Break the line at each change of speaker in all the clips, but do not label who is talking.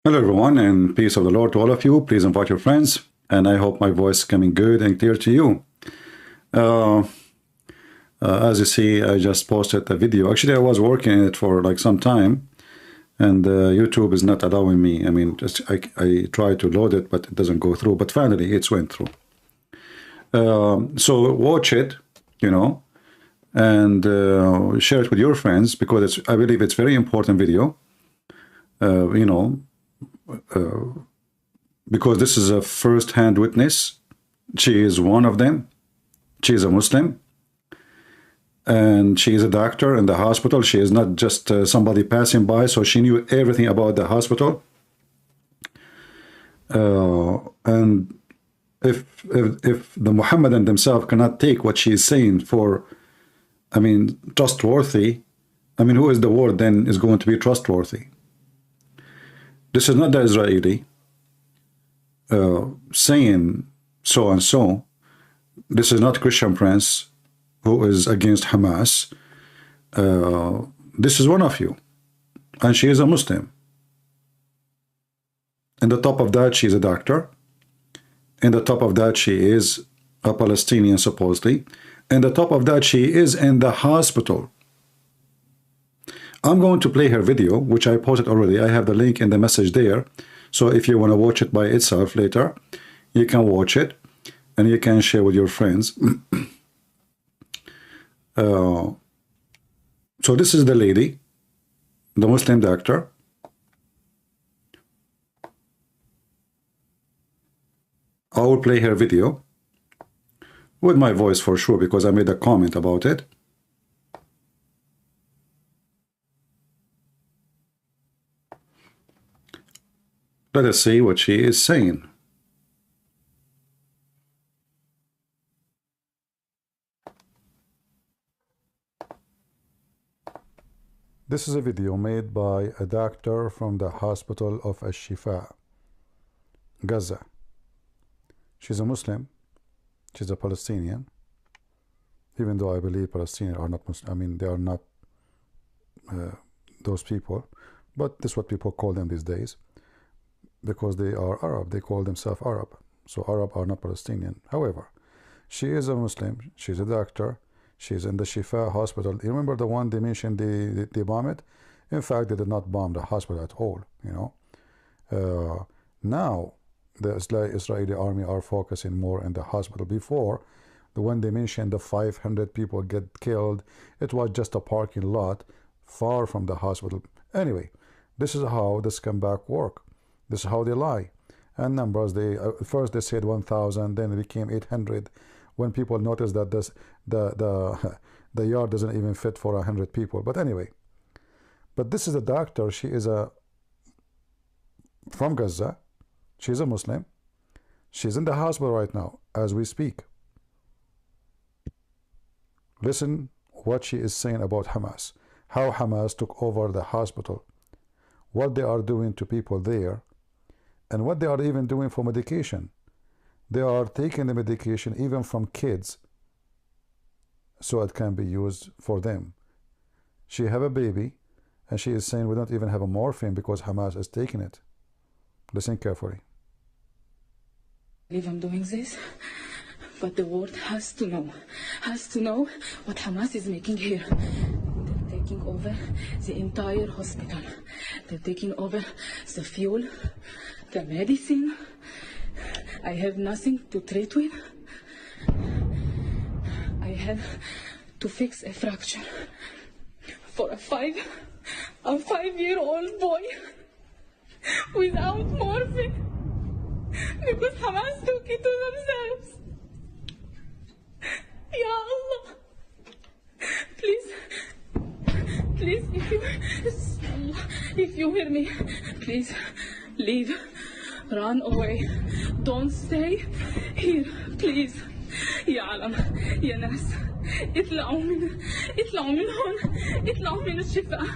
Hello everyone, and peace of the Lord to all of you. Please invite your friends, and I hope my voice is coming good and clear to you. As you see, I just posted a video. Actually, I was working on it for like some time, and YouTube is not allowing me. I mean, I try to load it, but it doesn't go through. But finally, it's went through. So watch it, and share it with your friends, because I believe it's very important video. Because this is a first-hand witness. She is one of them. She is a Muslim, and she is a doctor in the hospital. She is not just somebody passing by, so she knew everything about the hospital. And if the Muhammadan themselves cannot take what she is saying for, trustworthy, who is the world then is going to be trustworthy? This is not the Israeli saying so and so. This is not Christian Prince who is against Hamas. This is one of you, and she is a Muslim. And the top of that, she is a doctor. And the top of that, she is a Palestinian, supposedly. And the top of that, she is in the hospital. I'm going to play her video, which I posted already. I have the link in the message there. So if you want to watch it by itself later, you can watch it and you can share with your friends. So this is the lady, the Muslim doctor. I will play her video with my voice for sure, because I made a comment about it. Let us see what she is saying. This is a video made by a doctor from the hospital of Al-Shifa, Gaza. She's a Muslim. She's a Palestinian. Even though I believe Palestinians are not Muslim. They are not those people. But this is what people call them these days, because they are Arab. They call themselves Arab. So Arab are not Palestinian. However, she is a Muslim. She's a doctor. She's in the Shifa hospital. You remember the one they mentioned they bombed it? In fact, they did not bomb the hospital at all. Now the Israeli army are focusing more on the hospital. Before, the one they mentioned, the 500 people get killed, it was just a parking lot far from the hospital. Anyway, this is how the scumbag work. This is how they lie. And numbers, first they said 1,000, then it became 800. When people noticed that the yard doesn't even fit for 100 people. But anyway, but this is a doctor. She is from Gaza. She's a Muslim. She's in the hospital right now as we speak. Listen what she is saying about Hamas. How Hamas took over the hospital. What they are doing to people there. And what they are even doing for medication. They are taking the medication even from kids, so it can be used for them. She have a baby, and she is saying we don't even have a morphine because Hamas is taking it. Listen carefully.
I believe I'm doing this, but the world has to know what Hamas is making here. They're taking over the entire hospital. They're taking over the fuel, the medicine. I have nothing to treat with. I have to fix a fracture for a 5-year-old boy without morphine because Hamas took it to themselves. Ya Allah, please, if you hear me, please leave. Run away. Don't stay here, please. يا عالم يا ناس اطلعوا من هون اطلعوا من الشفاء.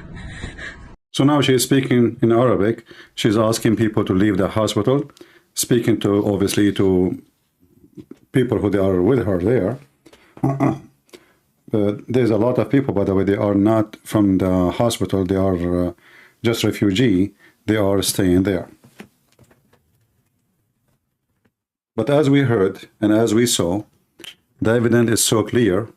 So now she is speaking in Arabic. She's asking people to leave the hospital, speaking to obviously to people who they are with her there. There's a lot of people, by the way, they are not from the hospital. They are just refugee. They are staying there.
But as we heard and as we saw, the evidence is so clear,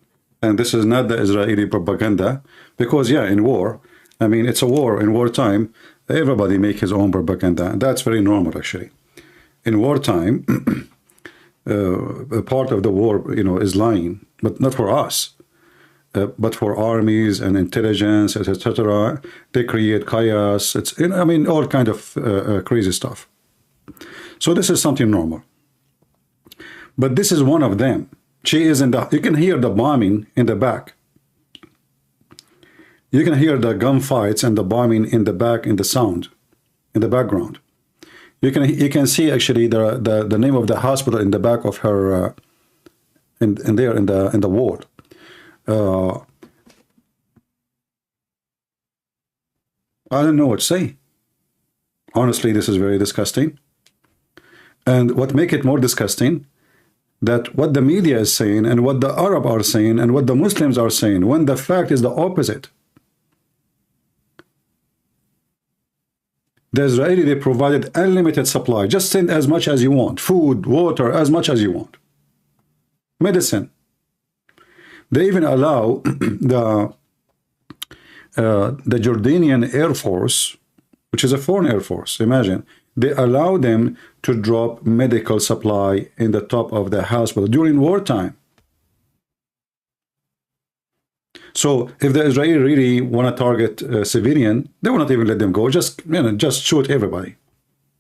and this is not the Israeli propaganda, because yeah, in war, I mean, it's a war. In wartime, everybody make his own propaganda. That's very normal, actually. In wartime, a part of the war, you know, is lying, but not for us, but for armies and intelligence, etc. They create chaos. It's, I mean, all kind of crazy stuff. So this is something normal. But this is one of them. She is in the, you can hear the bombing in the back. You can hear the gunfights and the bombing in the back, in the sound, in the background. You can see actually the name of the hospital in the back of her, in there in the wall. I don't know what to say. Honestly, this is very disgusting. And what makes it more disgusting, that what the media is saying and what the Arab are saying and what the Muslims are saying, when the fact is the opposite. The Israeli, they provided unlimited supply. Just send as much as you want. Food, water, as much as you want. Medicine. They even allow the Jordanian Air Force, which is a foreign Air Force, imagine, they allow them to drop medical supply in the top of the hospital during wartime. So if the Israeli really want to target a civilian, they will not even let them go. Just, you know, just shoot everybody.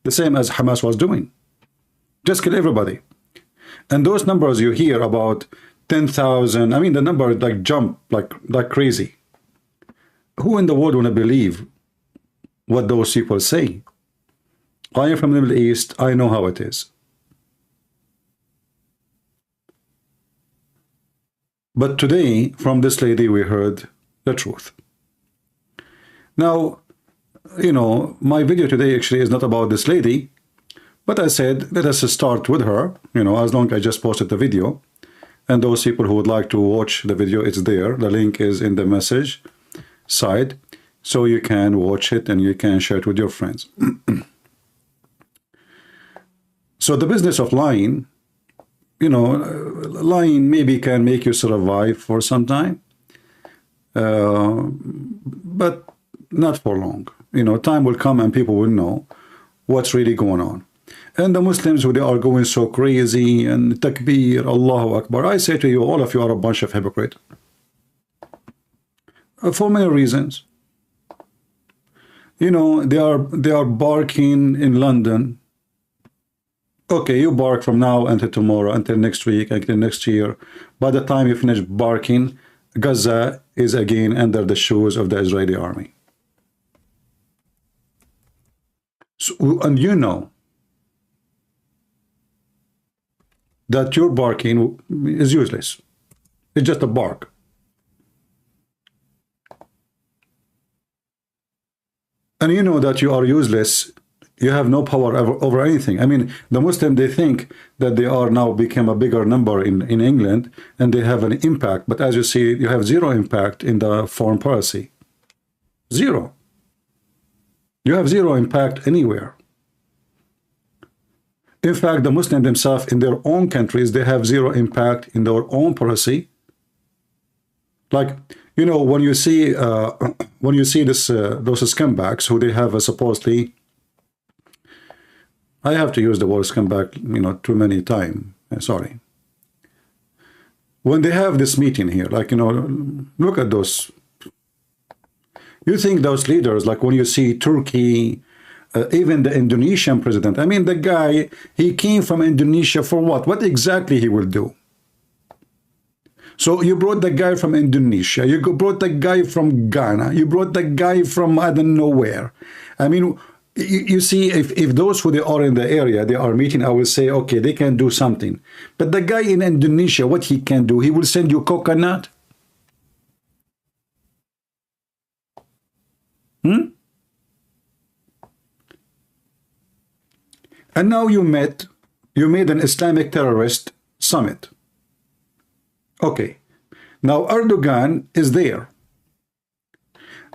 The same as Hamas was doing. Just kill everybody. And those numbers you hear about 10,000, I mean, the number like jump like crazy. Who in the world want to believe what those people say? I am from the Middle East. I know how it is. But today, from this lady, we heard the truth. Now, you know, my video today actually is not about this lady, but I said, let us start with her, you know, as long as I just posted the video. And those people who would like to watch the video, it's there. The link is in the message side, so you can watch it and you can share it with your friends. So the business of lying, you know, lying maybe can make you survive for some time, but not for long. You know, time will come and people will know what's really going on. And the Muslims, who they are going so crazy and takbir, Allahu Akbar, I say to you, all of you are a bunch of hypocrites. For many reasons. You know, they are barking in London. Okay, you bark from now until tomorrow, until next week, until next year. By the time you finish barking, Gaza is again under the shoes of the Israeli army. So, and you know that your barking is useless. It's just a bark. And you know that you are useless. You have no power over anything. I mean, the Muslim, they think that they are now become a bigger number in England and they have an impact. But as you see, you have zero impact in the foreign policy. Zero. You have zero impact anywhere. In fact, the Muslims themselves in their own countries, they have zero impact in their own policy. Like, you know, when you see this those scumbags who they have supposedly, I have to use the word scumbag, you know, too many times. Sorry. When they have this meeting here, like, you know, look at those. You think those leaders, like when you see Turkey, even the Indonesian president, I mean, the guy, he came from Indonesia for what? What exactly he will do? So you brought the guy from Indonesia, you brought the guy from Ghana, you brought the guy from I don't know where. I mean, you see, if those who they are in the area, they are meeting, I will say, okay, they can do something. But the guy in Indonesia, what he can do, he will send you coconut. And now you made an Islamic terrorist summit. Okay, now Erdogan is there.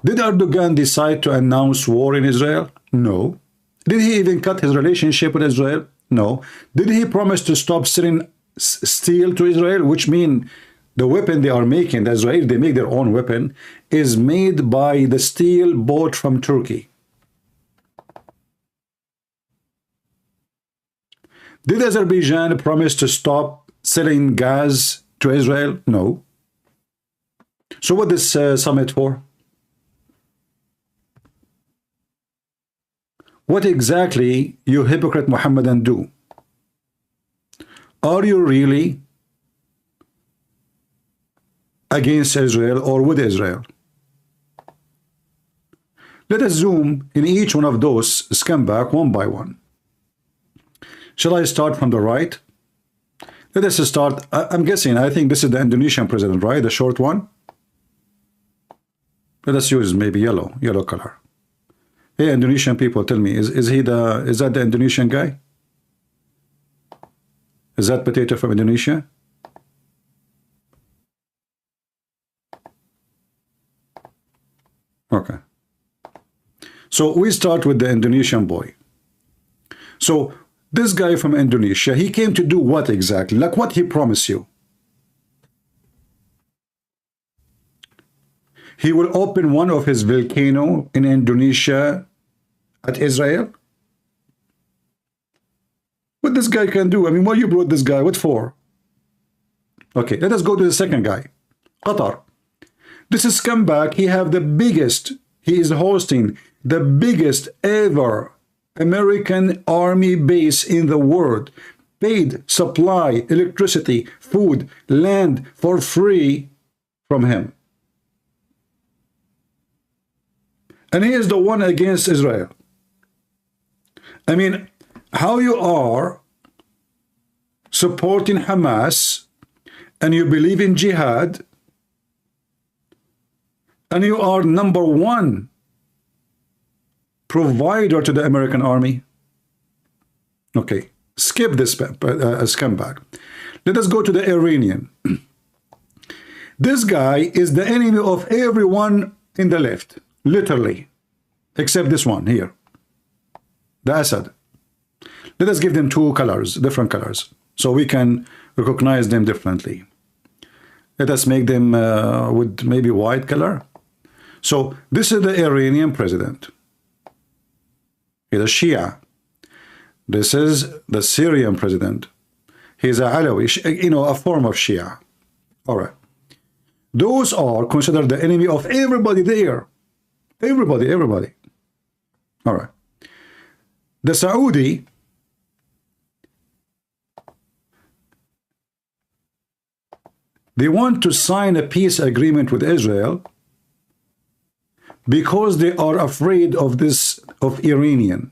Did Erdogan decide to announce war in Israel? No. Did he even cut his relationship with Israel? No. Did he promise to stop selling steel to Israel? Which mean the weapon they are making, the Israel, they make their own weapon, is made by the steel bought from Turkey. Did Azerbaijan promise to stop selling gas to Israel? No. So what is this summit for? What exactly you hypocrite Muhammadan do? Are you really against Israel or with Israel? Let us zoom in each one of those scumbags one by one. Shall I start from the right? Let us start. I'm guessing, I think this is the Indonesian president, right? The short one. Let us use maybe yellow color. Hey, Indonesian people, tell me, is that the Indonesian guy? Is that potato from Indonesia? Okay. So we start with the Indonesian boy. So this guy from Indonesia, he came to do what exactly? Like what he promised you? He will open one of his volcano in Indonesia at Israel? What this guy can do? I mean, why you brought this guy? What for? Okay, let us go to the second guy. Qatar. This is scumbag. He is hosting the biggest ever American army base in the world. Paid, supply, electricity, food, land for free from him. And he is the one against Israel. I mean, how you are supporting Hamas and you believe in jihad and you are #1 provider to the American army. Okay, skip this scumbag. Let us go to the Iranian. This guy is the enemy of everyone in the left, literally, except this one here, the Assad. Let us give them two colors, different colors, so we can recognize them differently. Let us make them with maybe white color. So this is the Iranian president. He's a Shia. This is the Syrian president. He's a Alawi, a form of Shia. All right. Those are considered the enemy of everybody there. Everybody. All right. The Saudi, they want to sign a peace agreement with Israel because they are afraid of Iranian.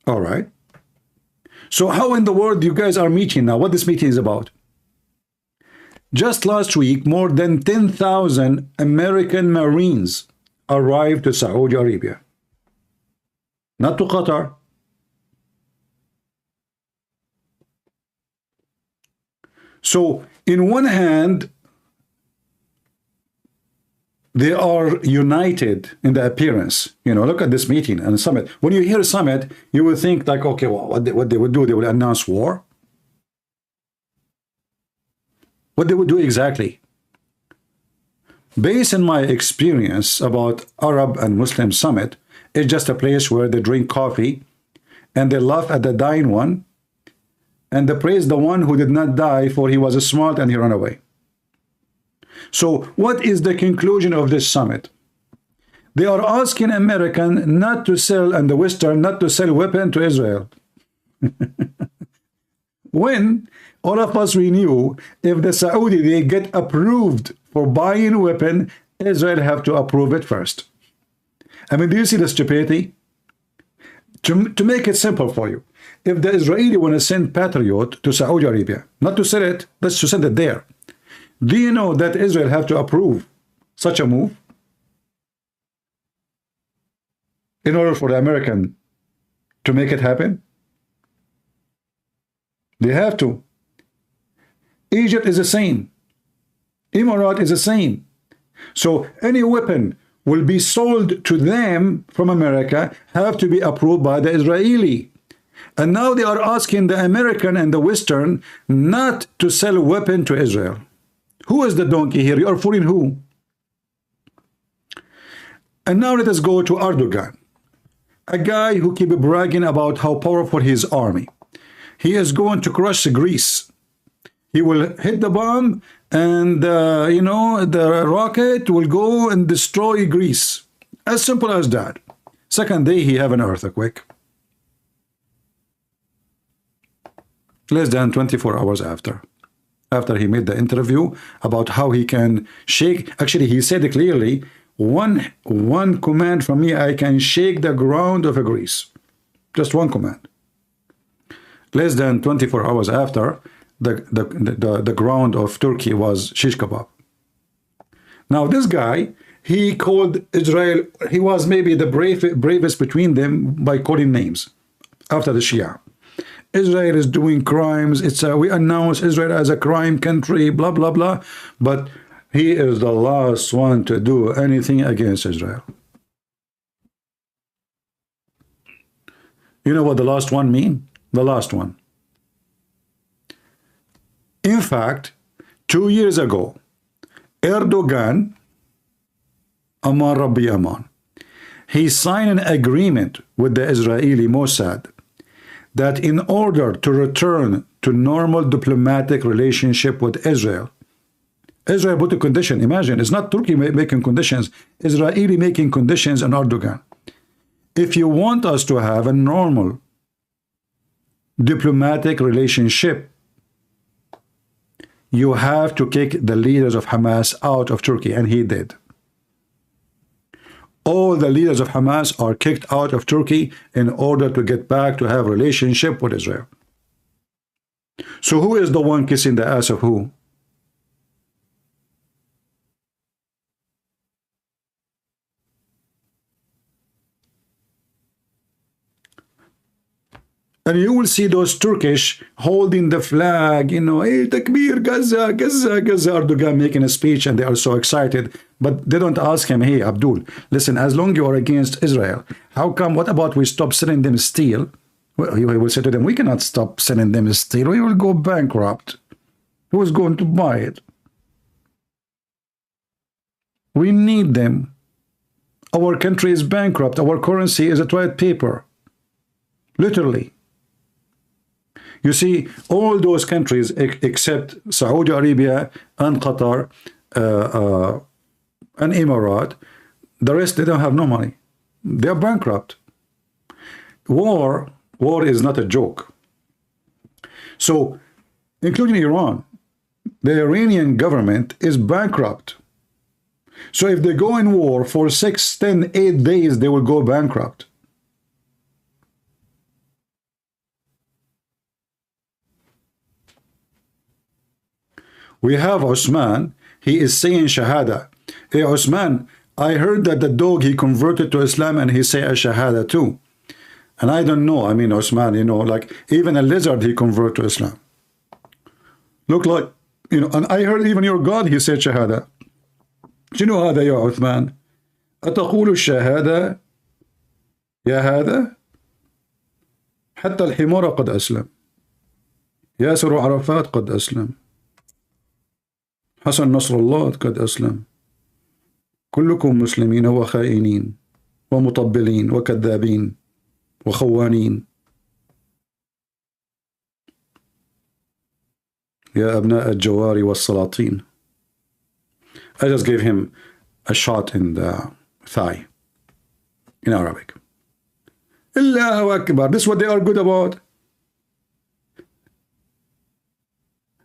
All right. So how in the world you guys are meeting now? What this meeting is about? Just last week, more than 10,000 American Marines arrived to Saudi Arabia. Not to Qatar. So, in one hand, they are united in the appearance. Look at this meeting and summit. When you hear a summit, you will think like, okay, well, what they would do, they would announce war. What they would do exactly? Based on my experience about Arab and Muslim summit, it's just a place where they drink coffee and they laugh at the dying one and they praise the one who did not die, for he was smart and he ran away. So what is the conclusion of this summit? They are asking American not to sell, and the Western not to sell weapon to Israel. When all of us, we knew if the Saudi, they get approved for buying weapon, Israel have to approve it first. I mean, do you see the stupidity? To make it simple for you, if the Israeli want to send Patriot to Saudi Arabia, not to sell it, that's to send it there. Do you know that Israel have to approve such a move in order for the American to make it happen? They have to. Egypt is the same. Emirat is the same. So any weapon will be sold to them from America have to be approved by the Israeli. And now they are asking the American and the Western not to sell weapon to Israel. Who is the donkey here? You are fooling who? And now let us go to Erdogan, a guy who keeps bragging about how powerful his army. He is going to crush Greece. He will hit the bomb and, you know, the rocket will go and destroy Greece. As simple as that. Second day, he have an earthquake. Less than 24 hours after he made the interview about how he can shake. Actually, he said clearly, one command from me, I can shake the ground of Greece. Just one command. Less than 24 hours after, the ground of Turkey was shish kebab. Now this guy, he called Israel, he was maybe the bravest between them by calling names after the Shia. Israel is doing crimes. We announce Israel as a crime country, blah, blah, blah. But he is the last one to do anything against Israel. You know what the last one mean? The last one. In fact, 2 years ago, Erdogan, Aman Rabbi Aman, he signed an agreement with the Israeli Mossad that in order to return to normal diplomatic relationship with Israel, Israel put a condition. Imagine, it's not Turkey making conditions, Israeli making conditions on Erdogan. If you want us to have a normal diplomatic relationship, you have to kick the leaders of Hamas out of Turkey, and he did. All the leaders of Hamas are kicked out of Turkey in order to get back to have a relationship with Israel. So who is the one kissing the ass of who? And you will see those Turkish holding the flag, you know, hey, Takbir, Gaza, Gaza, Gaza, Erdogan making a speech, and they are so excited. But they don't ask him, hey, Abdul, listen, as long as you are against Israel, how come, what about we stop sending them steel? Well, he will say to them, we cannot stop sending them steel. We will go bankrupt. Who is going to buy it? We need them. Our country is bankrupt. Our currency is a toilet paper. Literally. You see, all those countries except Saudi Arabia and Qatar and Emirat, the rest, they don't have no money. They are bankrupt. War is not a joke. So, including Iran, the Iranian government is bankrupt. So if they go in war for 6, 10, 8 days, they will go bankrupt. We have Osman, he is saying Shahada. Hey Osman, I heard that the dog, he converted to Islam and he say a Shahada too. And I don't know, I mean Osman, you know, like even a lizard he convert to Islam. Look like, you know, and I heard even your God, he said Shahada. شنو هذا يا عثمان؟ أتقول الشهادة يا هذا؟ حتى الحمار قد أسلم. ياسر عرفات قد أسلم. حسن نصر الله قد أسلم. كلكم مسلمين وخائنين ومطبلين وكذابين وخوانين. يا أبناء الجوار والسلاطين. I just gave him a shot in the thigh in Arabic. Allahu Akbar. This is what they are good about.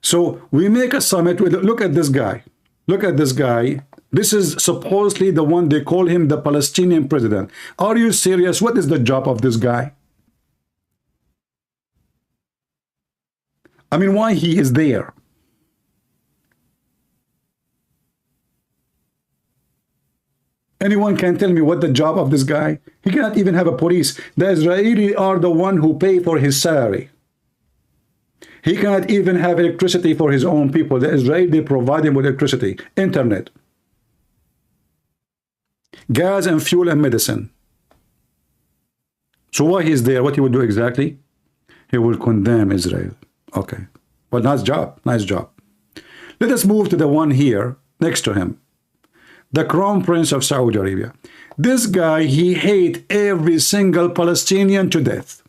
So we make a summit with, look at this guy. Look at this guy. This is supposedly the one they call him the Palestinian president. Are you serious? What is the job of this guy? I mean, why he is there? Anyone can tell me what the job of this guy? He cannot even have a police. The Israelis are the one who pay for his salary. He cannot even have electricity for his own people. The Israelis, they provide him with electricity, internet. gas and fuel and medicine. So why he's there? What he will do exactly? He will condemn Israel. Okay. Well, nice job. Nice job. Let us move to the one here next to him. The Crown Prince of Saudi Arabia. This guy, he hates every single Palestinian to death.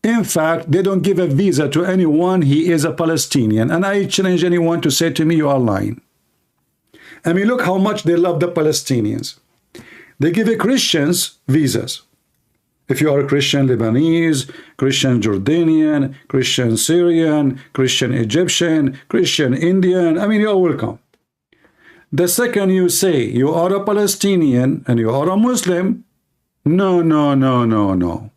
In fact, they don't give a visa to anyone. He is a Palestinian. And I challenge anyone to say to me, you are lying. I mean, look how much they love the Palestinians. They give Christians visas. If you are a Christian Lebanese, Christian Jordanian, Christian Syrian, Christian Egyptian, Christian Indian, I mean, you are welcome. The second you say you are a Palestinian and you are a Muslim, no, no, no, no, no.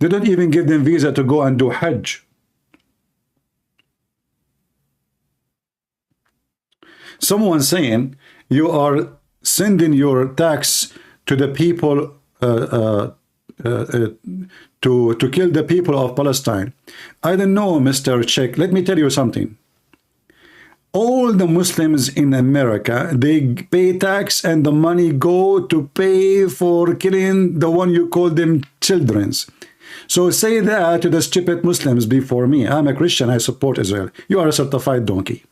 They don't even give them visa to go and do Hajj. Someone saying you are sending your tax to the people to kill the people of Palestine. I don't know, Mr. Sheikh. Let me tell you something. All the Muslims in America, they pay tax and the money go to pay for killing the one you call them children's. So say that to the stupid Muslims before me. I'm a Christian, I support Israel. You are a certified donkey.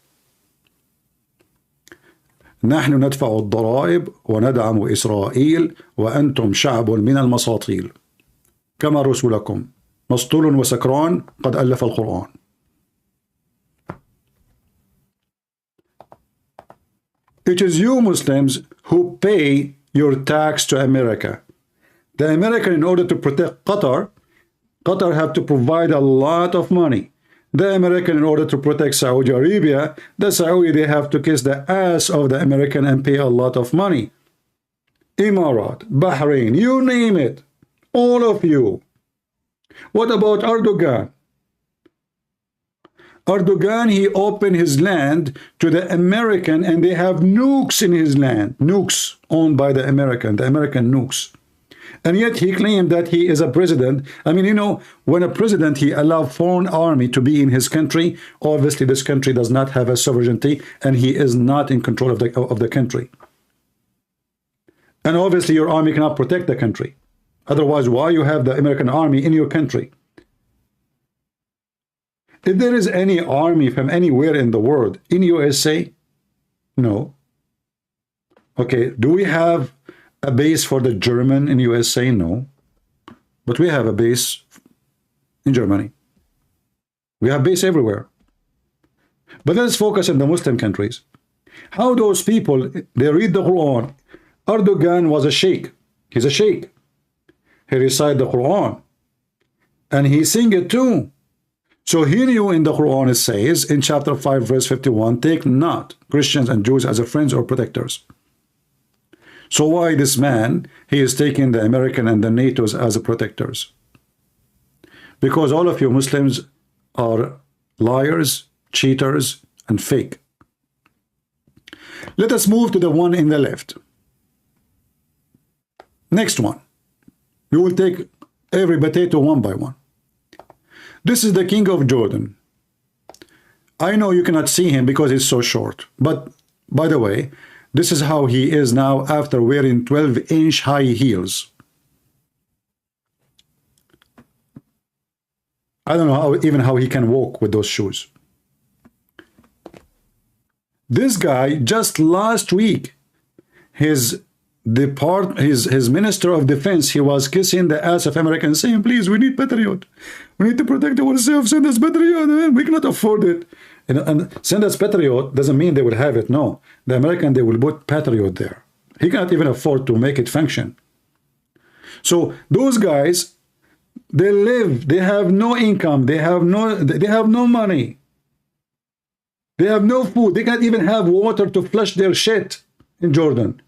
نحن ندفع الضرائب وندعم إسرائيل وأنتم شعب من المساطيل كما رسولكم مسطول وسكران قد ألف القرآن. It is you Muslims who pay your tax to America. The American, in order to protect Qatar have to provide a lot of money. The American, in order to protect Saudi Arabia, the Saudi, they have to kiss the ass of the American and pay a lot of money. Emirat, Bahrain, you name it. All of you. What about Erdogan? Erdogan, he opened his land to the American and they have nukes in his land. Nukes owned by the American nukes. And yet he claimed that he is a president. I mean, you know, when a president, he allows foreign army to be in his country, obviously this country does not have a sovereignty and he is not in control of the country. And obviously your army cannot protect the country. Otherwise, why you have the American army in your country? If there is any army from anywhere in the world in USA, no. Okay, do we have a base for the German in USA? No. But we have a base in Germany. We have base everywhere. But let's focus on the Muslim countries. How those people, they read the Quran. Erdogan was a sheikh. He's a sheikh. He recited the Quran. And he sing it too. So he knew in the Quran it says, in chapter 5 verse 51, take not Christians and Jews as a friends or protectors. So why this man, he is taking the American and the NATO's as protectors? Because all of you Muslims are liars, cheaters, and fake. Let us move to the one in the left. Next one. We will take every potato one by one. This is the king of Jordan. I know you cannot see him because he's so short. But, by the way, this is how he is now after wearing 12-inch high heels. I don't know even how he can walk with those shoes. This guy, just last week, his minister of defense, he was kissing the ass of Americans, saying, please, we need Patriot. We need to protect ourselves. Send us Patriot. We cannot afford it. And send us Patriot doesn't mean they will have it. No. The American, they will put Patriot there. He cannot even afford to make it function. So those guys, they live, they have no income, they have no money. They have no food. They can't even have water to flush their shit in Jordan.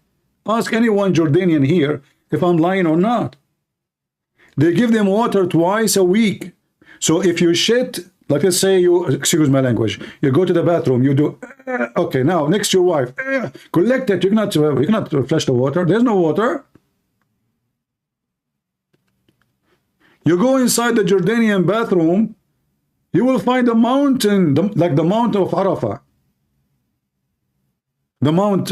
Ask anyone Jordanian here if I'm lying or not. They give them water twice a week. So if you shit, like let's say you, excuse my language, you go to the bathroom, you do, okay, now next to your wife, collect it. You cannot flush the water. There's no water. You go inside the Jordanian bathroom, you will find a mountain, like the Mount of Arafah. The Mount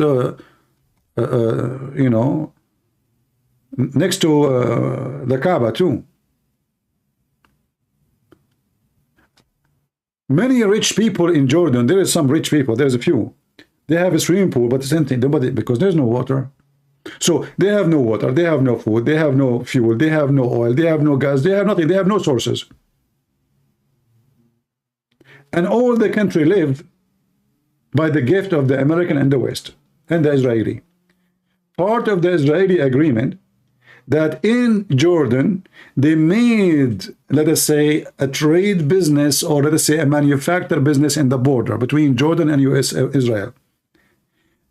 you know, next to the Kaaba too. Many rich people in Jordan, there is some rich people, there's a few. They have a swimming pool, but it's empty. Nobody, because there's no water. So they have no water, they have no food, they have no fuel, they have no oil, they have no gas, they have nothing, they have no sources. And all the country lived by the gift of the American and the West and the Israeli. Part of the Israeli agreement that in Jordan they made, let us say, a trade business, or let us say a manufacture business in the border between Jordan and Israel.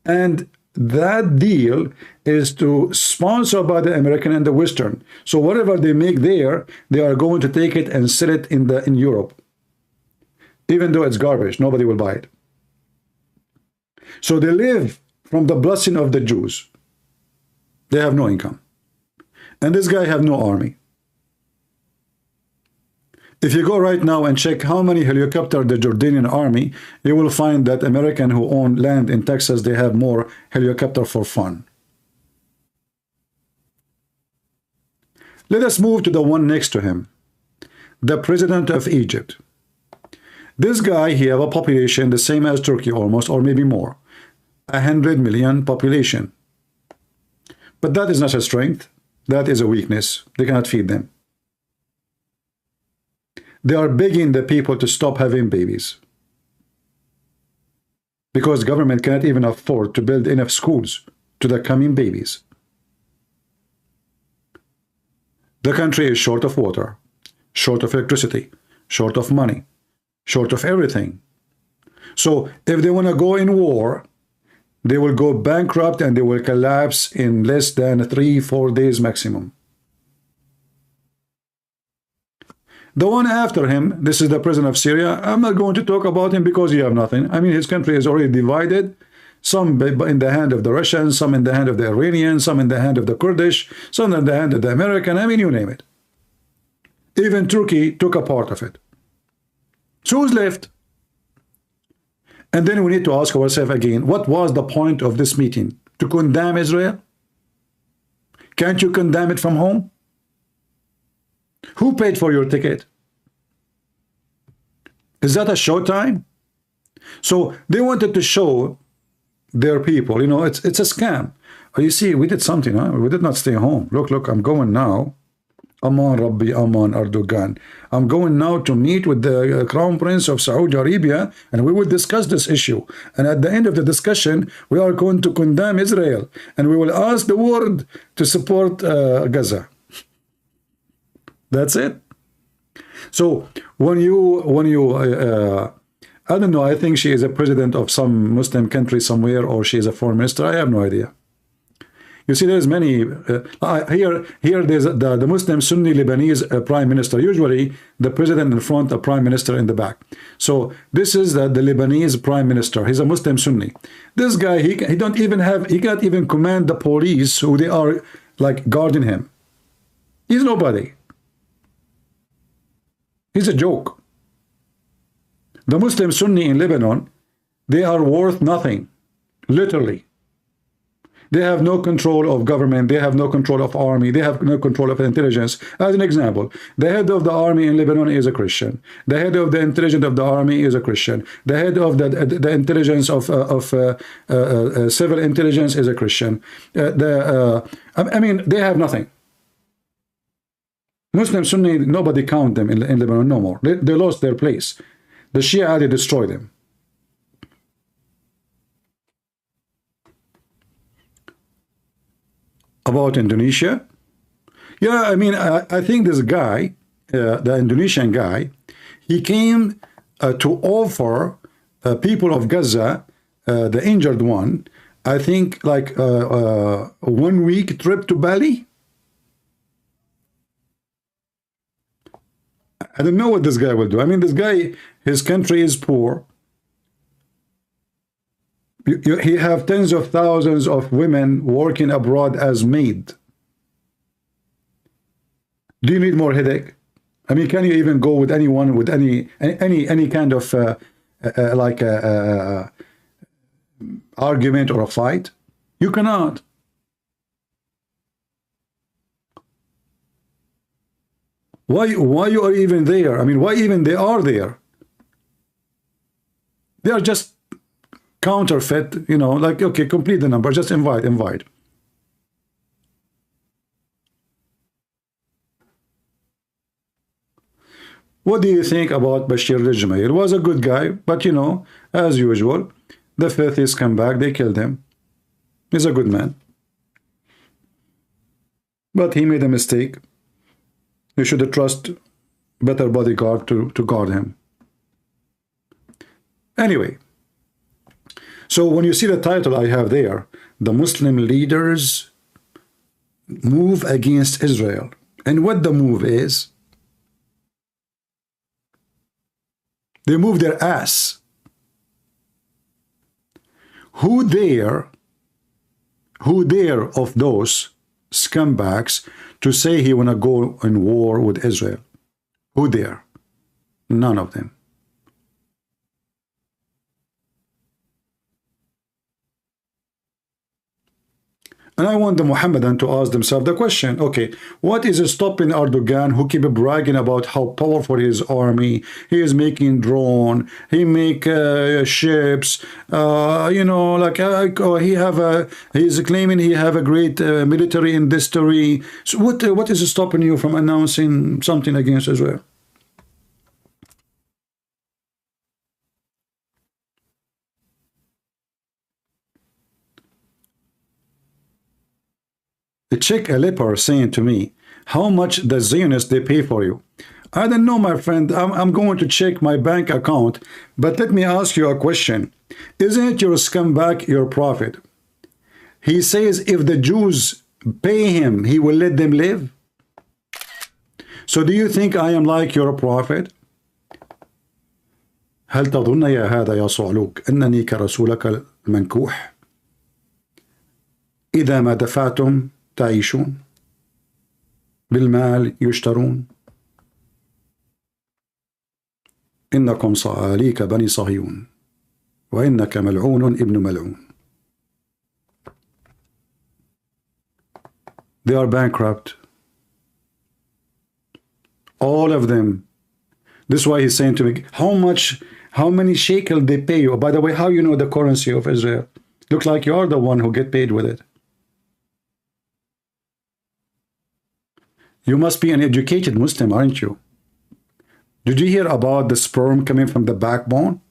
And that deal is to sponsor by the American and the Western. So whatever they make there, they are going to take it and sell it in Europe. Even though it's garbage, nobody will buy it. So they live from the blessing of the Jews. They have no income. And this guy have no army. If you go right now and check how many helicopters the Jordanian army, you will find that American who own land in Texas, they have more helicopter for fun. Let us move to the one next to him, the president of Egypt. This guy, he have a population the same as Turkey almost, or maybe more, 100 million population. But that is not a strength. That is a weakness. They cannot feed them. They are begging the people to stop having babies, because government cannot even afford to build enough schools to the coming babies. The country is short of water, short of electricity, short of money, short of everything. So if they want to go in war, they will go bankrupt and they will collapse in less than 3-4 days maximum. The one after him, this is the president of Syria. I'm not going to talk about him because he have nothing. I mean, his country is already divided. Some in the hand of the Russians, some in the hand of the Iranians, some in the hand of the Kurdish, some in the hand of the American. I mean, you name it. Even Turkey took a part of it. So who's left? And then we need to ask ourselves again, what was the point of this meeting? To condemn Israel? Can't you condemn it from home? Who paid for your ticket? Is that a showtime? So they wanted to show their people, you know, it's a scam. Oh, you see, we did something, huh? We did not stay home. Look, I'm going now. Aman Rabbi, Aman Erdogan. I'm going now to meet with the Crown Prince of Saudi Arabia, and we will discuss this issue. And at the end of the discussion, we are going to condemn Israel, and we will ask the world to support Gaza. That's it. So when you I don't know, I think she is a president of some Muslim country somewhere, or she is a foreign minister. I have no idea. You see, there's many here there's the Muslim Sunni Lebanese prime minister. Usually the president in front, the prime minister in the back. So this is the Lebanese prime minister. He's a Muslim Sunni. This guy, he don't even have, he can't even command the police who they are like guarding him. He's nobody. He's a joke. The Muslim Sunni in Lebanon, they are worth nothing, literally. They have no control of government. They have no control of army. They have no control of intelligence. As an example, the head of the army in Lebanon is a Christian. The head of the intelligence of the army is a Christian. The head of the intelligence of civil intelligence is a Christian. I mean, they have nothing. Muslim Sunni, nobody count them in Lebanon no more. They lost their place. The Shia, they destroyed them. About Indonesia, yeah, I mean, I think this guy, the Indonesian guy, he came to offer people of Gaza, the injured one, I think like a 1 week trip to Bali. I don't know what this guy will do. I mean, this guy, his country is poor. He have tens of thousands of women working abroad as maid. Do you need more headache? I mean, can you even go with anyone with any kind of argument or a fight? You cannot. Why you are even there? I mean, why even they are there? They are just counterfeit, you know, like, okay, complete the number, just invite. What do you think about Bashir al-Jumayr? He was a good guy, but you know, as usual, the Houthis come back, they killed him. He's a good man. But he made a mistake. You should trust better bodyguard to guard him. Anyway, so when you see the title I have there, the Muslim leaders move against Israel. And what the move is, they move their ass. Who dare of those scumbags to say he wanna go in war with Israel? Who dare? None of them. And I want the Mohammedan to ask themselves the question, okay, what is stopping Erdogan, who keep bragging about how powerful his army, he is making drone, he make ships, you know, like he's claiming he have a great military industry. So what is stopping you from announcing something against Israel? A chick, a leper, saying to me, how much the Zionists they pay for you? I don't know, my friend. I'm going to check my bank account, but let me ask you a question. Isn't your scumbag your prophet? He says if the Jews pay him, he will let them live. So do you think I am like your prophet? هل تظن يا هذا يا صعلوك أنني كرسولك المنكوح؟ إذا ما دفعتم تعيشون، بالمال يشترون، إنكم صعاليك بني صهيون، وإنك ملعون ابن ملعون. They are bankrupt. All of them. This is why he's saying to me, how many shekel they pay you? By the way, how you know the currency of Israel? Looks like you are the one who get paid with it. You must be an educated Muslim, aren't you? Did you hear about the sperm coming from the backbone?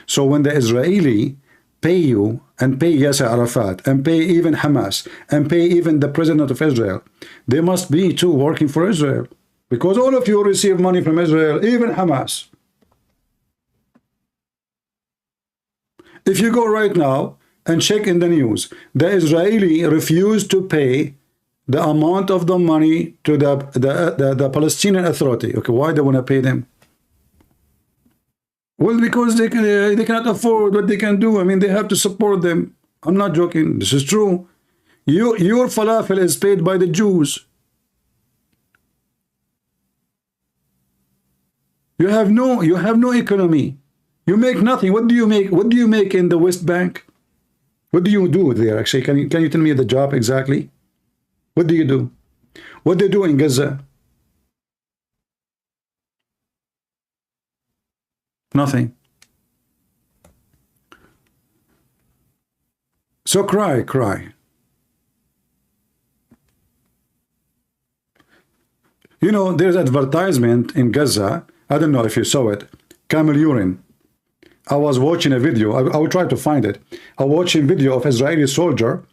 So when the Israeli pay you and pay Yasser Arafat and pay even Hamas and pay even the president of Israel, they must be too working for Israel, because all of you receive money from Israel, even Hamas. If you go right now and check in the news, the Israeli refused to pay the amount of the money to the Palestinian Authority. Okay, why they want to pay them? Well, because they cannot afford what they can do. I mean, they have to support them. I'm not joking. This is true. Your falafel is paid by the Jews. You have no economy. You make nothing. What do you make? What do you make in the West Bank? What do you do there? Actually, can you tell me the job exactly? What do you do? What they do in Gaza? Nothing. So cry. You know, there's advertisement in Gaza. I don't know if you saw it. Camel urine. I was watching a video. I will try to find it. I watched a video of Israeli soldier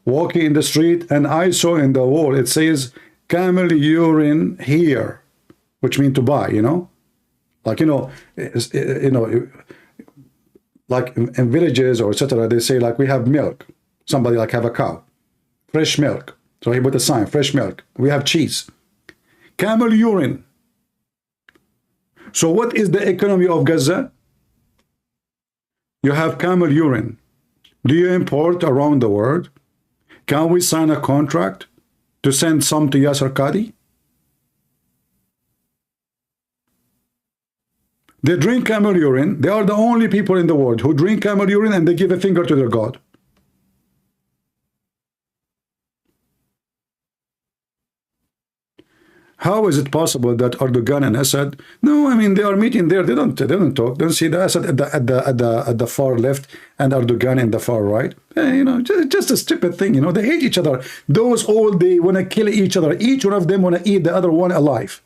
walking in the street, and I saw in the wall it says camel urine here, which means to buy, you know, like like in villages or etc. They say like we have milk. Somebody like have a cow, fresh milk. So he put a sign, fresh milk. We have cheese, camel urine. So what is the economy of Gaza? You have camel urine. Do you import around the world? Can we sign a contract to send some to Yasser Qadi? They drink camel urine. They are the only people in the world who drink camel urine and they give a finger to their God. How is it possible that Erdogan and Assad? No, I mean they are meeting there. They don't talk. Don't see the Assad at the far left and Erdogan in the far right. You know, just a stupid thing. You know, they hate each other. Those all they want to kill each other. Each one of them want to eat the other one alive.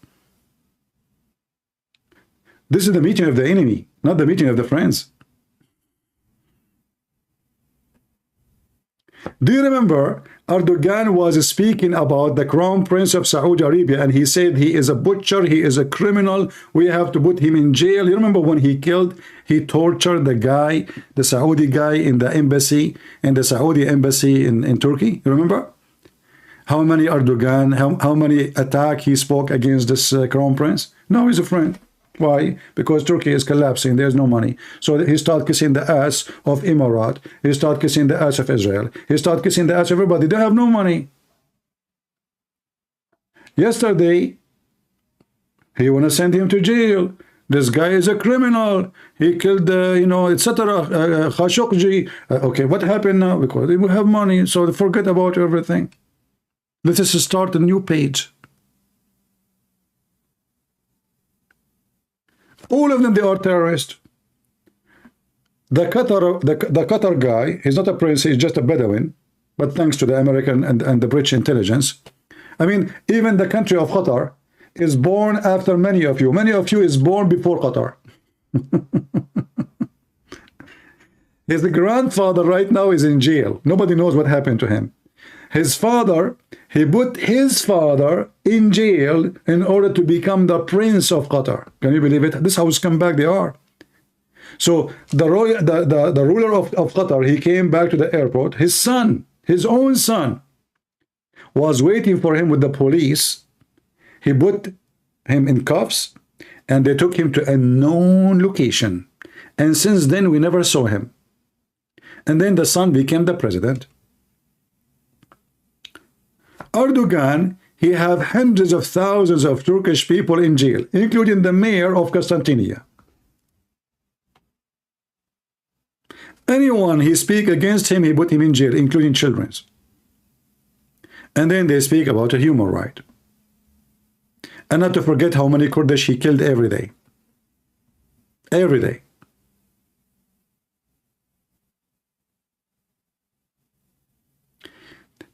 This is the meeting of the enemy, not the meeting of the friends. Do you remember Erdogan was speaking about the Crown Prince of Saudi Arabia, and he said he is a butcher, he is a criminal, we have to put him in jail. You remember when he tortured the guy, the Saudi guy in the embassy, in the Saudi embassy in Turkey? You remember? How many Erdogan, how many attack he spoke against this Crown Prince? No, he's a friend. Why? Because Turkey is collapsing. There's no money. So he started kissing the ass of Emirat. He started kissing the ass of Israel. He started kissing the ass of everybody. They have no money. Yesterday, he want to send him to jail. This guy is a criminal. He killed, you know, etc. Khashoggi. Okay, what happened now? Because they will have money. So forget about everything. Let us start a new page. All of them, they are terrorists. The Qatar guy, he's not a prince, he's just a Bedouin, but thanks to the American and the British intelligence. I mean, even the country of Qatar is born after many of you. Many of you is born before Qatar. His grandfather right now is in jail. Nobody knows what happened to him. His father, he put his father in jail in order to become the prince of Qatar. Can you believe it? This is how scumbag they are. So the ruler of Qatar, he came back to the airport. His son, his own son, was waiting for him with the police. He put him in cuffs, and they took him to a known location. And since then, we never saw him. And then the son became the president. Erdogan, he have hundreds of thousands of Turkish people in jail, including the mayor of Constantinople. Anyone he speak against him, he put him in jail, including children. And then they speak about a human right. And not to forget how many Kurdish he killed every day. Every day.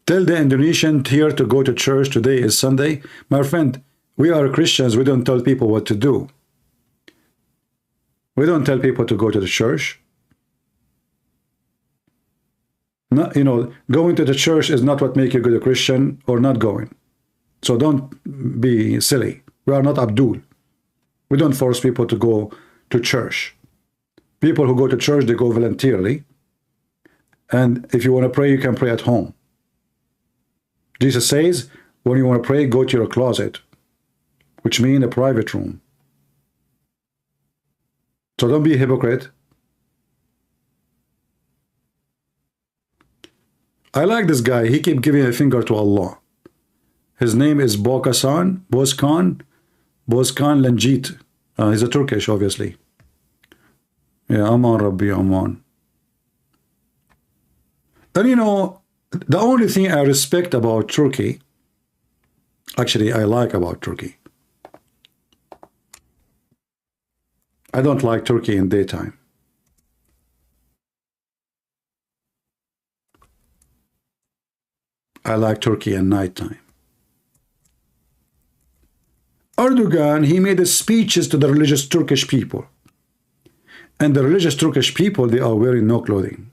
Tell the Indonesian here to go to church. Today is Sunday. My friend, we are Christians. We don't tell people what to do. We don't tell people to go to the church. No, you know, going to the church is not what makes you a good Christian or not going. So don't be silly. We are not Abdul. We don't force people to go to church. People who go to church, they go voluntarily. And if you want to pray, you can pray at home. Jesus says, when you want to pray, go to your closet, which means a private room. So don't be a hypocrite. I like this guy. He keeps giving a finger to Allah. His name is Bozkır Lanjit. He's a Turkish, obviously. Yeah, Aman Rabbi Aman. And you know, the only thing I respect about Turkey, actually I like about Turkey, I don't like Turkey in daytime. I like Turkey in nighttime. Erdogan, he made speeches to the religious Turkish people. And the religious Turkish people, they are wearing no clothing.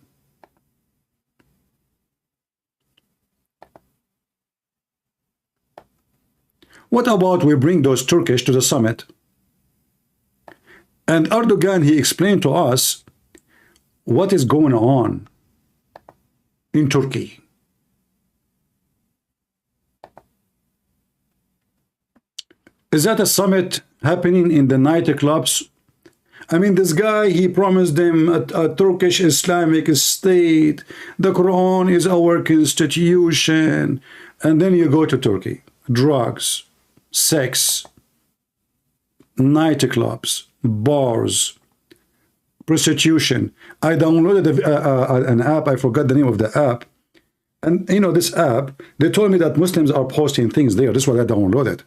What about we bring those Turkish to the summit? And Erdogan, he explained to us what is going on in Turkey. Is that a summit happening in the nightclubs? I mean, this guy, he promised them a Turkish Islamic state. The Quran is our constitution. And then you go to Turkey. Drugs, sex, nightclubs, bars, prostitution. I downloaded an app. I forgot the name of the app. And, you know, this app, they told me that Muslims are posting things there. This is what I downloaded.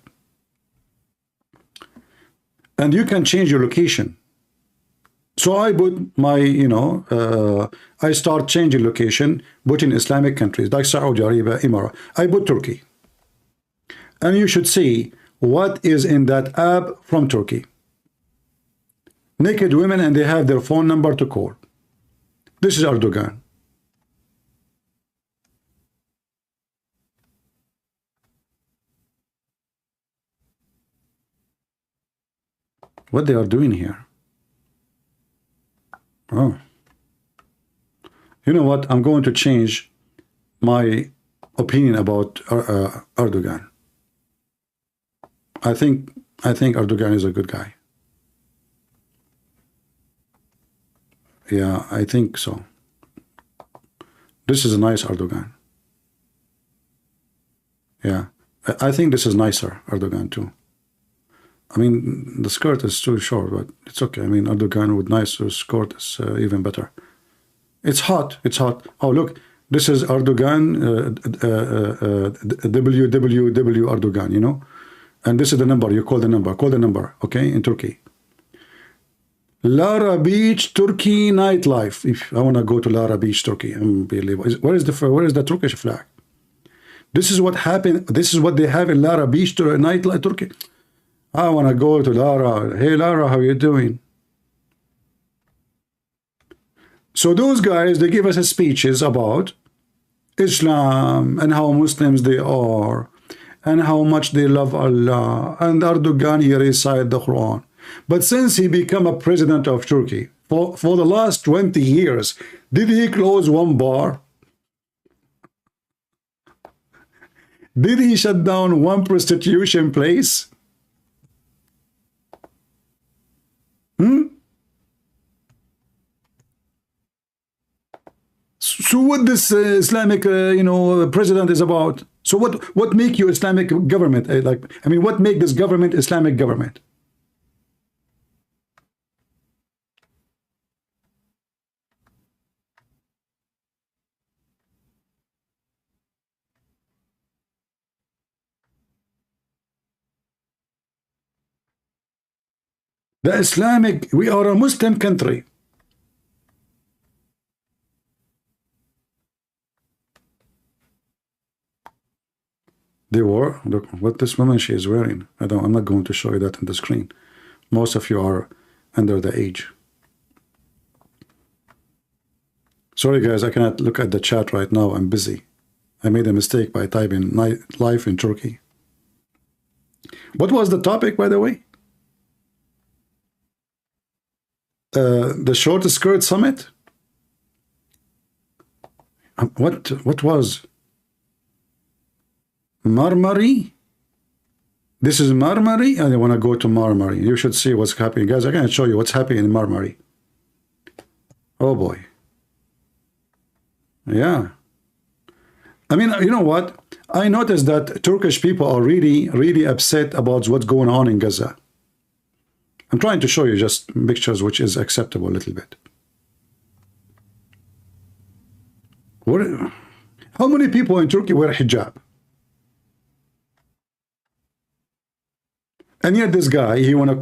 and you can change your location. So I put my, I start changing location, put in Islamic countries like Saudi Arabia, Emirates. I put Turkey. And you should see what is in that app from Turkey. Naked women, and they have their phone number to call. This is Erdogan. What they are doing here? Oh. You know what? I'm going to change my opinion about Erdogan. I think Erdogan is a good guy. Yeah, I think so. This is a nice Erdogan. Yeah, I think this is nicer Erdogan too. I mean, the skirt is too short, but it's okay. I mean, Erdogan with nicer skirt is even better. It's hot. It's hot. Oh, look, this is Erdogan, www Erdogan, you know? And this is the number. You call the number, okay, in Turkey. Lara Beach, Turkey nightlife. If I want to go to Lara Beach, Turkey, unbelievable. Where is the Turkish flag? This is what happened. This is what they have in Lara Beach, nightlife, Turkey. I want to go to Lara. Hey, Lara, how you doing? So those guys, they give us speeches about Islam and how Muslims they are and how much they love Allah. And Erdogan, he recited the Quran. But since he became a president of Turkey, for the last 20 years, did he close one bar? Did he shut down one prostitution place? So what this Islamic, president is about? So what make you Islamic government? What make this government Islamic government? The Islamic, we are a Muslim country. They were, look what this woman she is wearing. I'm not going to show you that on the screen. Most of you are under the age. Sorry guys, I cannot look at the chat right now. I'm busy. I made a mistake by typing life in Turkey. What was the topic, by the way? The short skirt summit? What was? Marmari? This is Marmari? I want to go to Marmari. You should see what's happening. Guys, I can show you what's happening in Marmari. Oh boy. Yeah. I mean, you know what? I noticed that Turkish people are really, really upset about what's going on in Gaza. I'm trying to show you just pictures which is acceptable a little bit. How many people in Turkey wear hijab? And yet this guy, he want to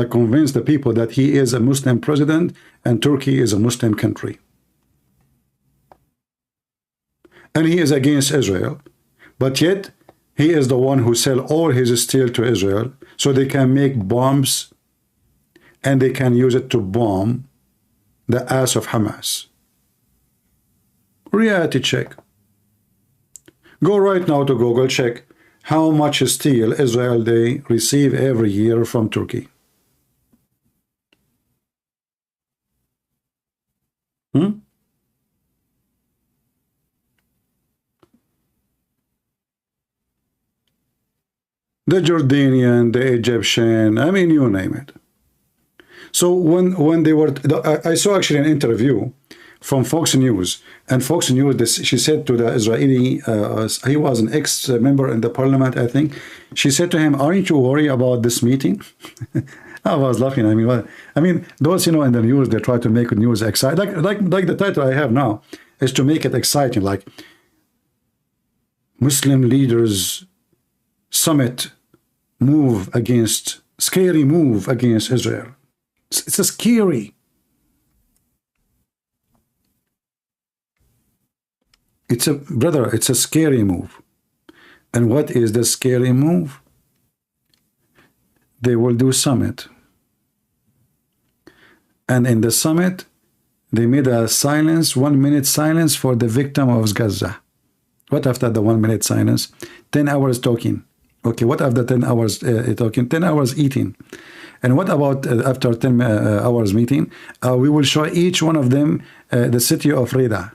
convince the people that he is a Muslim president and Turkey is a Muslim country. And he is against Israel. But yet, he is the one who sell all his steel to Israel so they can make bombs and they can use it to bomb the ass of Hamas. Reality check. Go right now to Google, check how much steel Israel they receive every year from Turkey. The Jordanian, the Egyptian, I mean, you name it. So when they were, I saw actually an interview from Fox News, and Fox News, she said to the Israeli, he was an ex-member in the parliament, I think. She said to him, aren't you worried about this meeting? I was laughing. I mean, those, in the news, they try to make news exciting. Like the title I have now is to make it exciting, like Muslim leaders summit move against scary move against Israel. It's a scary. It's a scary move. And what is the scary move? They will do summit. And in the summit, they made a silence, 1 minute silence for the victim of Gaza. What after the 1 minute silence? 10 hours talking. Okay, what after 10 hours talking? 10 hours eating. And what about after 10 hours meeting? We will show each one of them the city of Reda.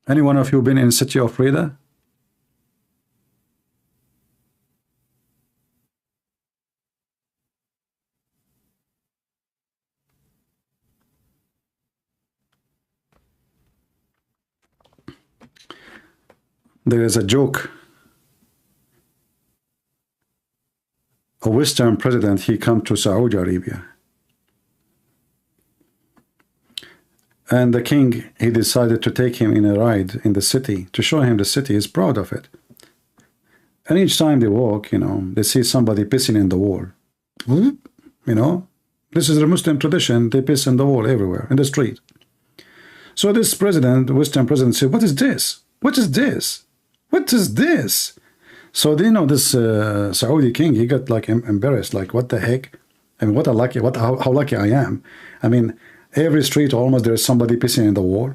Any one of you been in city of Reda? There is a joke. A Western president, he come to Saudi Arabia. And the king, he decided to take him in a ride in the city to show him the city is proud of it. And each time they walk, you know, they see somebody pissing in the wall. You know, this is the Muslim tradition. They piss in the wall everywhere, in the street. So this president, Western president, said, what is this? What is this? What is this? So, you know, this Saudi king, he got like embarrassed, like, what the heck? I mean, how lucky I am. I mean, every street almost there's somebody pissing in the wall.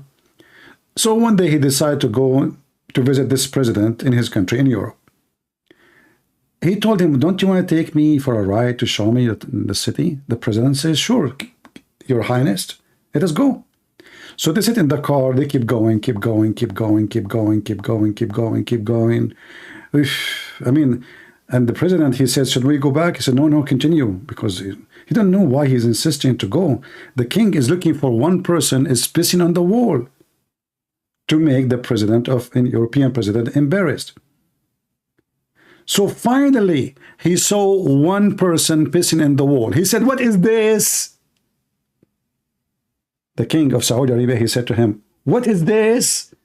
So one day he decided to go to visit this president in his country, in Europe. He told him, don't you want to take me for a ride to show me the city? The president says, sure, Your Highness, let us go. So they sit in the car, they keep going, keep going, keep going, keep going, keep going, keep going, keep going. I mean, and the president, he said, should we go back? He said, no, no, continue, because he don't know why he's insisting to go. The king is looking for one person is pissing on the wall to make the president of an European president embarrassed. So finally, he saw one person pissing in the wall. He said, what is this? The king of Saudi Arabia, he said to him, what is this?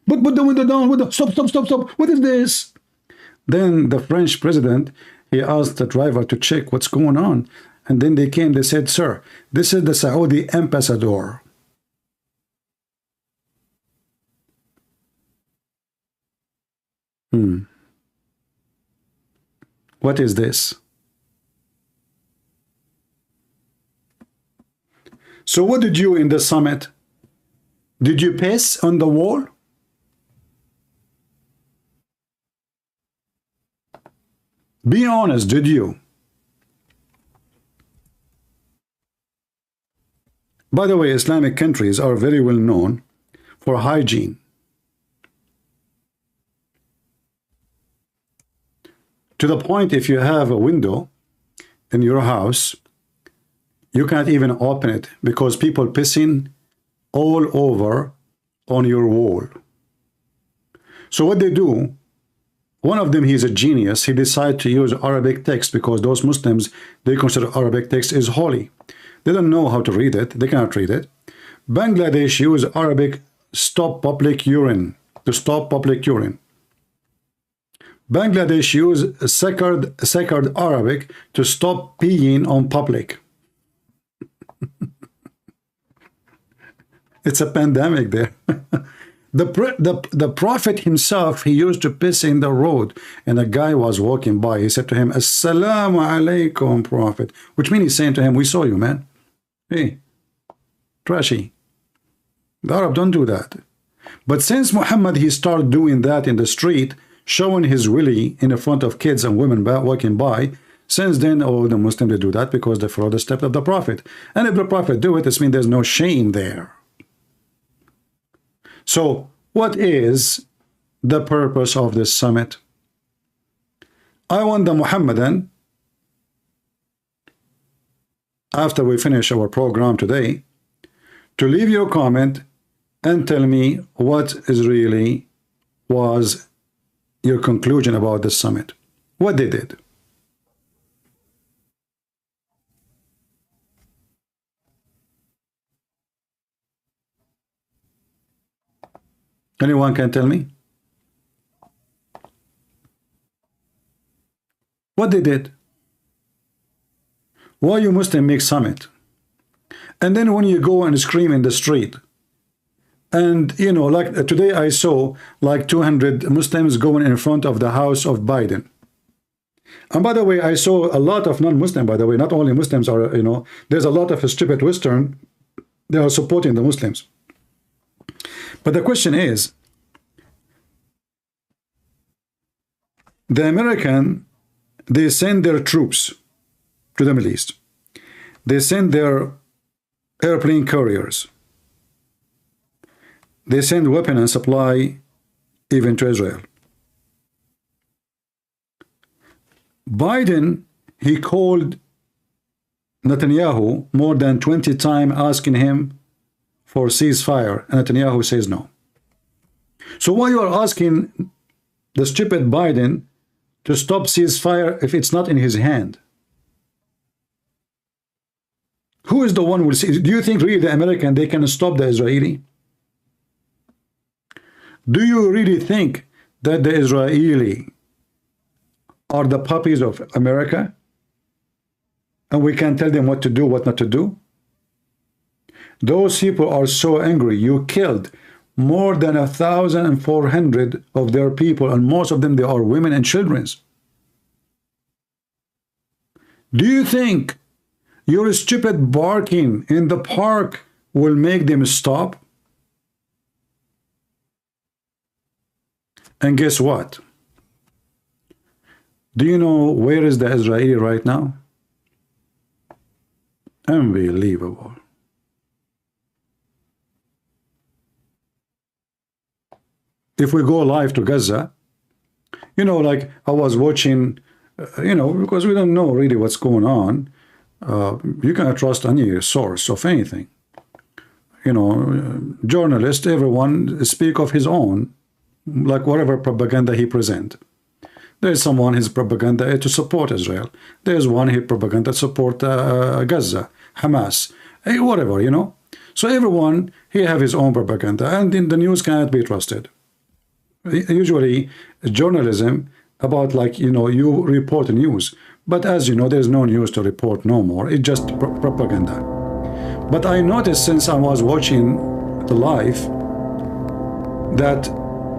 Put the window down. Stop, stop, stop, stop. What is this? Then the French president, he asked the driver to check what's going on. And then they came, they said, sir, this is the Saudi ambassador. What is this? So what did you in the summit? Did you piss on the wall? Be honest, did you? By the way, Islamic countries are very well known for hygiene. To the point, if you have a window in your house, you can't even open it because people pissing all over on your wall. So what they do, one of them, he's a genius. He decided to use Arabic text because those Muslims, they consider Arabic text is holy. They don't know how to read it. They cannot read it. Bangladesh use Arabic stop public urine, to stop public urine. Bangladesh use sacred Arabic to stop peeing on public. It's a pandemic there. The prophet himself, he used to piss in the road, and a guy was walking by. He said to him, Assalamu alaikum, prophet, which means he's saying to him, we saw you, man. Hey, trashy. The Arab don't do that. But since Muhammad, he started doing that in the street, showing his willy in the front of kids and women walking by, since then, all the Muslims, they do that because they follow the step of the prophet. And if the prophet do it, it means there's no shame there. So, what is the purpose of this summit? I want the Muhammadan, after we finish our program today, to leave your comment and tell me what is really was your conclusion about this summit. What they did. Anyone can tell me?
What they did? Why you Muslim make summit? And then when you go and scream in the street, and you know, like today I saw like 200 Muslims going in front of the house of Biden. And by the way, I saw a lot of non-Muslim, by the way, not only Muslims are, you know, there's a lot of stupid Western, they are supporting the Muslims. But the question is, the American, they send their troops to the Middle East. They send their airplane carriers. They send weapon and supply even to Israel. Biden, he called Netanyahu more than 20 times asking him for ceasefire, and Netanyahu says no. So why you are asking the stupid Biden to stop ceasefire if it's not in his hand? Who is the one who will see? Do you think really the American, they can stop the Israeli? Do you really think that the Israeli are the puppies of America? And we can tell them what to do, what not to do? Those people are so angry. You killed more than 1,400 of their people, and most of them, they are women and children. Do you think your stupid barking in the park will make them stop? And guess what? Do you know where is the Israeli right now? Unbelievable. If we go live to Gaza, you know, like I was watching, you know, because we don't know really what's going on. You cannot trust any source of anything. You know, journalists, everyone speak of his own, like whatever propaganda he present. There's someone, his propaganda to support Israel. There's one, his propaganda support Gaza, Hamas, whatever, you know. So everyone, he have his own propaganda, and in the news cannot be trusted. Usually, journalism about, like, you know, you report news. But as you know, there's no news to report no more. It's just propaganda. But I noticed since I was watching the live that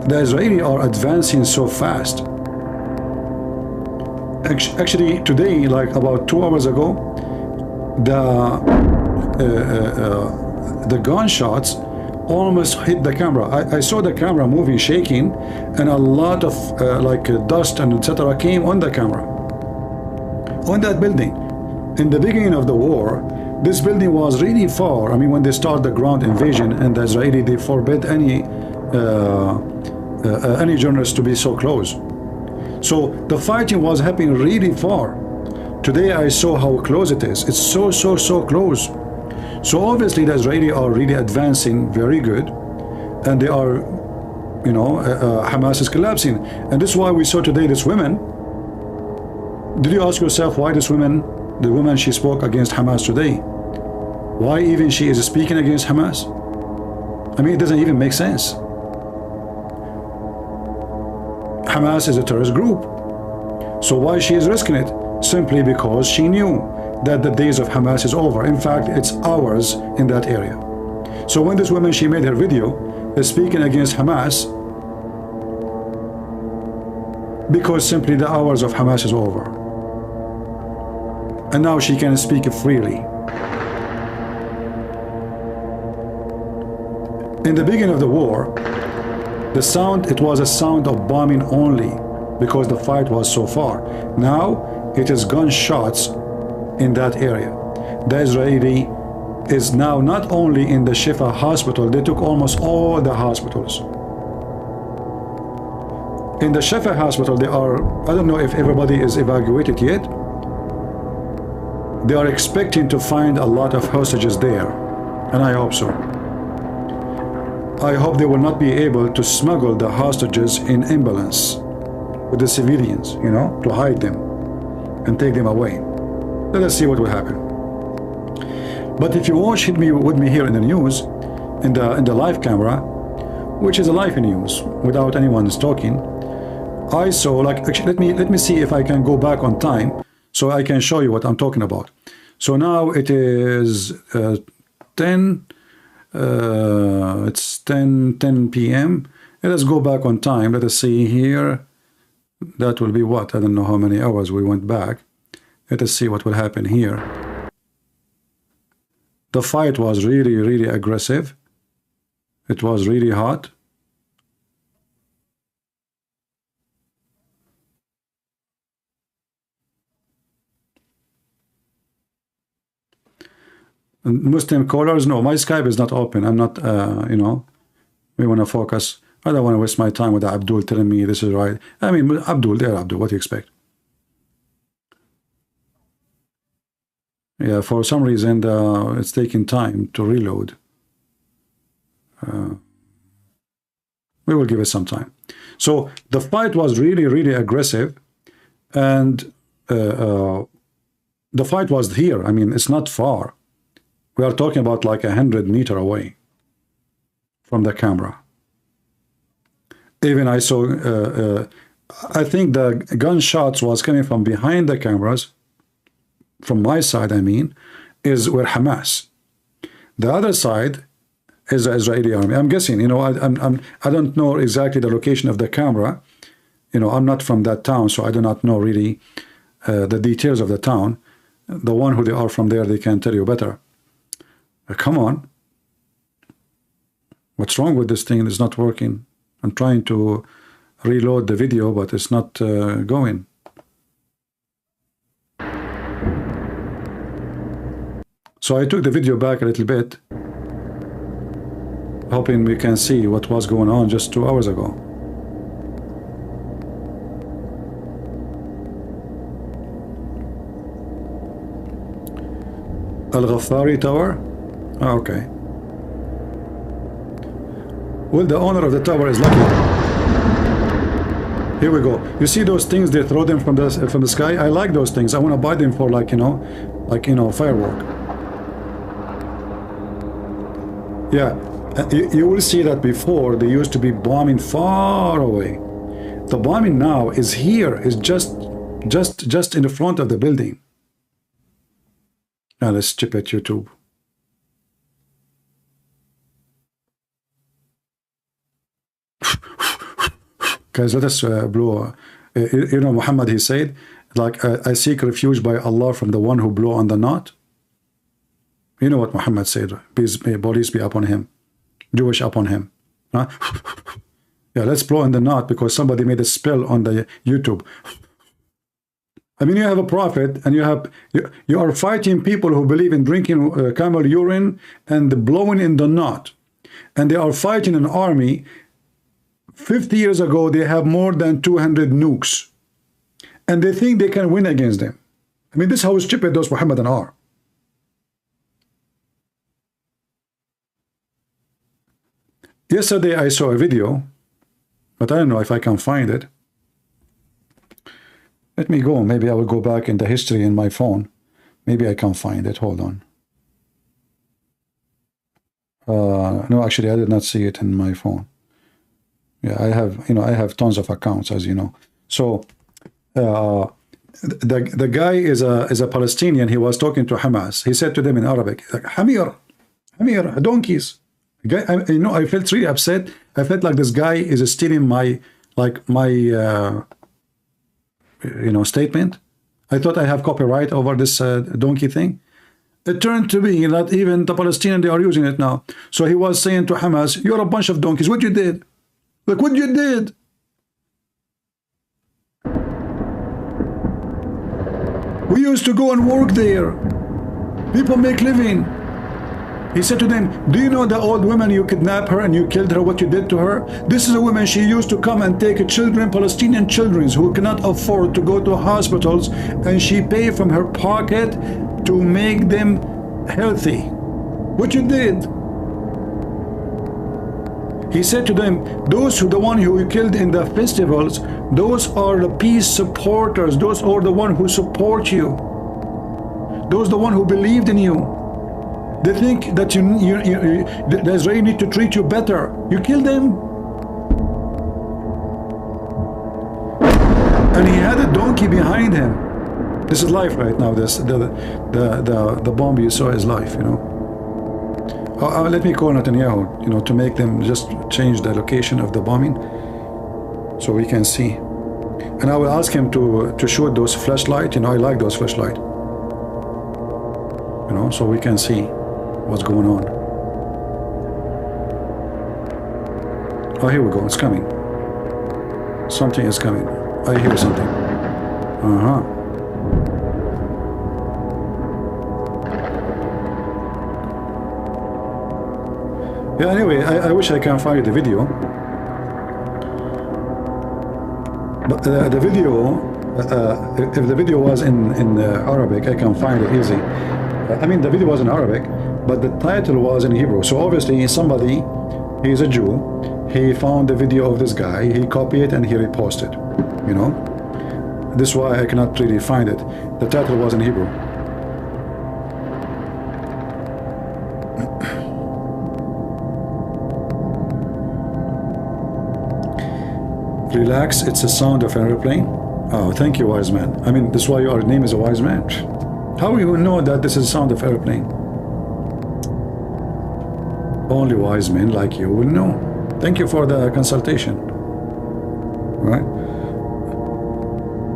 the Israelis are advancing so fast. Actually, today, like about 2 hours ago, the gunshots almost hit the camera. I saw the camera moving, shaking, and a lot of dust and etc. came on the camera. On that building. In the beginning of the war, this building was really far. I mean, when they start the ground invasion, and the Israeli, they forbid any journalist to be so close. So the fighting was happening really far. Today I saw how close it is. It's so close. So obviously the Israelis are really advancing very good, and they are, you know, Hamas is collapsing. And this is why we saw today this woman. Did you ask yourself why this woman, the woman, she spoke against Hamas today? Why even she is speaking against Hamas? I mean, it doesn't even make sense. Hamas is a terrorist group. So why she is risking it? Simply because she knew that the days of Hamas is over. In fact, it's hours in that area. So when this woman, she made her video speaking against Hamas, because simply the hours of Hamas is over. And now she can speak freely. In the beginning of the war, the sound, it was a sound of bombing only, because the fight was so far. Now it is gunshots in that area. The Israeli is now not only in the Shifa hospital, they took almost all the hospitals. In the Shifa hospital, they are, I don't know if everybody is evacuated yet. They are expecting to find a lot of hostages there, and I hope so. I hope they will not be able to smuggle the hostages in ambulance with the civilians, you know, to hide them and take them away. Let us see what will happen. But if you watch with me here in the news, in the live camera, which is a live news without anyone talking, I saw, like, actually, let me see if I can go back on time so I can show you what I'm talking about. So now it is 10, it's 10 p.m. Let us go back on time. Let us see here. That will be what? I don't know how many hours we went back. Let us see what will happen here. The fight was really, really aggressive. It was really hot. Muslim callers, no, my Skype is not open. I'm not, you know, we want to focus. I don't want to waste my time with Abdul telling me this is right. I mean, Abdul, there, Abdul, what do you expect? Yeah, for some reason, it's taking time to reload. We will give it some time. So the fight was really, really aggressive, and the fight was here. I mean, it's not far. We are talking about like 100 meters away from the camera. Even I saw, I think the gunshots was coming from behind the cameras, from my side, I mean, is where Hamas. The other side is the Israeli army. I'm guessing, you know, I don't know exactly the location of the camera. You know, I'm not from that town, so I do not know really the details of the town. The one who they are from there, they can tell you better. Come on. What's wrong with this thing? It's not working. I'm trying to reload the video, but it's not going. So I took the video back a little bit, hoping we can see what was going on just 2 hours ago. Al-Ghaffari Tower? Oh, okay. Well, the owner of the tower is lucky. Here we go. You see those things, they throw them from the sky? I like those things. I want to buy them for, like, you know, firework. Yeah, you will see that before they used to be bombing far away. The bombing now is here, is just in the front of the building. Now let's chip at YouTube. Guys, let us blow. You know, Muhammad, he said, like, I seek refuge by Allah from the one who blew on the knot. You know what Muhammad said, peace be upon him, Jewish upon him. Huh? Yeah, let's blow in the knot because somebody made a spell on the YouTube. I mean, you have a prophet and you are fighting people who believe in drinking camel urine and blowing in the knot. And they are fighting an army. 50 years ago, they have more than 200 nukes. And they think they can win against them. I mean, this is how stupid those Muhammadan are. Yesterday, I saw a video, but I don't know if I can find it. Let me go. Maybe I will go back in the history in my phone. Maybe I can find it. Hold on. No, actually, I did not see it in my phone. Yeah, I have, you know, I have tons of accounts, as you know. So, the guy is a Palestinian. He was talking to Hamas. He said to them in Arabic, like, Hamir, donkeys. Guy, you know, I felt really upset. I felt like this guy is stealing my you know, statement. I thought I have copyright over this donkey thing. It turned to be not even the Palestinian, they are using it now. So he was saying to Hamas, you're a bunch of donkeys. What you did? Look what you did. We used to go and work there. People make living. He said to them, do you know the old woman you kidnapped her and you killed her, what you did to her? This is a woman, she used to come and take children, Palestinian children who cannot afford to go to hospitals, and she paid from her pocket to make them healthy. What you did? He said to them, those who the one who you killed in the festivals, those are the peace supporters, those are the one who support you. Those are the one who believed in you. They think that the Israeli need to treat you better. You kill them. and he had a donkey behind him. This is life right now. This the bomb you saw is life, you know. Let me call Netanyahu, you know, to make them just change the location of the bombing so we can see. And I will ask him to shoot those flashlight. You know, I like those flashlight. You know, so we can see what's going on. Oh, here we go. It's coming. Something is coming. I hear something. Yeah, anyway, I wish I can find the video. But the video, if the video was in Arabic, I can find it easy. I mean, the video was in Arabic, but the title was in Hebrew. So obviously somebody, he's a Jew, he found the video of this guy, he copied it and he reposted, you know. This is why I cannot really find it. The title was in Hebrew. Relax, it's the sound of an airplane. Oh, thank you, wise man. I mean, this is why your name is a wise man. How will you know that this is the sound of airplane? Only wise men like you will know. Thank you for the consultation. Right?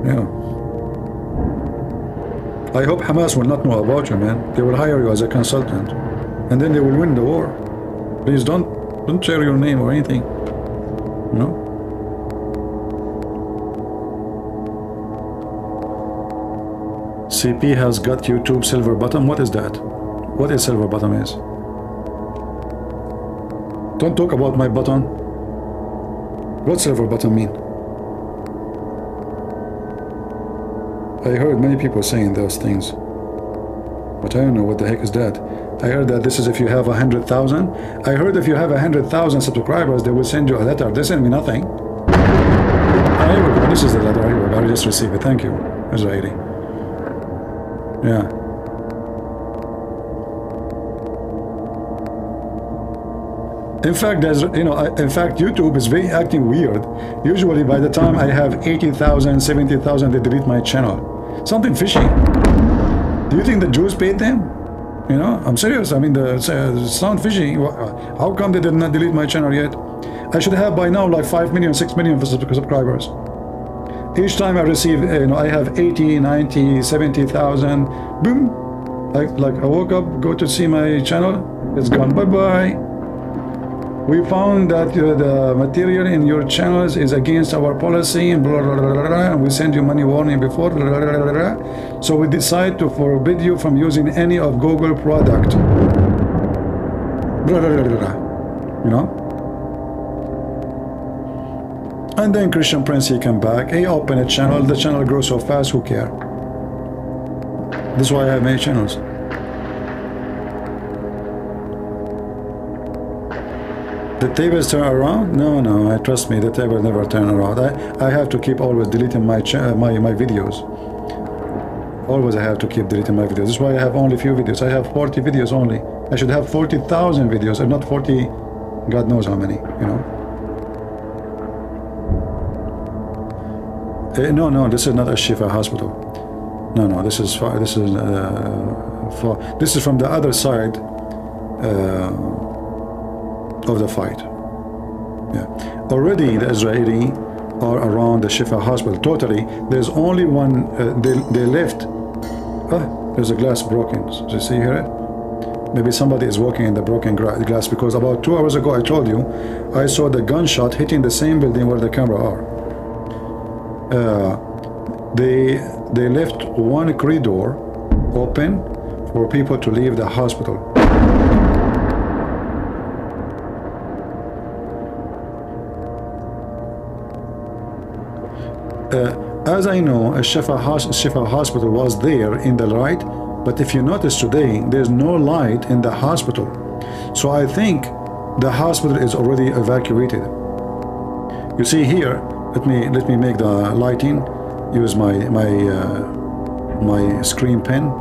Yeah. I hope Hamas will not know about you, man. They will hire you as a consultant, and then they will win the war. Please don't share your name or anything. You know? CP has got YouTube silver button. What is that? What is silver button is? Don't talk about my button. What silver button mean? I heard many people saying those things, but I don't know what the heck is that. I heard that this is if you have 100,000. I heard if you have 100,000 subscribers, they will send you a letter. They send me nothing. Here we go. This is the letter. Here we go. I just received it. Thank you, Israeli. Yeah. In fact, there's, you know, in fact, YouTube is very acting weird. Usually, by the time I have 80,000, 70,000, they delete my channel. Something fishy. Do you think the Jews paid them? You know, I'm serious. I mean, the sound fishy. How come they did not delete my channel yet? I should have by now like 5 million, 6 million subscribers. Each time I receive, you know, I have 80, 90, 70,000. Boom. Like I woke up, go to see my channel, it's gone. Bye-bye. We found that the material in your channels is against our policy and blah, blah, blah, blah, blah, and we send you money warning before, blah, blah, blah, blah, blah. So we decide to forbid you from using any of Google product. Blah, blah, blah, blah, blah. You know? And then Christian Prince, he came back, he opened a channel, the channel grows so fast, who care? This is why I have many channels. The tables turn around? No, trust me, the table never turn around. I have to keep always deleting my videos. Always I have to keep deleting my videos. This is why I have only few videos. I have 40 videos only. I should have 40,000 videos, and not 40, God knows how many, you know. No, this is not a Shifa hospital. No, this is far, this is from the other side of the fight. Yeah, already the Israeli are around the Shifa hospital totally. There's only one. They left. There's a glass broken. Do you see here? Maybe somebody is walking in the broken glass, because about 2 hours ago I told you I saw the gunshot hitting the same building where the camera are. They left one corridor open for people to leave the hospital. As I know, a Shifa hospital was there in the light, but if you notice today, there's no light in the hospital. So I think the hospital is already evacuated. You see here, let me make the lighting. Use my screen pen.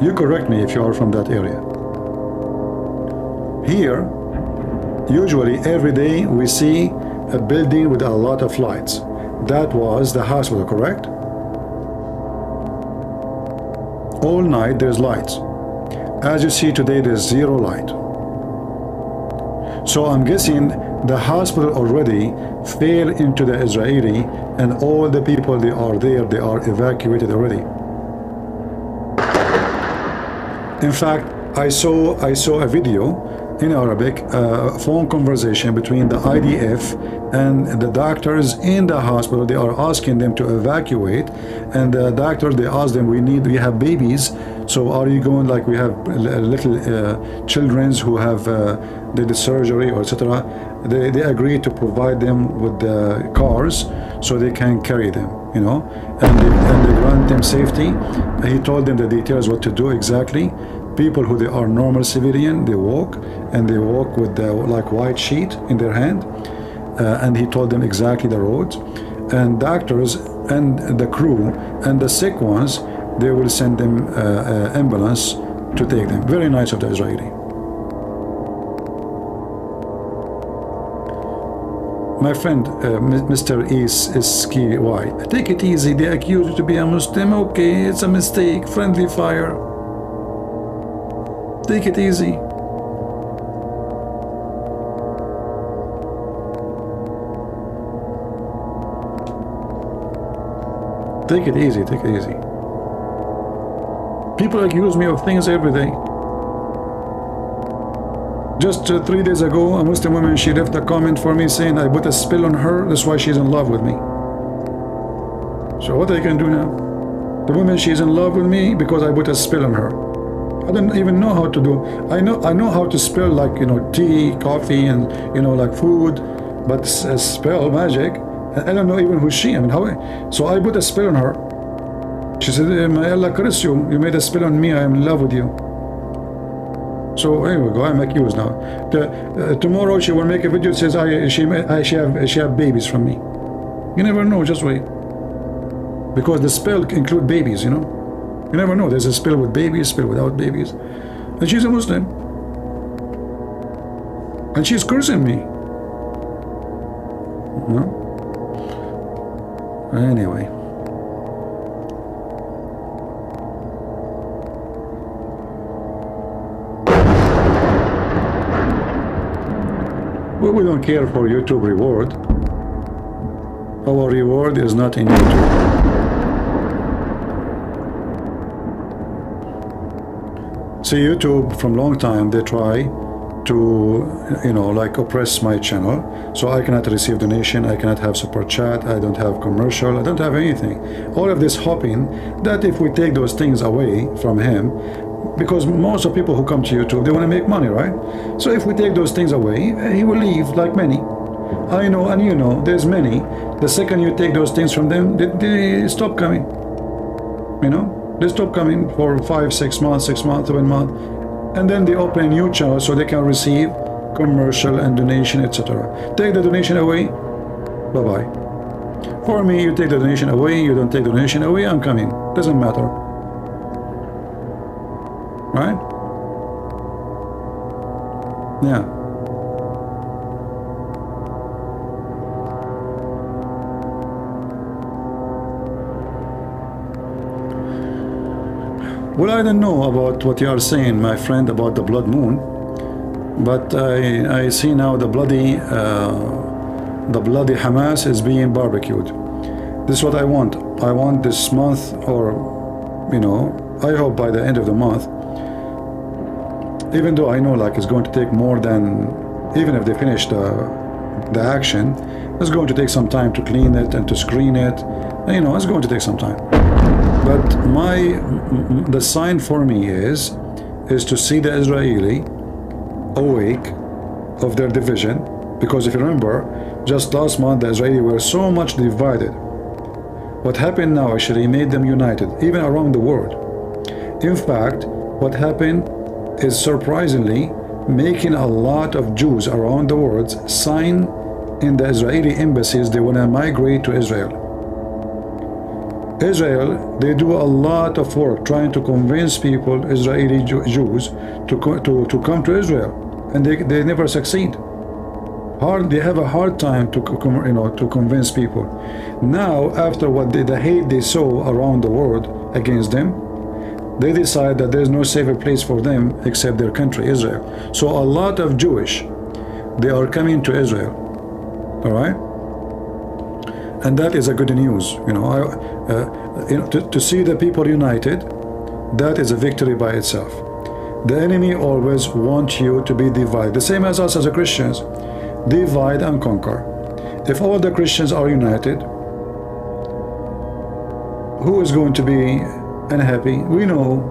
You correct me if you are from that area. Here, Usually every day we see a building with a lot of lights. That was the hospital, correct? All night there's lights. As you see today, there's zero light. So I'm guessing the hospital already fell into the Israeli, and all the people they are there, they are evacuated already. In fact, I saw a video in Arabic, a phone conversation between the IDF and the doctors in the hospital. They are asking them to evacuate, and the doctors, they ask them, we have babies, so are you going, like we have little children who have did the surgery or etc. They agree to provide them with the cars so they can carry them, you know, and they grant them safety. He told them the details, what to do exactly. People who they are normal civilian, they walk, and they walk with the like white sheet in their hand, and he told them exactly the roads, and doctors and the crew and the sick ones, they will send them ambulance to take them. Very nice of the Israeli. My friend, Mr. Iski, why? Take it easy. They accuse you to be a Muslim. Okay, it's a mistake. Friendly fire. Take it easy. Take it easy, take it easy. People accuse me of things every day. Just 3 days ago, a Muslim woman, she left a comment for me saying I put a spell on her, that's why she's in love with me. So what I can do now? The woman, she's in love with me because I put a spell on her. I don't even know how to do. I know how to spell, like, you know, tea, coffee, and, you know, like food, but spell magic, I don't know even who she. I mean, how? So I put a spell on her. She said, "May Allah curse you. You made a spell on me. I am in love with you." So here we go. I'm accused now. Tomorrow she will make a video that says she have babies from me. You never know. Just wait. Because the spell include babies, you know. You never know. There's a spell with babies, spell without babies. And she's a Muslim. And she's cursing me. No? Anyway. Well, we don't care for YouTube reward. Our reward is not in YouTube. See, YouTube from long time, they try to, you know, like oppress my channel. So I cannot receive donation, I cannot have super chat, I don't have commercial, I don't have anything. All of this hoping that if we take those things away from him, because most of people who come to YouTube, they want to make money, right? So if we take those things away, he will leave, like many. I know, and you know, there's many. The second you take those things from them, they stop coming. You know? They stop coming for 5, 6 months, 7 months, and then they open a new channel so they can receive commercial and donation, etc. Take the donation away, bye-bye. For me, you take the donation away, you don't take the donation away, I'm coming. Doesn't matter. Right? Yeah. Well, I don't know about what you are saying, my friend, about the blood moon, but I see now the bloody Hamas is being barbecued. This is what I want. I want this month, or, you know, I hope by the end of the month, even though I know like it's going to take more than, even if they finish the action, it's going to take some time to clean it and to screen it. You know, it's going to take some time. But the sign for me is to see the Israeli awake of their division, because if you remember, just last month the Israeli were so much divided. What happened now actually made them united, even around the world. In fact, what happened is surprisingly making a lot of Jews around the world sign in the Israeli embassies they want to migrate to Israel. Israel, they do a lot of work trying to convince people, Israeli Jews, to come to Israel, and they never succeed. They have a hard time to to convince people. Now, after what the hate they saw around the world against them, they decide that there is no safer place for them except their country, Israel. So a lot of Jewish, they are coming to Israel. All right, and that is a good news. To see the people united, that is a victory by itself. The enemy always wants you to be divided, the same as us as Christians. Divide and conquer. If all the Christians are united, who is going to be unhappy? We know,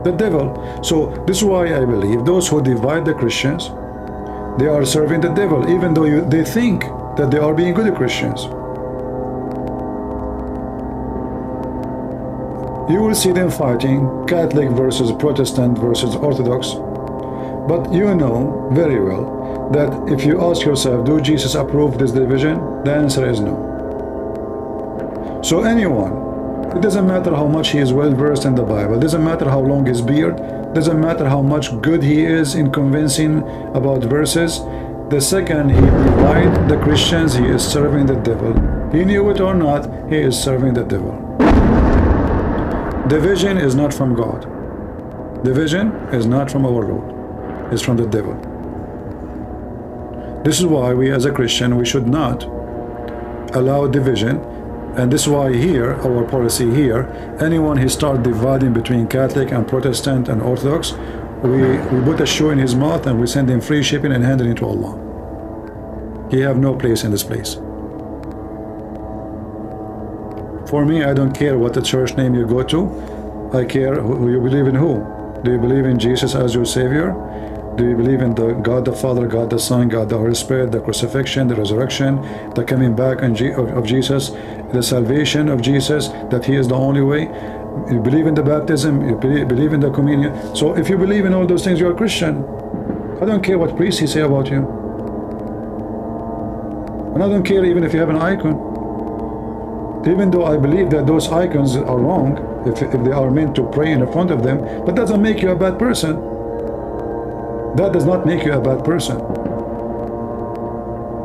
the devil. So this is why I believe those who divide the Christians, they are serving the devil, even though they think that they are being good Christians. You will see them fighting Catholic versus Protestant versus Orthodox. But you know very well that if you ask yourself, do Jesus approve this division? The answer is no. So anyone, it doesn't matter how much he is well versed in the Bible, doesn't matter how long his beard, doesn't matter how much good he is in convincing about verses, the second he divides the Christians, he is serving the devil. He knew it or not, he is serving the devil. Division is not from God. Division is not from our Lord. It's from the devil. This is why we as a Christian, we should not allow division. And this is why here, our policy here, anyone who start dividing between Catholic and Protestant and Orthodox, we put a shoe in his mouth and we send him free shipping and hand it into Allah. He have no place in this place. For me, I don't care what the church name you go to. I care who you believe in who. Do you believe in Jesus as your Savior? Do you believe in the God the Father, God the Son, God the Holy Spirit, the crucifixion, the resurrection, the coming back of Jesus, the salvation of Jesus, that He is the only way? You believe in the baptism, you believe in the communion. So if you believe in all those things, you're a Christian. I don't care what priest he say about you. And I don't care even if you have an icon. Even though I believe that those icons are wrong, if they are meant to pray in front of them, but that doesn't make you a bad person. That does not make you a bad person.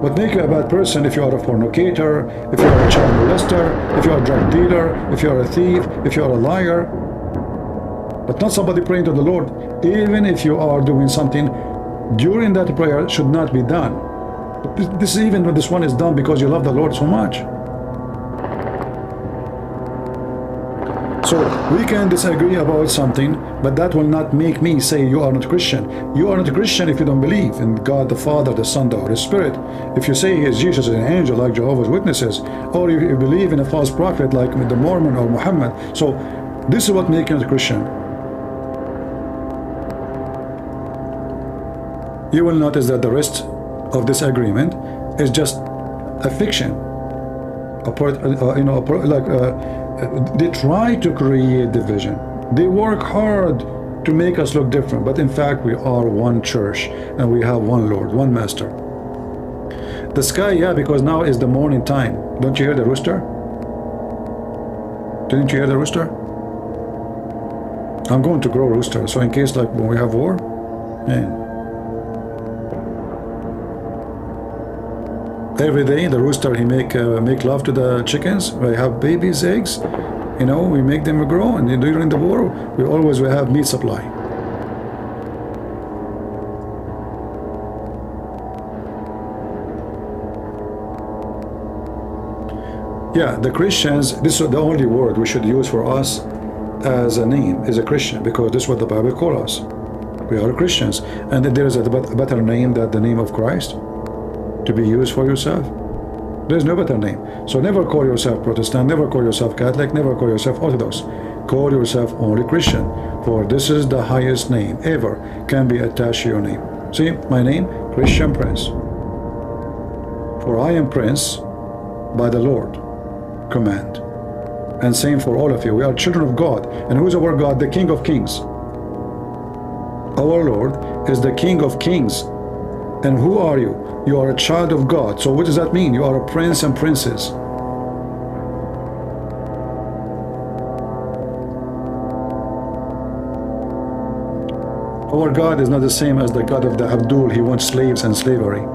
What makes you a bad person if you are a fornicator, if you are a child molester, if you are a drug dealer, if you are a thief, if you are a liar, but not somebody praying to the Lord. Even if you are doing something during that prayer should not be done. This even when this one is done because you love the Lord so much. So we can disagree about something, but that will not make me say you are not Christian. You are not a Christian if you don't believe in God the Father, the Son, the Holy Spirit. If you say He is Jesus an angel like Jehovah's Witnesses, or if you believe in a false prophet like the Mormon or Muhammad. So this is what makes you a Christian. You will notice that the rest of this agreement is just a fiction. They try to create division. They work hard to make us look different, but in fact we are one church and we have one Lord, one Master. The sky, yeah, because now is the morning time. Don't you hear the rooster? Didn't you hear the rooster? I'm going to grow rooster, so in case like when we have war, yeah. Every day the rooster he make love to the chickens. We have babies, eggs, we make them grow, and during the war we always have meat supply. Yeah, the Christians, this is the only word we should use for us as a name, is a Christian, because this is what the Bible calls us. We are Christians, and there is a better name than the name of Christ to be used for yourself. There's no better name. So never call yourself Protestant, never call yourself Catholic, never call yourself Orthodox. Call yourself only Christian, for this is the highest name ever can be attached to your name. See, my name, Christian Prince. For I am Prince by the Lord command. And same for all of you. We are children of God. And who is our God? The King of Kings. Our Lord is the King of Kings. And who are you? You are a child of God. So what does that mean? You are a prince and princess. Our God is not the same as the God of the Abdul. He wants slaves and slavery.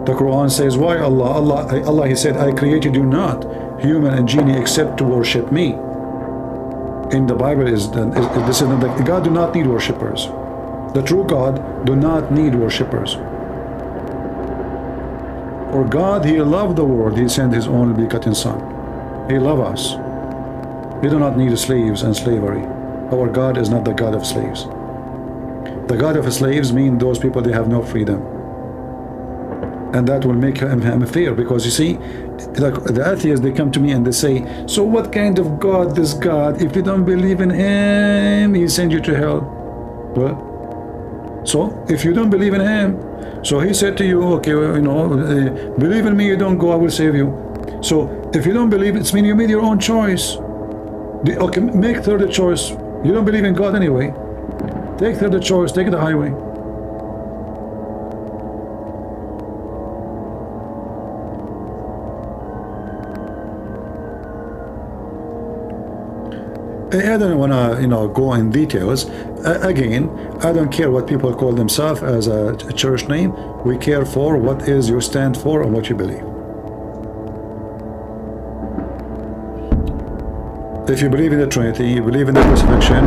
The Quran says, why Allah, He said, I created you not, human and genie, except to worship me. In the Bible, this is that God do not need worshippers. The true God do not need worshippers. For God, He loved the world, He sent His only begotten Son. He loves us. We do not need slaves and slavery. Our God is not the God of slaves. The God of slaves mean those people, they have no freedom. And that will make him fear, because you see, like the atheists, they come to me and they say, so what kind of God this God? If you don't believe in Him, He send you to hell. Well, so if you don't believe in Him, so He said to you, okay, well, you know, believe in me, you don't go, I will save you. So if you don't believe, it's mean you made your own choice. Okay, make third choice. You don't believe in God anyway. Take third choice, take the highway. I don't want to, you know, go in details. Again, I don't care what people call themselves as a church name. We care for what is you stand for and what you believe. If you believe in the Trinity, you believe in the crucifixion,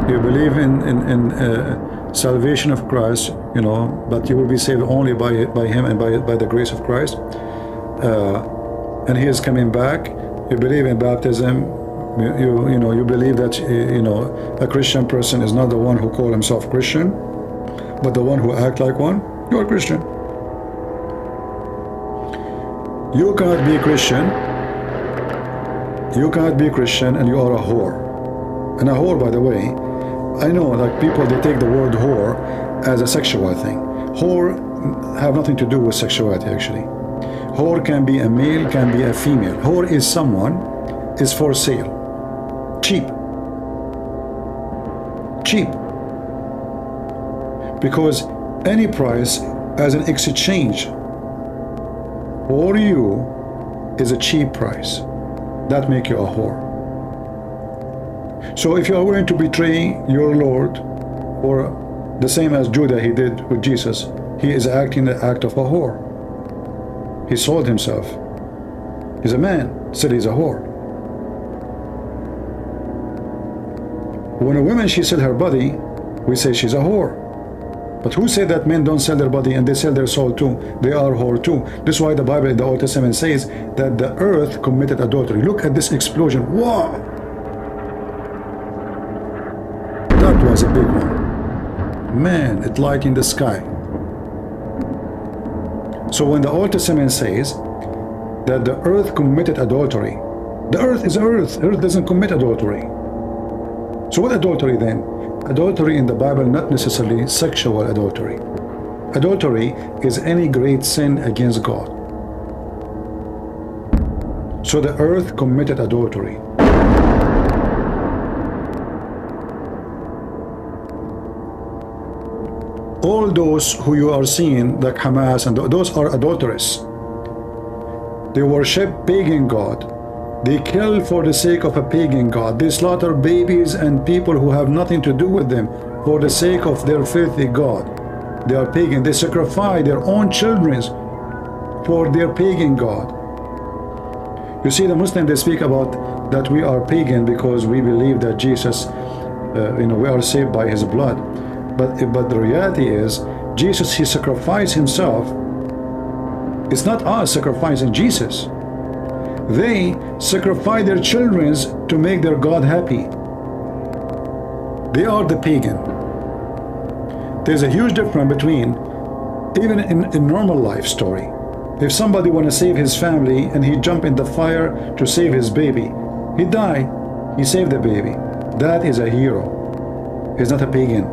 you believe in salvation of Christ, you know, but you will be saved only by Him and by the grace of Christ. And He is coming back. You believe in baptism. You know, you believe that, you know, a Christian person is not the one who call himself Christian, but the one who act like one. You are Christian. You cannot be Christian. You cannot be Christian and you are a whore. And a whore, by the way, I know, like, people, they take the word whore as a sexual thing. Whore have nothing to do with sexuality, actually. Whore can be a male, can be a female. Whore is someone, is for sale. Cheap. Cheap. Because any price as an exchange for you is a cheap price. That make you a whore. So if you are willing to betray your Lord, or the same as Judah he did with Jesus, he is acting the act of a whore. He sold himself. He's a man, said he's a whore. When a woman, she sell her body, we say she's a whore. But who said that men don't sell their body and they sell their soul too? They are whore too. This is why the Bible in the Old Testament says that the earth committed adultery. Look at this explosion. Wow! That was a big one. Man, it light in the sky. So when the Old Testament says that the earth committed adultery, the earth is earth. Earth doesn't commit adultery. So what adultery then? Adultery in the Bible, not necessarily sexual adultery. Adultery is any great sin against God. So the earth committed adultery. All those who you are seeing, like Hamas, and those are adulterers. They worship pagan God. They kill for the sake of a pagan god. They slaughter babies and people who have nothing to do with them for the sake of their filthy god. They are pagan. They sacrifice their own children for their pagan god. You see, the Muslims, they speak about that we are pagan because we believe that Jesus, you know, we are saved by his blood. But the reality is, Jesus, he sacrificed himself. It's not us sacrificing Jesus. They sacrifice their children to make their God happy. They are the pagan. There's a huge difference between, even in normal life story, if somebody want to save his family and he jump in the fire to save his baby, he died, he saved the baby. That is a hero. He's not a pagan.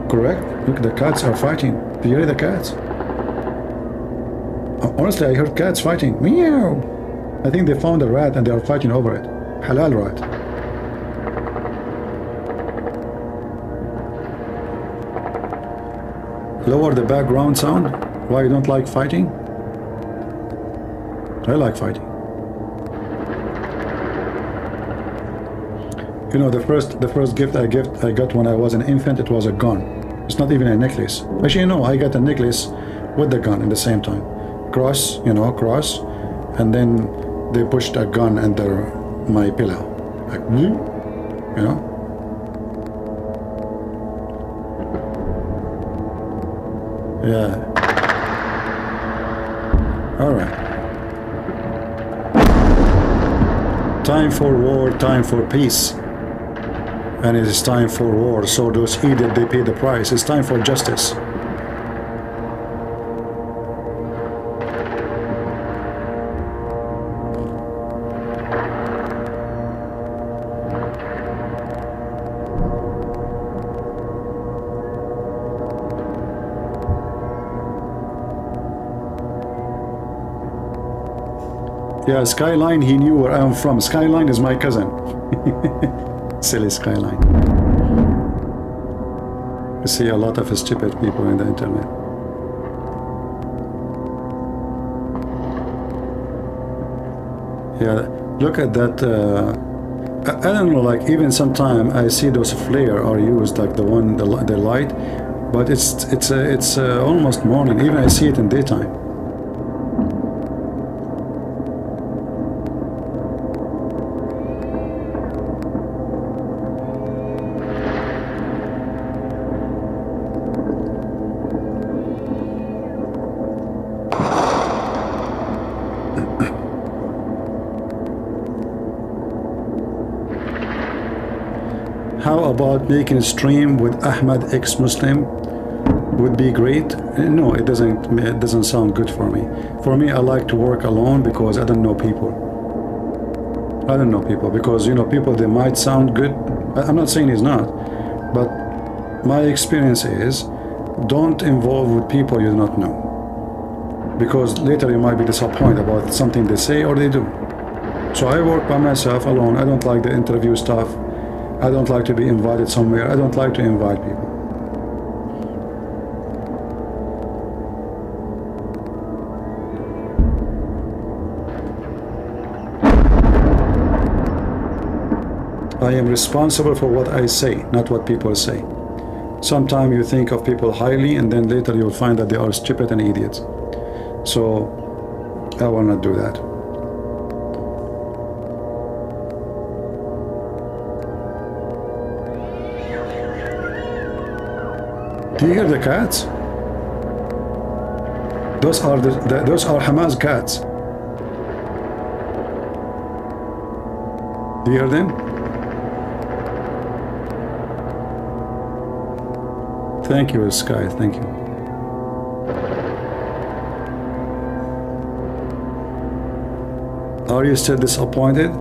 Correct? Look, the cats are fighting. Do you hear the cats? Honestly, I heard cats fighting. Meow. I think they found a rat and they are fighting over it. Halal rat. Lower the background sound. Why you don't like fighting? I like fighting. You know, the first gift I got when I was an infant, it was a gun. It's not even a necklace. Actually, no, I got a necklace with the gun at the same time. Cross, you know, cross, and then they pushed a gun under my pillow, like, you know. Yeah. All right. Time for war, time for peace. And it is time for war. So those idiots, they pay the price. It's time for justice. Yeah, Skyline, he knew where I'm from. Skyline is my cousin. Silly Skyline. You see a lot of stupid people in the internet. Yeah, look at that. I don't know, like even sometime I see those flare are used, like the light, but it's almost morning. Even I see it in daytime. How about making a stream with Ahmad ex-Muslim? Would be great. No, it doesn't sound good for me. For me, I like to work alone because I don't know people. I don't know people because, you know, people, they might sound good. I'm not saying it's not, but my experience is don't involve with people you do not know, because later you might be disappointed about something they say or they do. So I work by myself alone. I don't like the interview stuff. I don't like to be invited somewhere. I don't like to invite people. I am responsible for what I say, not what people say. Sometimes you think of people highly and then later you'll find that they are stupid and idiots. So I will not do that. Do you hear the cats? Those are Hamas cats. Do you hear them? Thank you, Sky. Thank you. Are you still disappointed?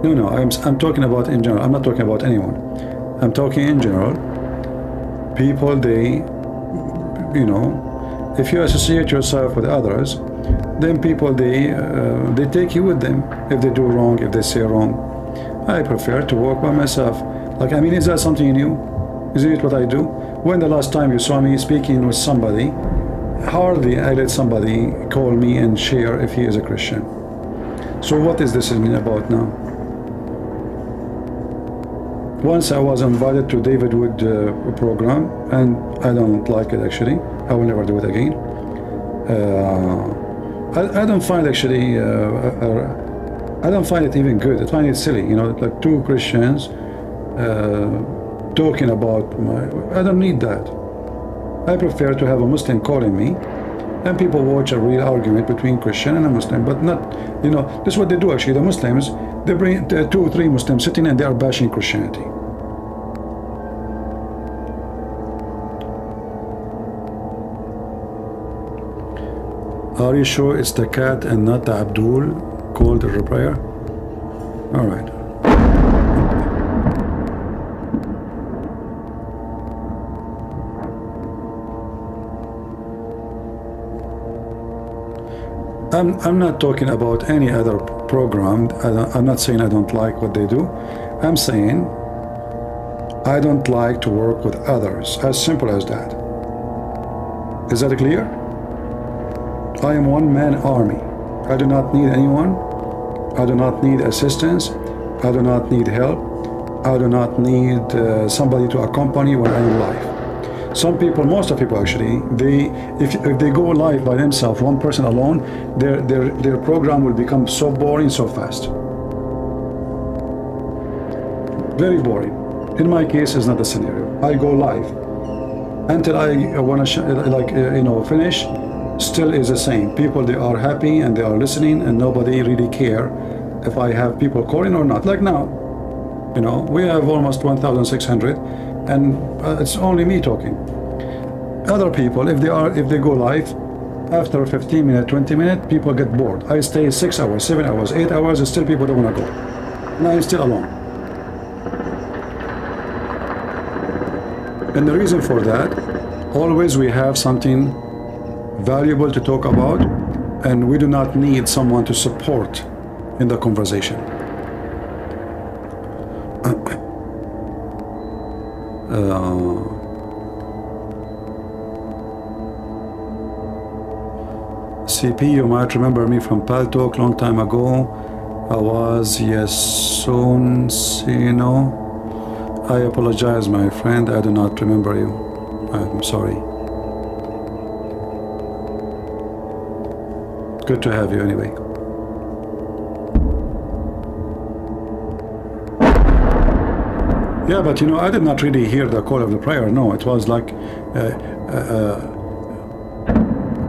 No. I'm talking about in general. I'm not talking about anyone. I'm talking in general. People, they, you know, if you associate yourself with others, then people, they take you with them. If they do wrong, if they say wrong, I prefer to work by myself. Like, I mean, is that something new? Isn't it what I do? When the last time you saw me speaking with somebody, hardly I let somebody call me and share if he is a Christian. So what is this about now? Once I was invited to David Wood program, and I don't like it actually. I will never do it again. I don't find actually, I don't find it even good. I find it silly, you know, like two Christians talking about I don't need that. I prefer to have a Muslim calling me and people watch a real argument between Christian and a Muslim, but not, you know, this is what they do actually. The Muslims, they bring 2 or 3 Muslims sitting and they are bashing Christianity. Are you sure it's the cat and not the Abdul called the prayer? All right. I'm not talking about any other program. I'm not saying I don't like what they do. I'm saying I don't like to work with others. As simple as that. Is that clear? I am one-man army. I do not need anyone. I do not need assistance. I do not need help. I do not need somebody to accompany when I am alive. Some people, most of people actually, if they go live by themselves, one person alone, their program will become so boring so fast. Very boring. In my case, it's not the scenario. I go live until I want to finish. Still is the same. People, they are happy and they are listening, and nobody really care if I have people calling or not. Like now, we have almost 1,600, and it's only me talking. Other people, if they go live, after 15 minutes, 20 minutes, people get bored. I stay 6 hours, 7 hours, 8 hours, and still people don't want to go. And I'm still alone. And the reason for that, always we have something valuable to talk about, and we do not need someone to support in the conversation. CP, you might remember me from Pal Talk long time ago. I was Yasunsino. I apologize, my friend. I do not remember you. I'm sorry. Good to have you anyway. Yeah, but I did not really hear the call of the prayer. No, it was like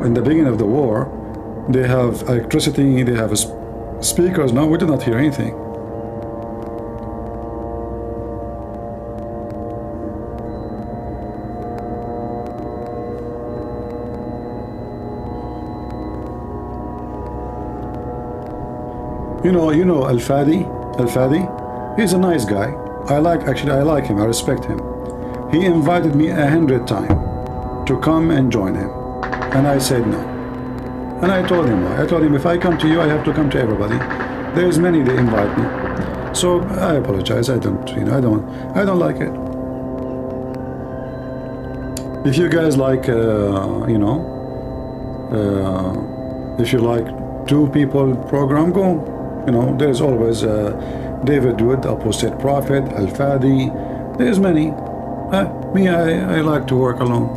in the beginning of the war, they have electricity, they have speakers. No, we did not hear anything. Al-Fadi, he's a nice guy. I like him, I respect him. He invited me 100 times to come and join him, and I said no. And I told him why. I told him, if I come to you, I have to come to everybody. There's many they invite me. So I apologize. I don't like it. If you guys like, if you like 2 people program, go. There's always David Wood, Apostate Prophet, Al-Fadi. There's many. Me, I like to work alone.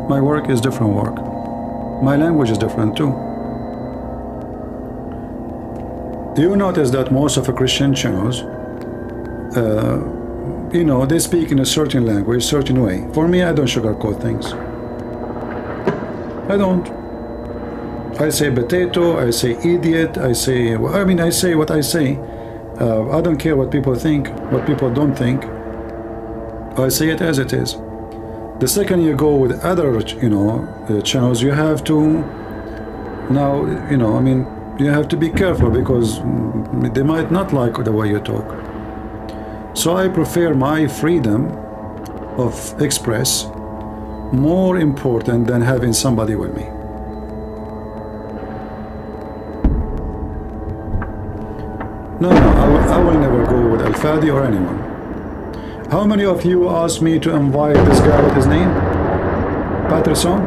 My work is different work. My language is different too. You notice that most of the Christian channels, they speak in a certain language, certain way. For me, I don't sugarcoat things. I don't. I say potato, I say idiot, I say what I say. I don't care what people think, what people don't think. I say it as it is. The second you go with other, channels, you have to now, you have to be careful, because they might not like the way you talk. So I prefer my freedom of express more important than having somebody with me. No, I will never go with Al-Fadi or anyone. How many of you asked me to invite this guy, with his name? Patterson?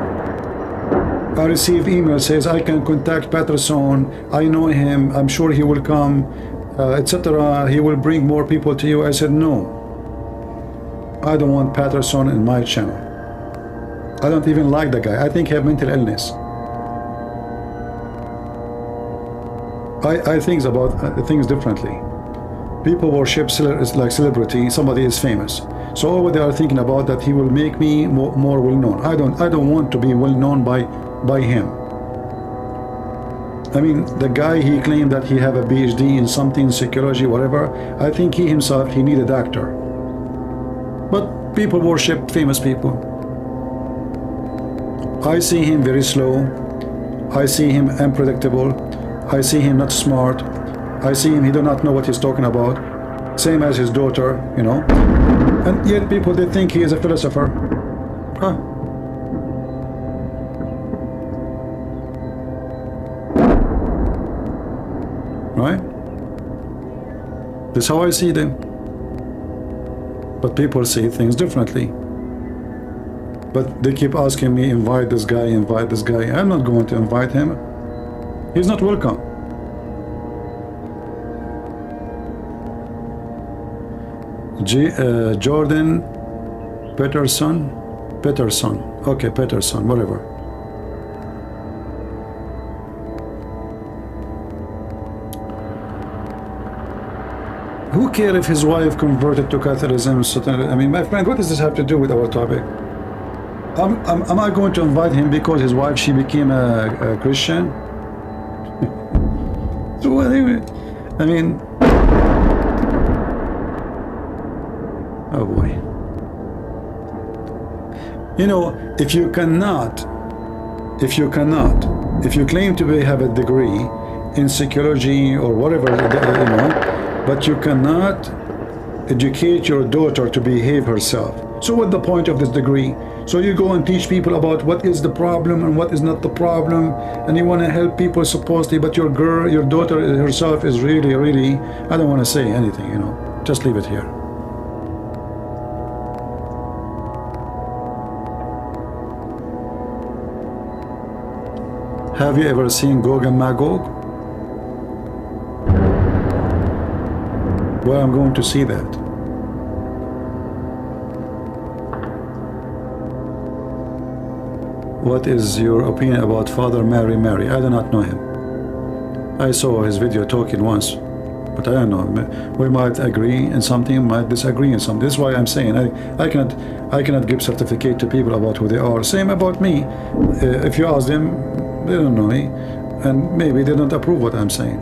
I received email says I can contact Patterson, I know him, I'm sure he will come, etc. He will bring more people to you. I said no. I don't want Patterson in my channel. I don't even like the guy. I think he has mental illness. I think about things differently. People worship like celebrity. Somebody is famous, so all they are thinking about that he will make me more well known. I don't want to be well known by him. I mean, the guy, he claimed that he have a PhD in something, psychology, whatever. I think he himself, he need a doctor. But people worship famous people. I see him very slow. I see him unpredictable. I see him not smart. I see him, he do not know what he's talking about. Same as his daughter, And yet people, they think he is a philosopher. Huh. Right? That's how I see them. But people see things differently. But they keep asking me, invite this guy, invite this guy. I'm not going to invite him. He's not welcome. Jordan Peterson, Peterson. Okay, Peterson, whatever. Who cares if his wife converted to Catholicism? I mean, my friend, what does this have to do with our topic? Am I going to invite him because his wife, she became a Christian? So anyway, I mean, oh boy. You know, if you claim to have a degree in psychology or whatever, you know, but you cannot educate your daughter to behave herself. So what's the point of this degree? So you go and teach people about what is the problem and what is not the problem, and you want to help people supposedly, but your girl, your daughter herself is really, really, I don't want to say anything, you know, just leave it here. Have you ever seen Gog and Magog? Well, I'm going to see that. What is your opinion about Father Mary? I do not know him. I saw his video talking once, but I don't know. We might agree in something, might disagree in something. This is why I'm saying I cannot give certificate to people about who they are. Same about me. If you ask them, they don't know me, and maybe they don't approve what I'm saying.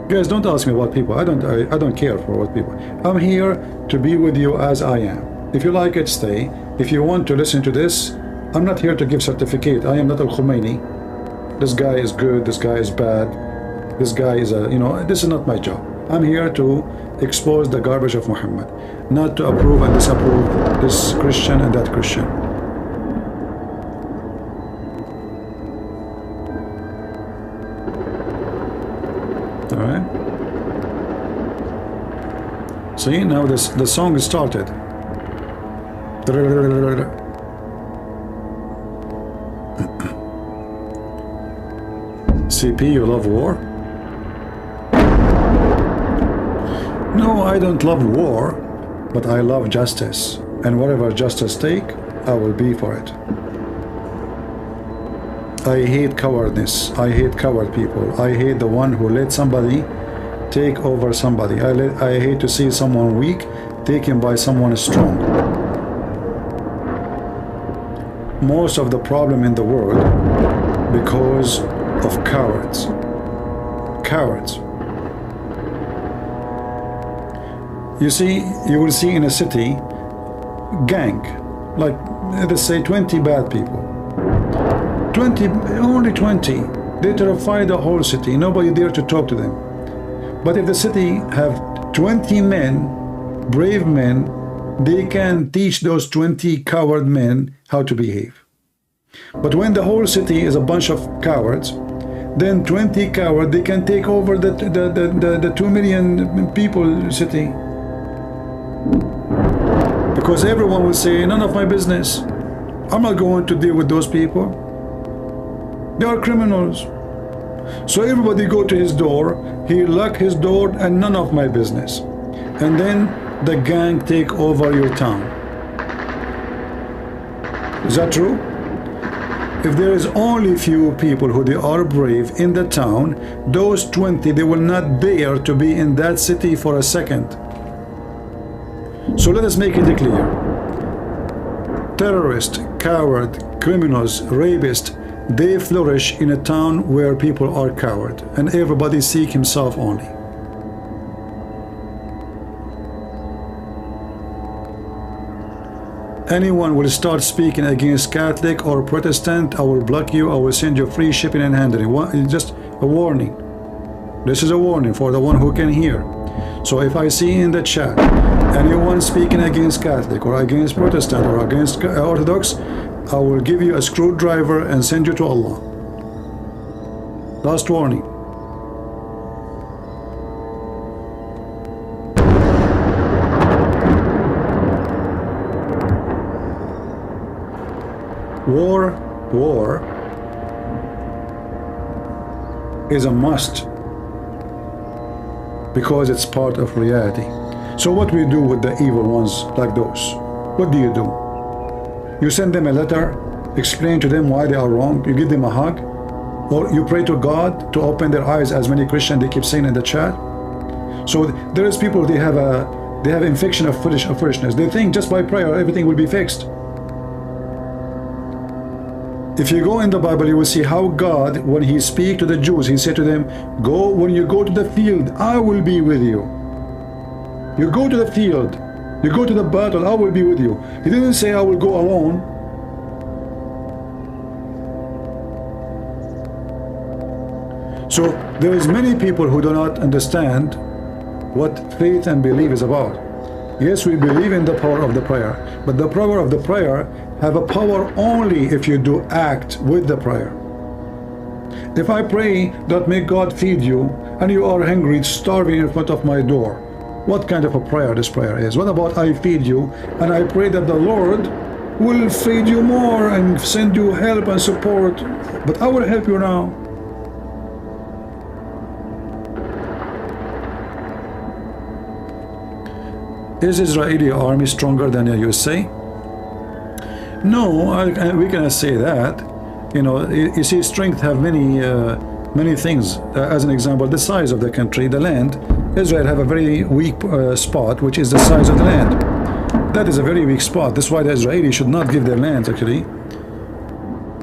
Guys, don't ask me about people. I don't care for what people. I'm here to be with you as I am. If you like it, stay. If you want to listen to this, I'm not here to give certificate. I am not Al-Khomeini. This guy is good, this guy is bad, this guy is a, you know, this is not my job. I'm here to expose the garbage of Muhammad, not to approve and disapprove this Christian and that Christian. All right. See, now the song is started. CP, you love war? No, I don't love war, but I love justice, and whatever justice take, I will be for it. I hate cowardness. I hate coward people. I hate the one who let somebody take over somebody. I hate to see someone weak taken by someone strong. Most of the problem in the world because of cowards. Cowards. You see, you will see in a city gang, like let's say 20 bad people. 20, only 20. They terrify the whole city. Nobody dare to talk to them. But if the city have 20 men, brave men, they can teach those 20 coward men how to behave. But when the whole city is a bunch of cowards, then 20 cowards, they can take over the 2 million people city. Because everyone will say, none of my business. I'm not going to deal with those people. They are criminals. So everybody go to his door, he lock his door, and none of my business. And then the gang take over your town. Is that true? If there is only few people who they are brave in the town, those 20, they will not dare to be in that city for a second. So let us make it clear. Terrorists, coward, criminals, rapists, they flourish in a town where people are coward and everybody seek himself only. Anyone will start speaking against Catholic or Protestant, I will block you, I will send you free shipping and handling. Just a warning. This is a warning for the one who can hear. So if I see in the chat anyone speaking against Catholic or against Protestant or against Orthodox, I will give you a screwdriver and send you to Allah. Last warning. War is a must because it's part of reality. So what we do with the evil ones like those? What do you do? You send them a letter, explain to them why they are wrong, you give them a hug, or you pray to God to open their eyes, as many Christians they keep saying in the chat. So there is people, they have infection of foolishness. They think just by prayer everything will be fixed. If you go in the Bible, you will see how God, when he speak to the Jews, he said to them, go, when you go to the field, I will be with you. You go to the field, you go to the battle, I will be with you. He didn't say I will go alone. So there is many people who do not understand what faith and belief is about. Yes, we believe in the power of the prayer, but the power of the prayer have a power only if you do act with the prayer. If I pray that may God feed you and you are hungry, starving in front of my door, what kind of a prayer this prayer is? What about I feed you and I pray that the Lord will feed you more and send you help and support, but I will help you now. Is Israeli army stronger than the USA? No, we cannot say that. You know, you see, strength have many things. As an example, the size of the country, the land. Israel have a very weak spot, which is the size of the land. That is a very weak spot. That's why the Israelis should not give their land, actually.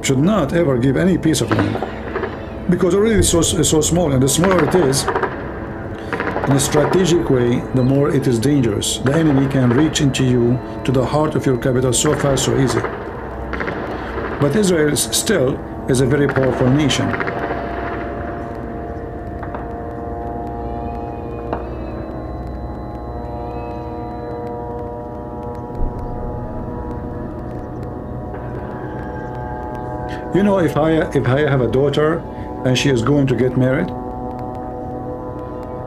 Should not ever give any piece of land. Because already it's so small, and the smaller it is, in a strategic way, the more it is dangerous. The enemy can reach into you, to the heart of your capital, so fast, so easy. But Israel still is a very powerful nation. You know, if I have a daughter and she is going to get married,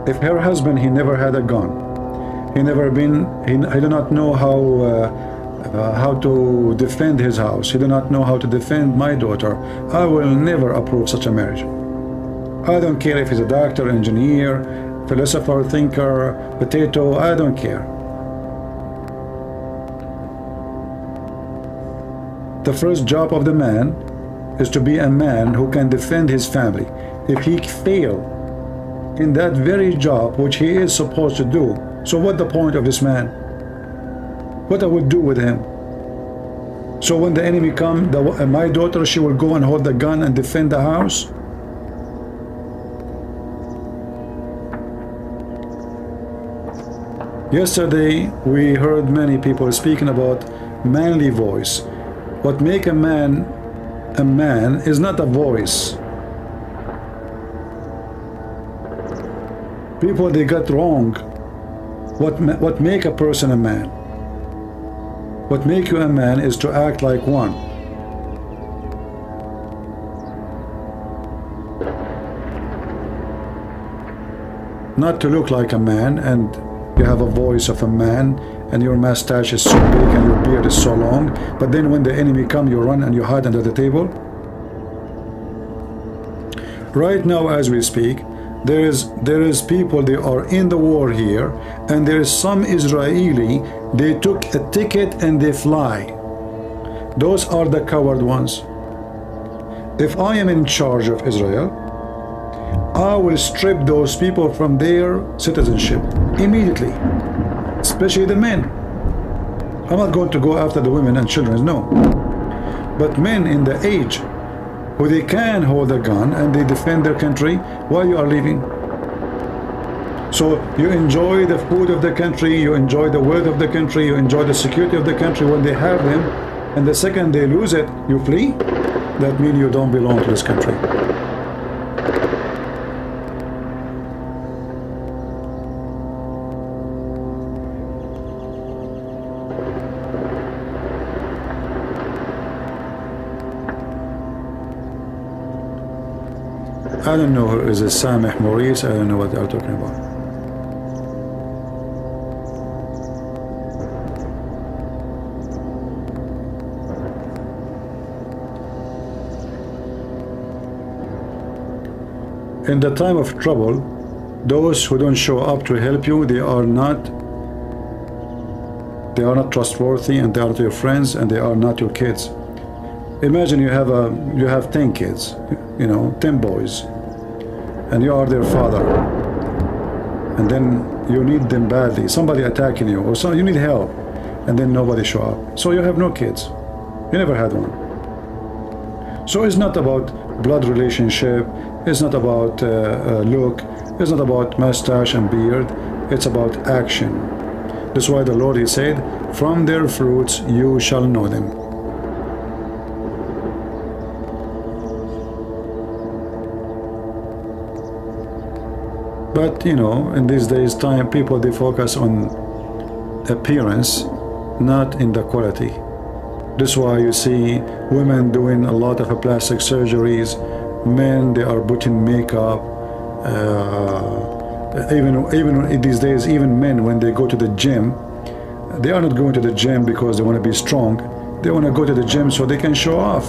if her husband, he never had a gun, he do not know how to defend his house, he do not know how to defend my daughter, I will never approve such a marriage. I don't care if he's a doctor, engineer, philosopher, thinker, potato, I don't care. The first job of the man is to be a man who can defend his family. If he fail in that very job which he is supposed to do, so what the point of this man? What I would do with him? So when the enemy come, my daughter, she will go and hold the gun and defend the house? Yesterday we heard many people speaking about manly voice. What make a man is not a voice. People, they got wrong what make a person a man. What make you a man is to act like one. Not to look like a man and you have a voice of a man and your mustache is so big and your beard is so long, but then when the enemy come, you run and you hide under the table. Right now as we speak, there is people, they are in the war here, and there is some Israeli, they took a ticket and they fly. Those are the coward ones. If I am in charge of Israel, I will strip those people from their citizenship immediately, especially the men. I'm not going to go after the women and children, no. But men in the age who they can hold a gun and they defend their country, why you are leaving? So you enjoy the food of the country, you enjoy the wealth of the country, you enjoy the security of the country when they have them, and the second they lose it, you flee? That means you don't belong to this country. I don't know, is it Sameh Maurice? I don't know what they're talking about. In the time of trouble, those who don't show up to help you, they are not They are not trustworthy, and they are not your friends, and they are not your kids. Imagine you have 10 kids, 10 boys, and you are their father, and then you need them badly. Somebody attacking you, or you need help, and then nobody show up. So you have no kids. You never had one. So it's not about blood relationship. It's not about look. It's not about mustache and beard. It's about action. That's why the Lord, He said, from their fruits you shall know them. But in these days time, people, they focus on appearance, not in the quality. That's why you see women doing a lot of plastic surgeries, men, they are putting makeup. Even these days, even men, when they go to the gym, they are not going to the gym because they want to be strong. They want to go to the gym so they can show off.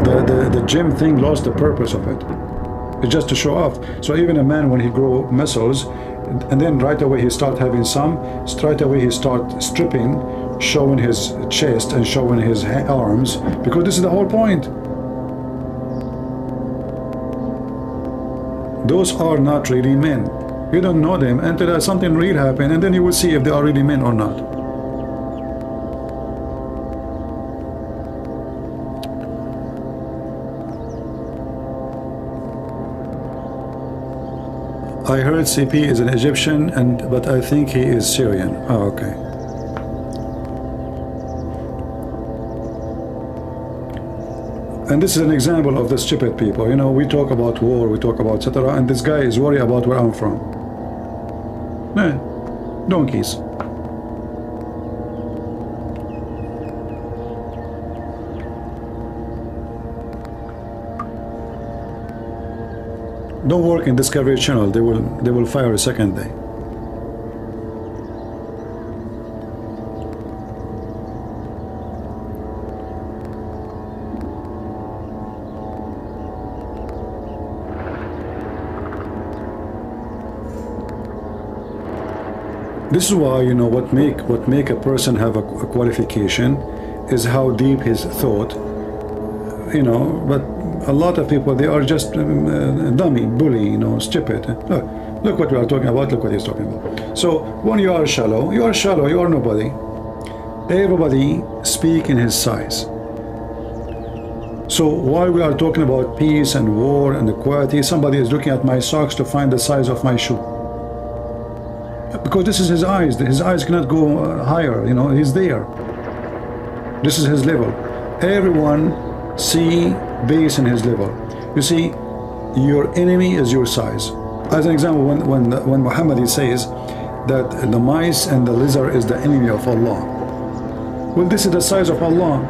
The gym thing lost the purpose of it. It's just to show off. So even a man, when he grow muscles, and then right away he start having right away he start stripping, showing his chest and showing his arms, because this is the whole point. Those are not really men. You don't know them until something real happen, and then you will see if they are really men or not. I heard CP is an Egyptian, but I think he is Syrian. Oh, okay. And this is an example of the stupid people. We talk about war, we talk about etc., and this guy is worried about where I'm from. Donkeys. Don't work in Discovery Channel. They will fire a second day. This is why what make a person have a qualification is how deep his thought. But a lot of people, they are just dummy, bully, stupid. Look what we are talking about. Look what he's talking about. So when you are shallow, you are nobody. Everybody speak in his size. So while we are talking about peace and war and equality, somebody is looking at my socks to find the size of my shoe. Because this is his eyes. His eyes cannot go higher. He's there. This is his level. Everyone see based on his level. You see, your enemy is your size. As an example, when Muhammad says that the mice and the lizard is the enemy of Allah. Well, this is the size of Allah.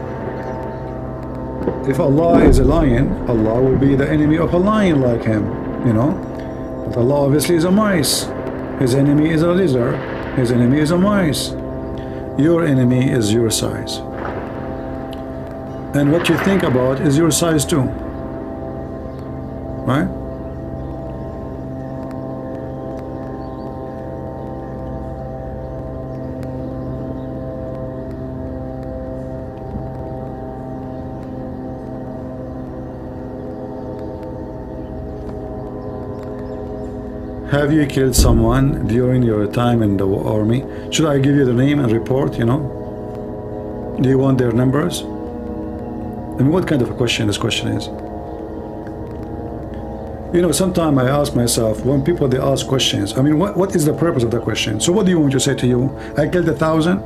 If Allah is a lion, Allah will be the enemy of a lion like him. But Allah obviously is a mice. His enemy is a lizard. His enemy is a mice. Your enemy is your size. And what you think about is your size too. Right? Have you killed someone during your time in the army? Should I give you the name and report, Do you want their numbers? I mean, what kind of a question this question is? Sometimes I ask myself, when people, they ask questions, I mean, what is the purpose of the question? So what do you want me to say to you? I killed 1,000?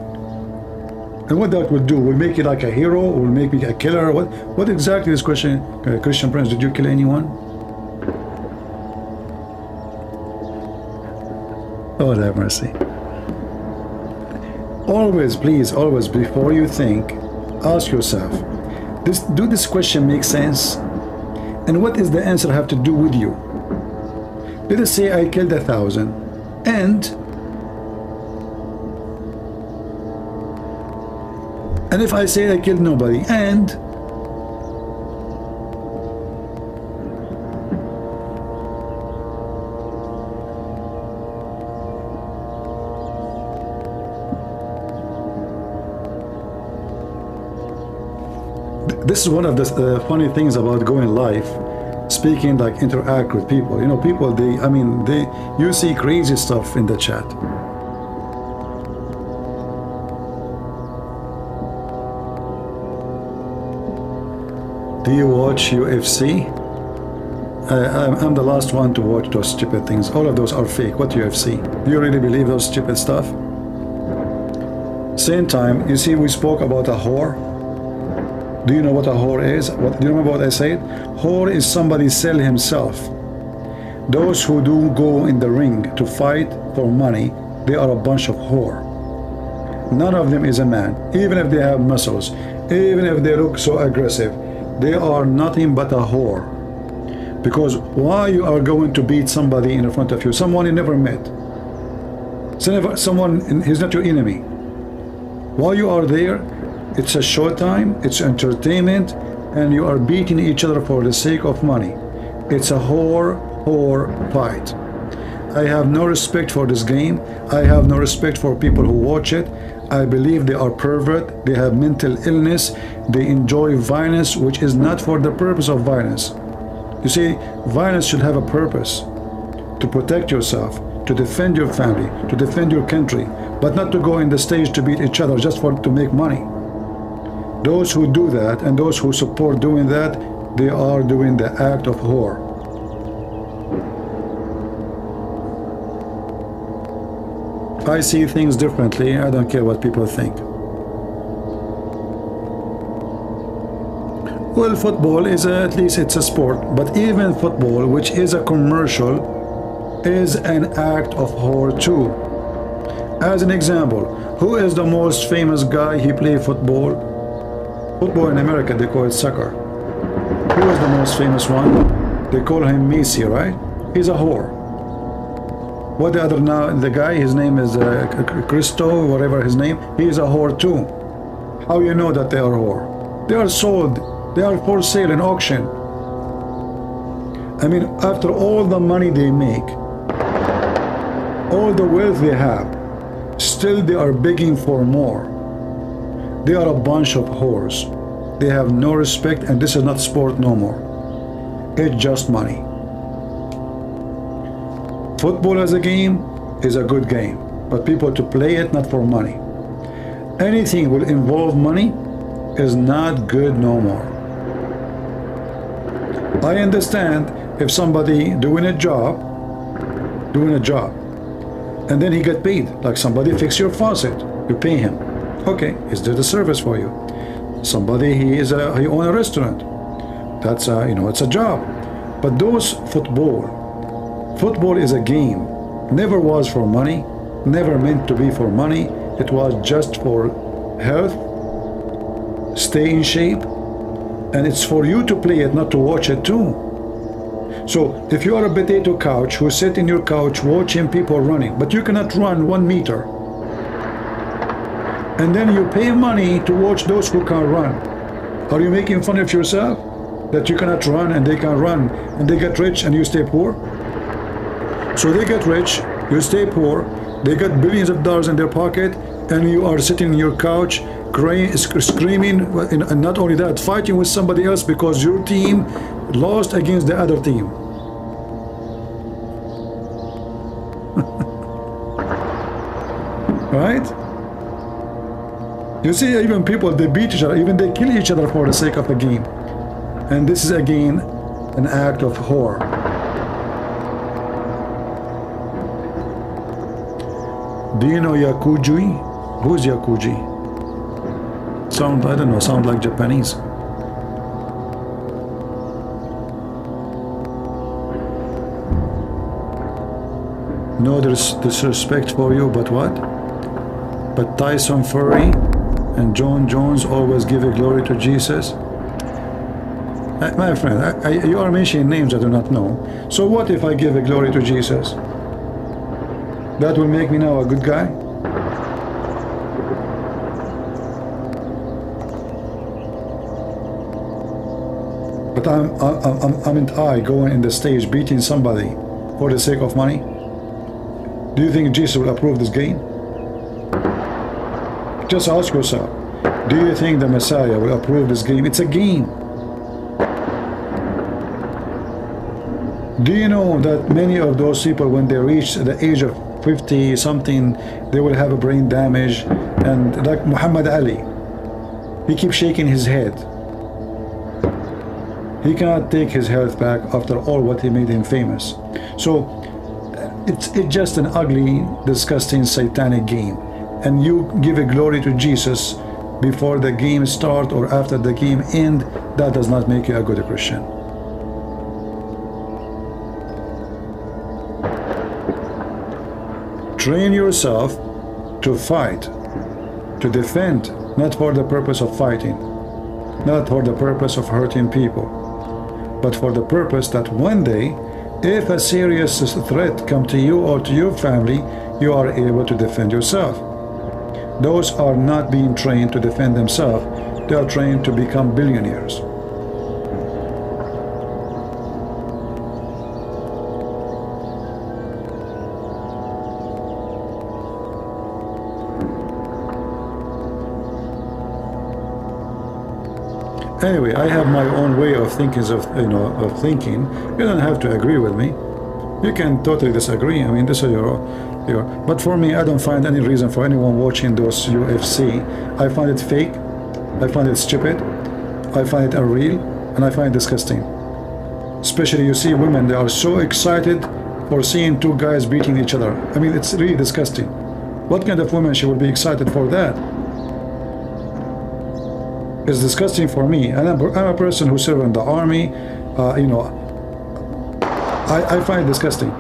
And what that will do? Will make you like a hero? Will make me a killer? What exactly is this question? Christian Prince, did you kill anyone? Oh, have mercy. Always, please, always, before you think, ask yourself, do this question make sense? And what is the answer have to do with you? Let us say I killed 1,000, and if I say I killed nobody, and this is one of the funny things about going live, speaking, like interact with people. You know, people, you see crazy stuff in the chat. Do you watch UFC? I'm the last one to watch those stupid things. All of those are fake. What UFC? Do you really believe those stupid stuff? Same time, you see, we spoke about a whore. Do you know what a whore is? Do you remember what I said? Whore is somebody sell himself. Those who do go in the ring to fight for money, they are a bunch of whore. None of them is a man, even if they have muscles, even if they look so aggressive. They are nothing but a whore. Because why you are going to beat somebody in front of you, someone you never met, someone, he's not your enemy. While you are there, it's a showtime, it's entertainment, and you are beating each other for the sake of money. It's a whore fight. I have no respect for this game. I have no respect for people who watch it. I believe they are pervert, they have mental illness, they enjoy violence, which is not for the purpose of violence. You see, violence should have a purpose, to protect yourself, to defend your family, to defend your country, but not to go in the stage to beat each other just to make money. Those who do that and those who support doing that, they are doing the act of whore. I see things differently. I don't care what people think. Well, football is at least it's a sport, but even football, which is a commercial, is an act of whore too. As an example, who is the most famous guy he play football? Football in America, they call it soccer. Who is the most famous one? They call him Messi, right? He's a whore. What the other now, the guy, his name is Cristo, whatever his name, he is a whore too. How you know that they are whore? They are sold. They are for sale in auction. I mean, after all the money they make, all the wealth they have, still they are begging for more. They are a bunch of whores. They have no respect, and this is not sport no more. It's just money. Football as a game is a good game, but people to play it not for money. Anything will involve money is not good no more. I understand if somebody doing a job, and then he get paid, like somebody fix your faucet, you pay him. Okay, he's did a service for you. Somebody he own a restaurant. That's it's a job. But those football is a game. Never was for money, never meant to be for money. It was just for health, stay in shape, and it's for you to play it, not to watch it too. So if you are a potato couch who sit in your couch watching people running, but you cannot run 1 meter, and then you pay money to watch those who can run, are you making fun of yourself that you cannot run and they can run and they get rich and you stay poor? So they get rich, you stay poor, they get billions of dollars in their pocket, and you are sitting in your couch crying, screaming, and not only that, fighting with somebody else because your team lost against the other team. Right? You see, even people, they beat each other, even they kill each other for the sake of a game. And this is again an act of whore. Do you know Yakuji? Who's Yakuji? I don't know, sound like Japanese. No disrespect for you, but what? But Tyson Fury and John Jones always give a glory to Jesus. My friend, you are mentioning names I do not know. So what if I give a glory to Jesus? That will make me now a good guy? But I'm going in the stage beating somebody for the sake of money? Do you think Jesus will approve this game? Just ask yourself, Do you think the Messiah will approve this game? It's a game. Do you know that many of those people, when they reach the age of 50 something, they will have a brain damage? And like Muhammad Ali, he keeps shaking his head. He cannot take his health back after all what he made him famous. So it's just an ugly, disgusting, satanic game. And you give a glory to Jesus before the game start or after the game end. That does not make you a good Christian. Train yourself to fight, to defend, not for the purpose of fighting, not for the purpose of hurting people, but for the purpose that one day, if a serious threat comes to you or to your family, you are able to defend yourself. Those are not being trained to defend themselves, they are trained to become billionaires. Anyway, I have my own way of thinking. You don't have to agree with me. You can totally disagree. I mean, this is your. But for me, I don't find any reason for anyone watching those UFC. I find it fake. I find it stupid. I find it unreal, and I find it disgusting. Especially, you see women; they are so excited for seeing two guys beating each other. I mean, it's really disgusting. What kind of woman she would be excited for that? It's disgusting for me, and I'm a person who served in the army. I find it disgusting,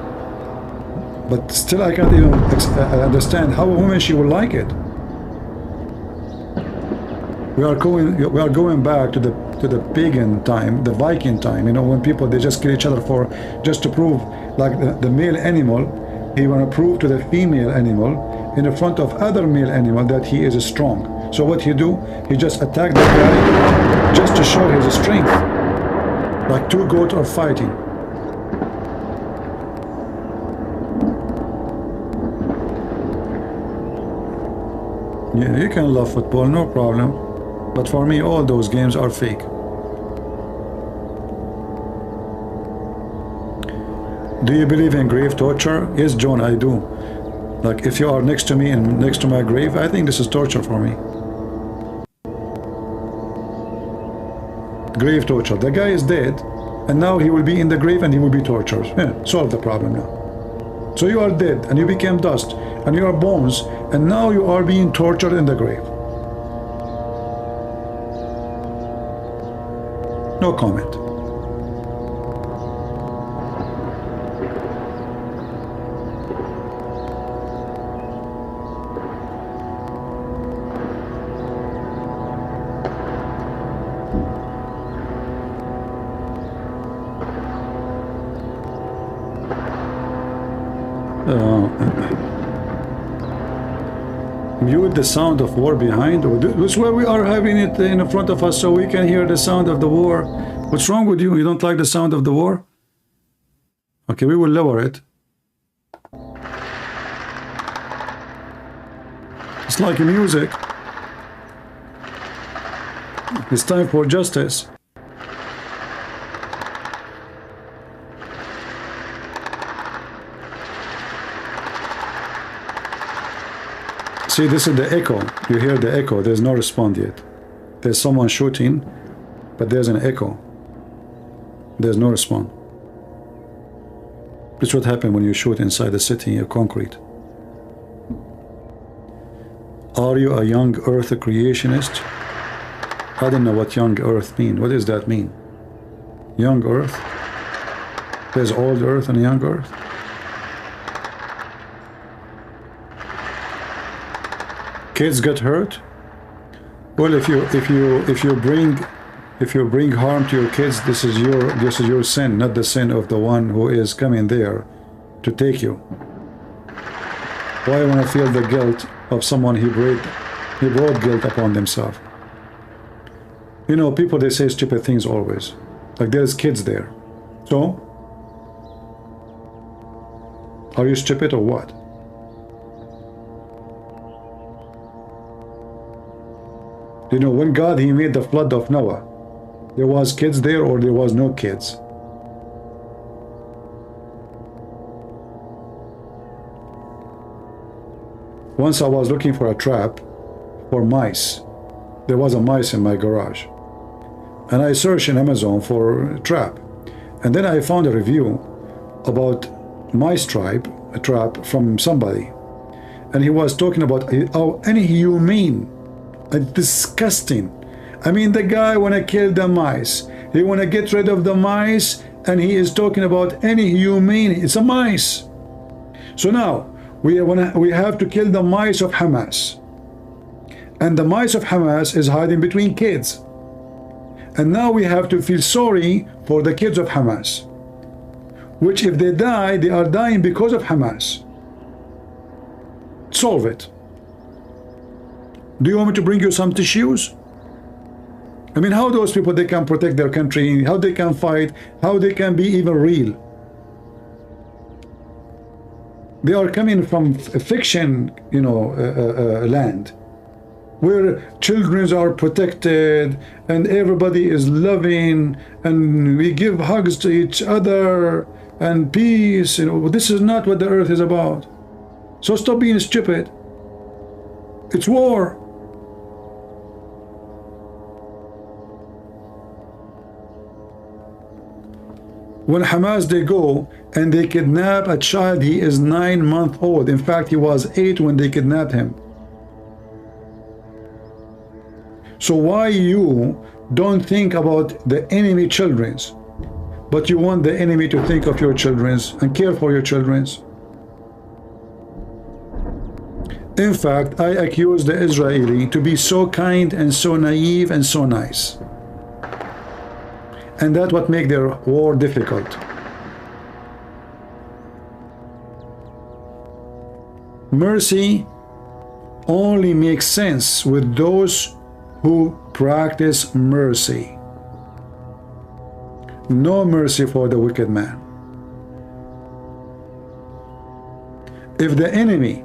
but still I can't even understand how a woman she would like it. We are going back to the pagan time, the Viking time. When people they just kill each other just to prove, like the male animal, he want to prove to the female animal in the front of other male animal that he is strong. So what he do? He just attack the guy just to show his strength. Like two goats are fighting. Yeah, you can love football, no problem. But for me, all those games are fake. Do you believe in grave torture? Yes, John, I do. Like if you are next to me and next to my grave, I think this is torture for me. Grave torture. The guy is dead, and now he will be in the grave and he will be tortured. Yeah, solve the problem now. So you are dead and you became dust and you are bones, and now you are being tortured in the grave. No comment. Mute the sound of war behind. This is why we are having it in front of us so we can hear the sound of the war. What's wrong with you? You don't like the sound of the war? Okay, we will lower it. It's like music. It's time for justice. See, this is the echo. You hear the echo. There's no response yet. There's someone shooting, but there's an echo. There's no response. This is what happens when you shoot inside the city of concrete. Are you a young earth creationist? I don't know what young earth mean. What does that mean? Young earth? There's old earth and young earth? Kids get hurt? Well, if you bring harm to your kids, this is your sin, not the sin of the one who is coming there to take you. Why I want to feel the guilt of someone he brought guilt upon themselves? People they say stupid things always. Like there's kids there. So are you stupid or what? You know, when God, he made the flood of Noah, there was kids there or there was no kids? Once I was looking for a trap for mice. There was a mice in my garage. And I searched in Amazon for a trap. And then I found a review about mice trap from somebody. And he was talking about how inhumane and disgusting. I mean, the guy wanna kill the mice. He wanna get rid of the mice, and he is talking about inhumane. It's a mice. So now we have to kill the mice of Hamas. And the mice of Hamas is hiding between kids. And now we have to feel sorry for the kids of Hamas, which if they die, they are dying because of Hamas. Solve it. Do you want me to bring you some tissues? I mean, how those people, they can protect their country, how they can fight, how they can be even real. They are coming from a fiction, you know, land, where children are protected and everybody is loving and we give hugs to each other and peace. You know, this is not what the earth is about. So stop being stupid. It's war. When Hamas, they go and they kidnap a child, he is 9 months old. In fact, he was 8 when they kidnapped him. So why you don't think about the enemy children's, but you want the enemy to think of your children's and care for your children's? In fact, I accuse the Israeli to be so kind and so naive and so nice. And that's what makes their war difficult. Mercy only makes sense with those who practice mercy. No mercy for the wicked man. If the enemy,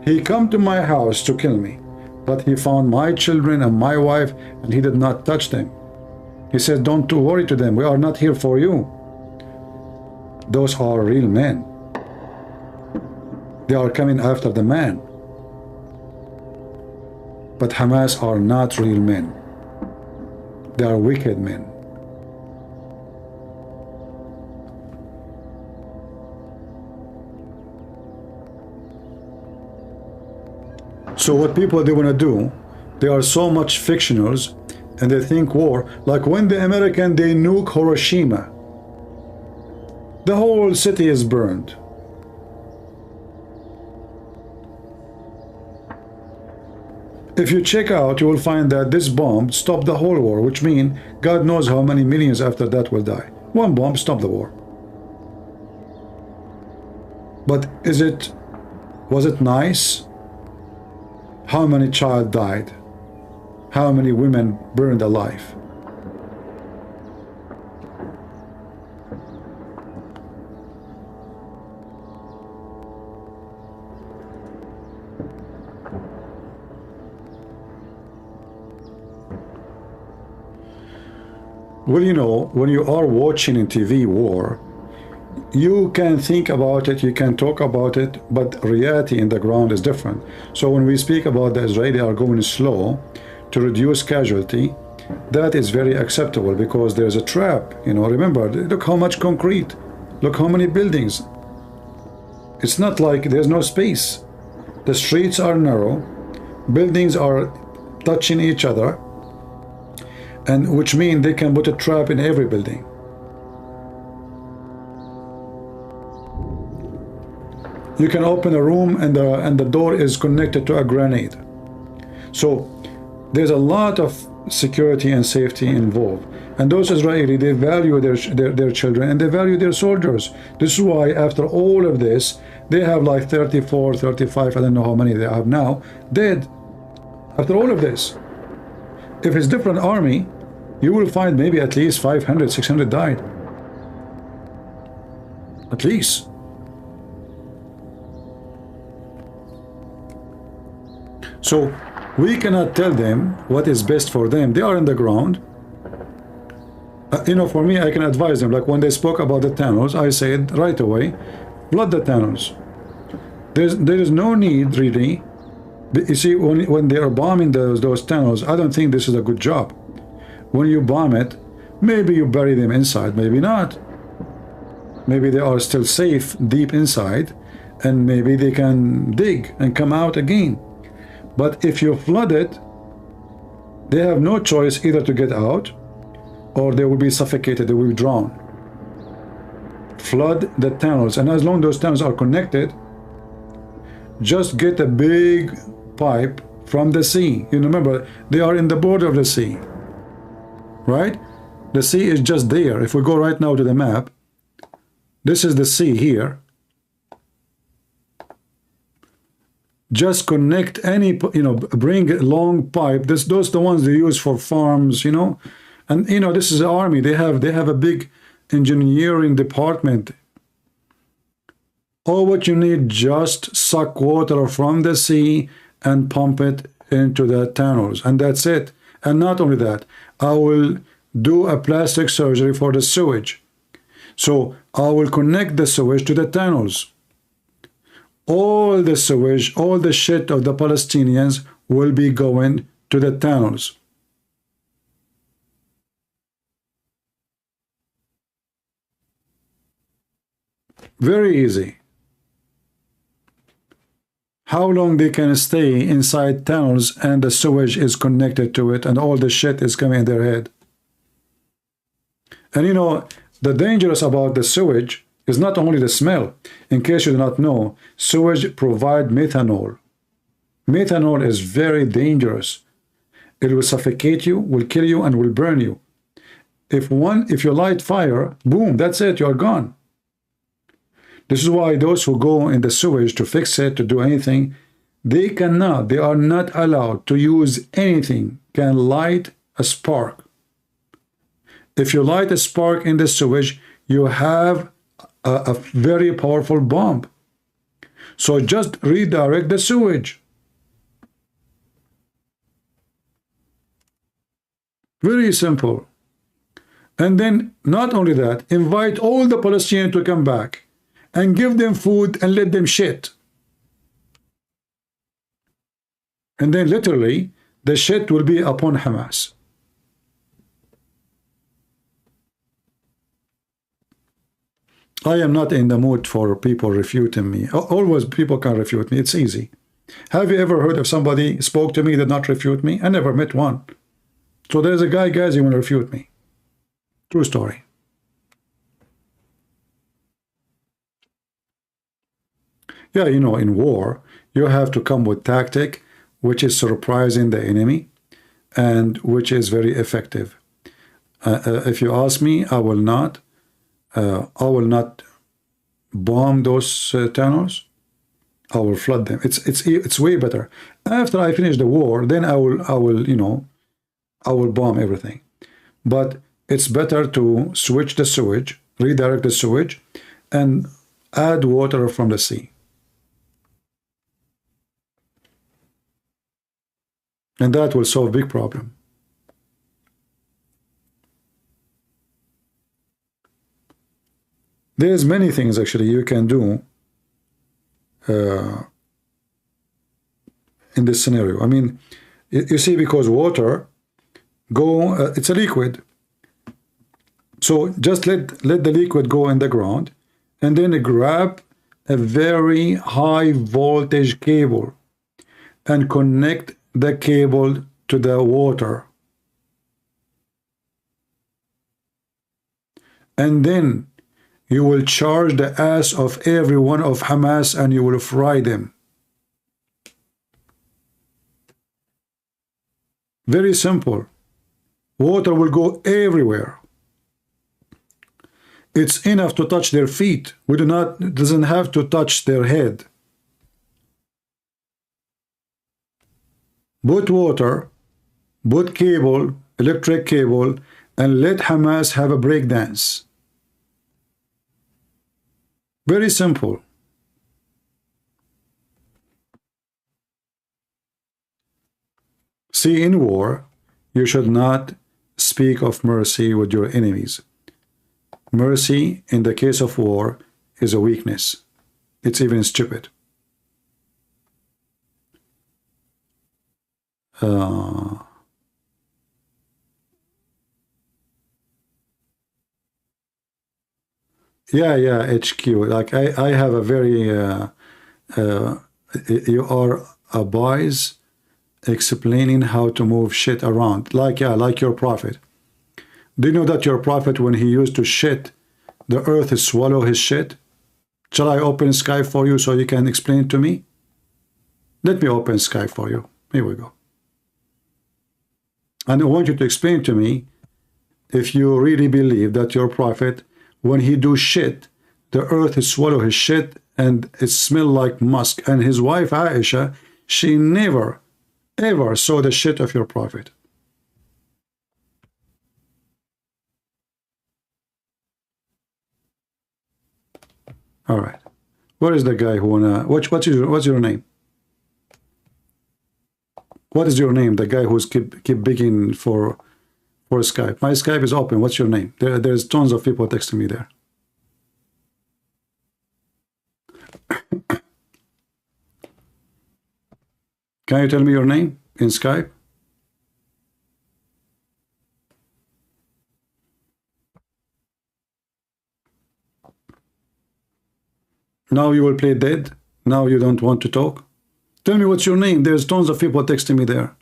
he come to my house to kill me, but he found my children and my wife and he did not touch them, he said, don't worry to them, we are not here for you. Those are real men. They are coming after the man. But Hamas are not real men. They are wicked men. So what people they want to do, they are so much fictionals and they think war, like when the American, they nuke Hiroshima, the whole city is burned. If you check out, you will find that this bomb stopped the whole war, which means God knows how many millions after that will die. One bomb stopped the war. But was it nice? How many child died? How many women burned alive? Well, you know, when you are watching in TV war, you can think about it, you can talk about it, but reality in the ground is different. So when we speak about the Israeli are going slow to reduce casualty, that is very acceptable because there's a trap. You know, remember, look how much concrete, look how many buildings. It's not like there's no space. The streets are narrow, buildings are touching each other, and which means they can put a trap in every building. You can open a room and the door is connected to a grenade. So there's a lot of security and safety involved. And those Israeli, they value their children and they value their soldiers. This is why after all of this, they have like 34, 35, I don't know how many they have now, dead. After all of this. If it's different army, you will find maybe at least 500, 600 died. At least. So We cannot tell them what is best for them. They are in the ground. You know, for me, I can advise them. Like when they spoke about the tunnels, I said right away, flood the tunnels. There is no need really. You see, when they are bombing those tunnels, I don't think this is a good job. When you bomb it, maybe you bury them inside, maybe not. Maybe they are still safe deep inside, and maybe they can dig and come out again. But if you flood it, they have no choice either to get out, or they will be suffocated, they will be drowned. Flood the tunnels, and as long as those tunnels are connected, just get a big pipe from the sea. You remember, they are in the border of the sea, right? The sea is just there. If we go right now to the map, this is the sea here. Just connect any, you know, bring a long pipe. Those are the ones they use for farms, you know. And you know, this is the army. They have a big engineering department. All what you need, just suck water from the sea and pump it into the tunnels, and that's it. And not only that, I will do a plastic surgery for the sewage. So I will connect the sewage to the tunnels. All the sewage, all the shit of the Palestinians will be going to the tunnels. Very easy. How long they can stay inside tunnels and the sewage is connected to it and all the shit is coming in their head. And you know, the dangerous about the sewage is not only the smell. In case you do not know, sewage provide methanol. Methanol is very dangerous. It will suffocate you, will kill you, and will burn you. If you light fire, boom, that's it, you are gone. This is why those who go in the sewage to fix it, to do anything, they are not allowed to use anything, can light a spark. If you light a spark in the sewage, you have a very powerful bomb. So just redirect the sewage. Very simple. And then, not only that, invite all the Palestinians to come back and give them food and let them shit. And then literally, the shit will be upon Hamas. I am not in the mood for people refuting me. Always people can refute me. It's easy. Have you ever heard of somebody spoke to me that not refute me? I never met one. So there's a guy, guys, you want to refute me. True story. Yeah, you know, in war, you have to come with tactic, which is surprising the enemy, and which is very effective. If you ask me, I will not bomb those tunnels. I will flood them. It's way better. After I finish the war, then I will you know, I will bomb everything. But it's better to switch the sewage, redirect the sewage, and add water from the sea. And that will solve a big problem. There's many things actually you can do in this scenario. I mean, you see, because water it's a liquid. So just let the liquid go in the ground, and then grab a very high voltage cable and connect the cable to the water. And then you will charge the ass of every one of Hamas and you will fry them. Very simple. Water will go everywhere. It's enough to touch their feet. It doesn't have to touch their head. Put water, put cable, electric cable, and let Hamas have a breakdance. Very simple. See, in war, you should not speak of mercy with your enemies. Mercy, in the case of war, is a weakness. It's even stupid. Yeah, HQ. Like I have a very you are a boys explaining how to move shit around. Like like your prophet. Do you know that your prophet, when he used to shit, the earth is swallow his shit? Shall I open Skype for you so you can explain it to me? Let me open Skype for you. Here we go. And I want you to explain to me if you really believe that your prophet, when he do shit, the earth is swallow his shit and it smell like musk. And his wife Aisha, she never, ever saw the shit of your prophet. All right. Where is the guy who wanna, what's your name? What is your name? The guy who's keep begging for Skype. My Skype is open. What's your name? There's tons of people texting me there. Can you tell me your name in Skype? Now you will play dead? Now you don't want to talk? Tell me what's your name. There's tons of people texting me there.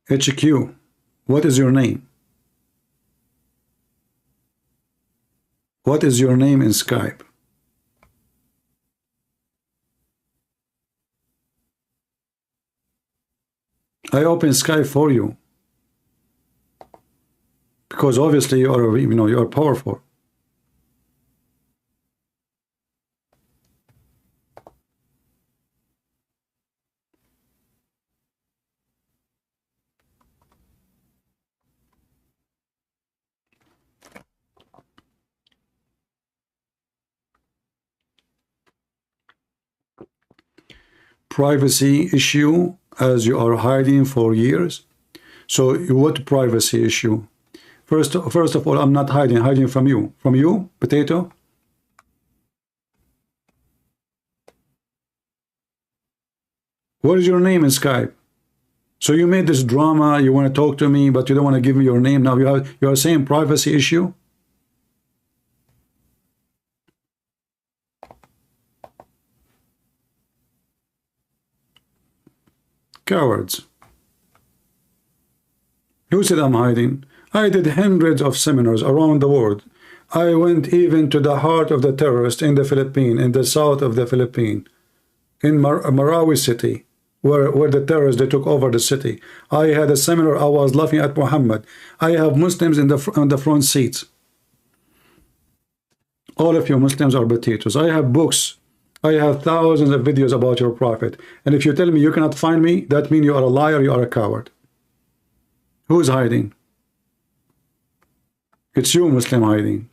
HQ, what is your name? What is your name in Skype? I open Skype for you because obviously you are, you are powerful. Privacy issue, as you are hiding for years. So what privacy issue? First of all, I'm not hiding from you. From you, Potato? What is your name in Skype? So you made this drama, you want to talk to me, but you don't want to give me your name. Now you are saying privacy issue? Cowards. Who said I'm hiding? I did hundreds of seminars around the world. I went even to the heart of the terrorist in the Philippines, in the south of the Philippines, in Marawi city, where the terrorists, they took over the city. I had a seminar, I was laughing at Muhammad. I have Muslims in the front seats. All of you Muslims are potatoes. I have books. I have thousands of videos about your prophet. And if you tell me you cannot find me, that means you are a liar, you are a coward. Who is hiding? It's you, Muslim, hiding.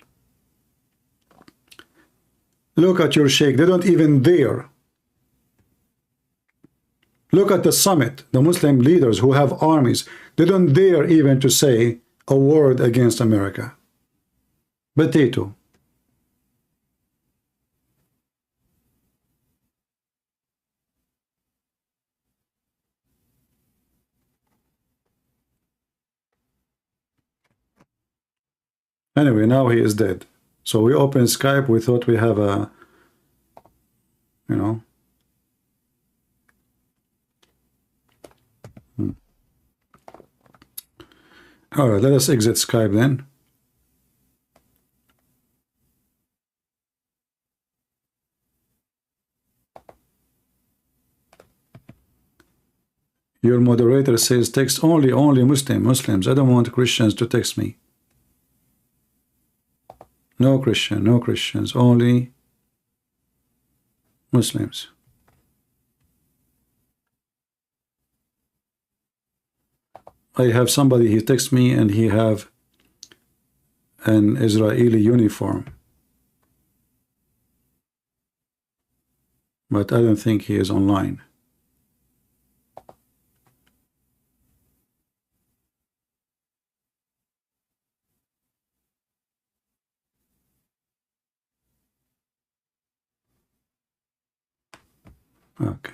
Look at your sheikh. They don't even dare. Look at the summit, the Muslim leaders who have armies. They don't dare even to say a word against America. Potato. Anyway, now he is dead. So we opened Skype. We thought we have a, All right, let us exit Skype then. Your moderator says text only Muslims. I don't want Christians to text me. No Christians, only Muslims. I have somebody, he texts me and he have an Israeli uniform. But I don't think he is online. Okay.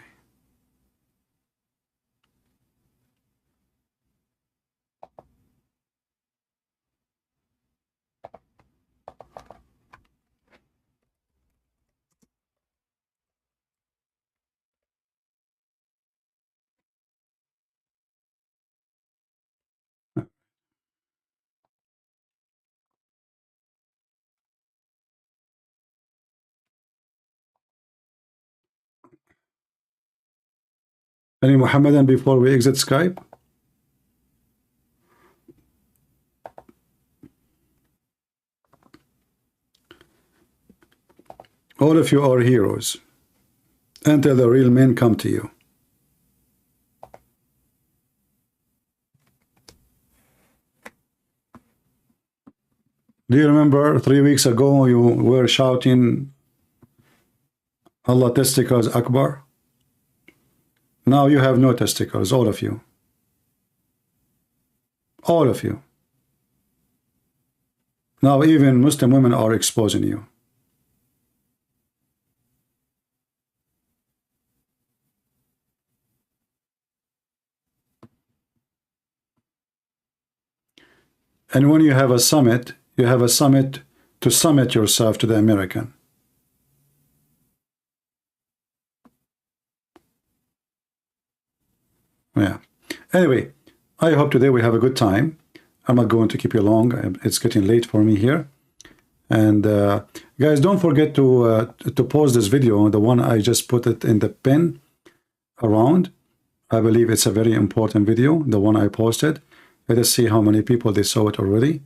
Any Muhammadan before we exit Skype? All of you are heroes until the real men come to you. Do you remember 3 weeks ago you were shouting Allah testicles Akbar? Now you have no testicles, all of you. All of you. Now even Muslim women are exposing you. And when you have a summit to summit yourself to the American. Yeah. Anyway, I hope today we have a good time. I'm not going to keep you long. It's getting late for me here. And guys, don't forget to pause this video. The one I just put it in the pin around. I believe it's a very important video, the one I posted. Let us see how many people they saw it already.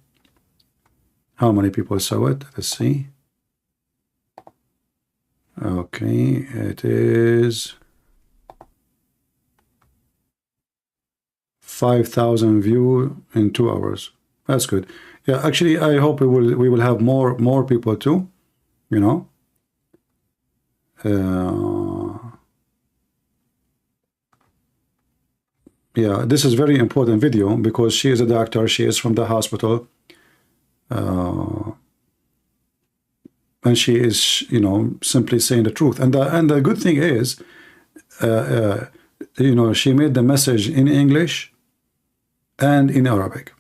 How many people saw it? Let's see. Okay, it is 5,000 view in 2 hours. That's good. Yeah, actually, I hope we will have more people too. You know. Yeah, this is very important video because she is a doctor. She is from the hospital. And she is, you know, simply saying the truth. And the good thing is, you know, she made the message in English and in Arabic.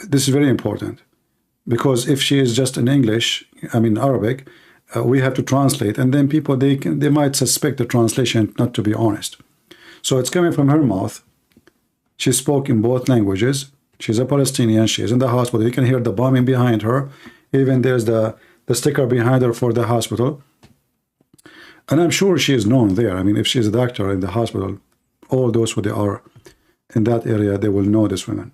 This is very important because if she is just in English, I mean Arabic, we have to translate, and then people they might suspect the translation not to be honest. So it's coming from her mouth. She spoke in both languages. She's a Palestinian. She is in the hospital. You can hear the bombing behind her. Even there's the sticker behind her for the hospital. And I'm sure she is known there. I mean, if she's a doctor in the hospital, all those who they are in that area, they will know this woman.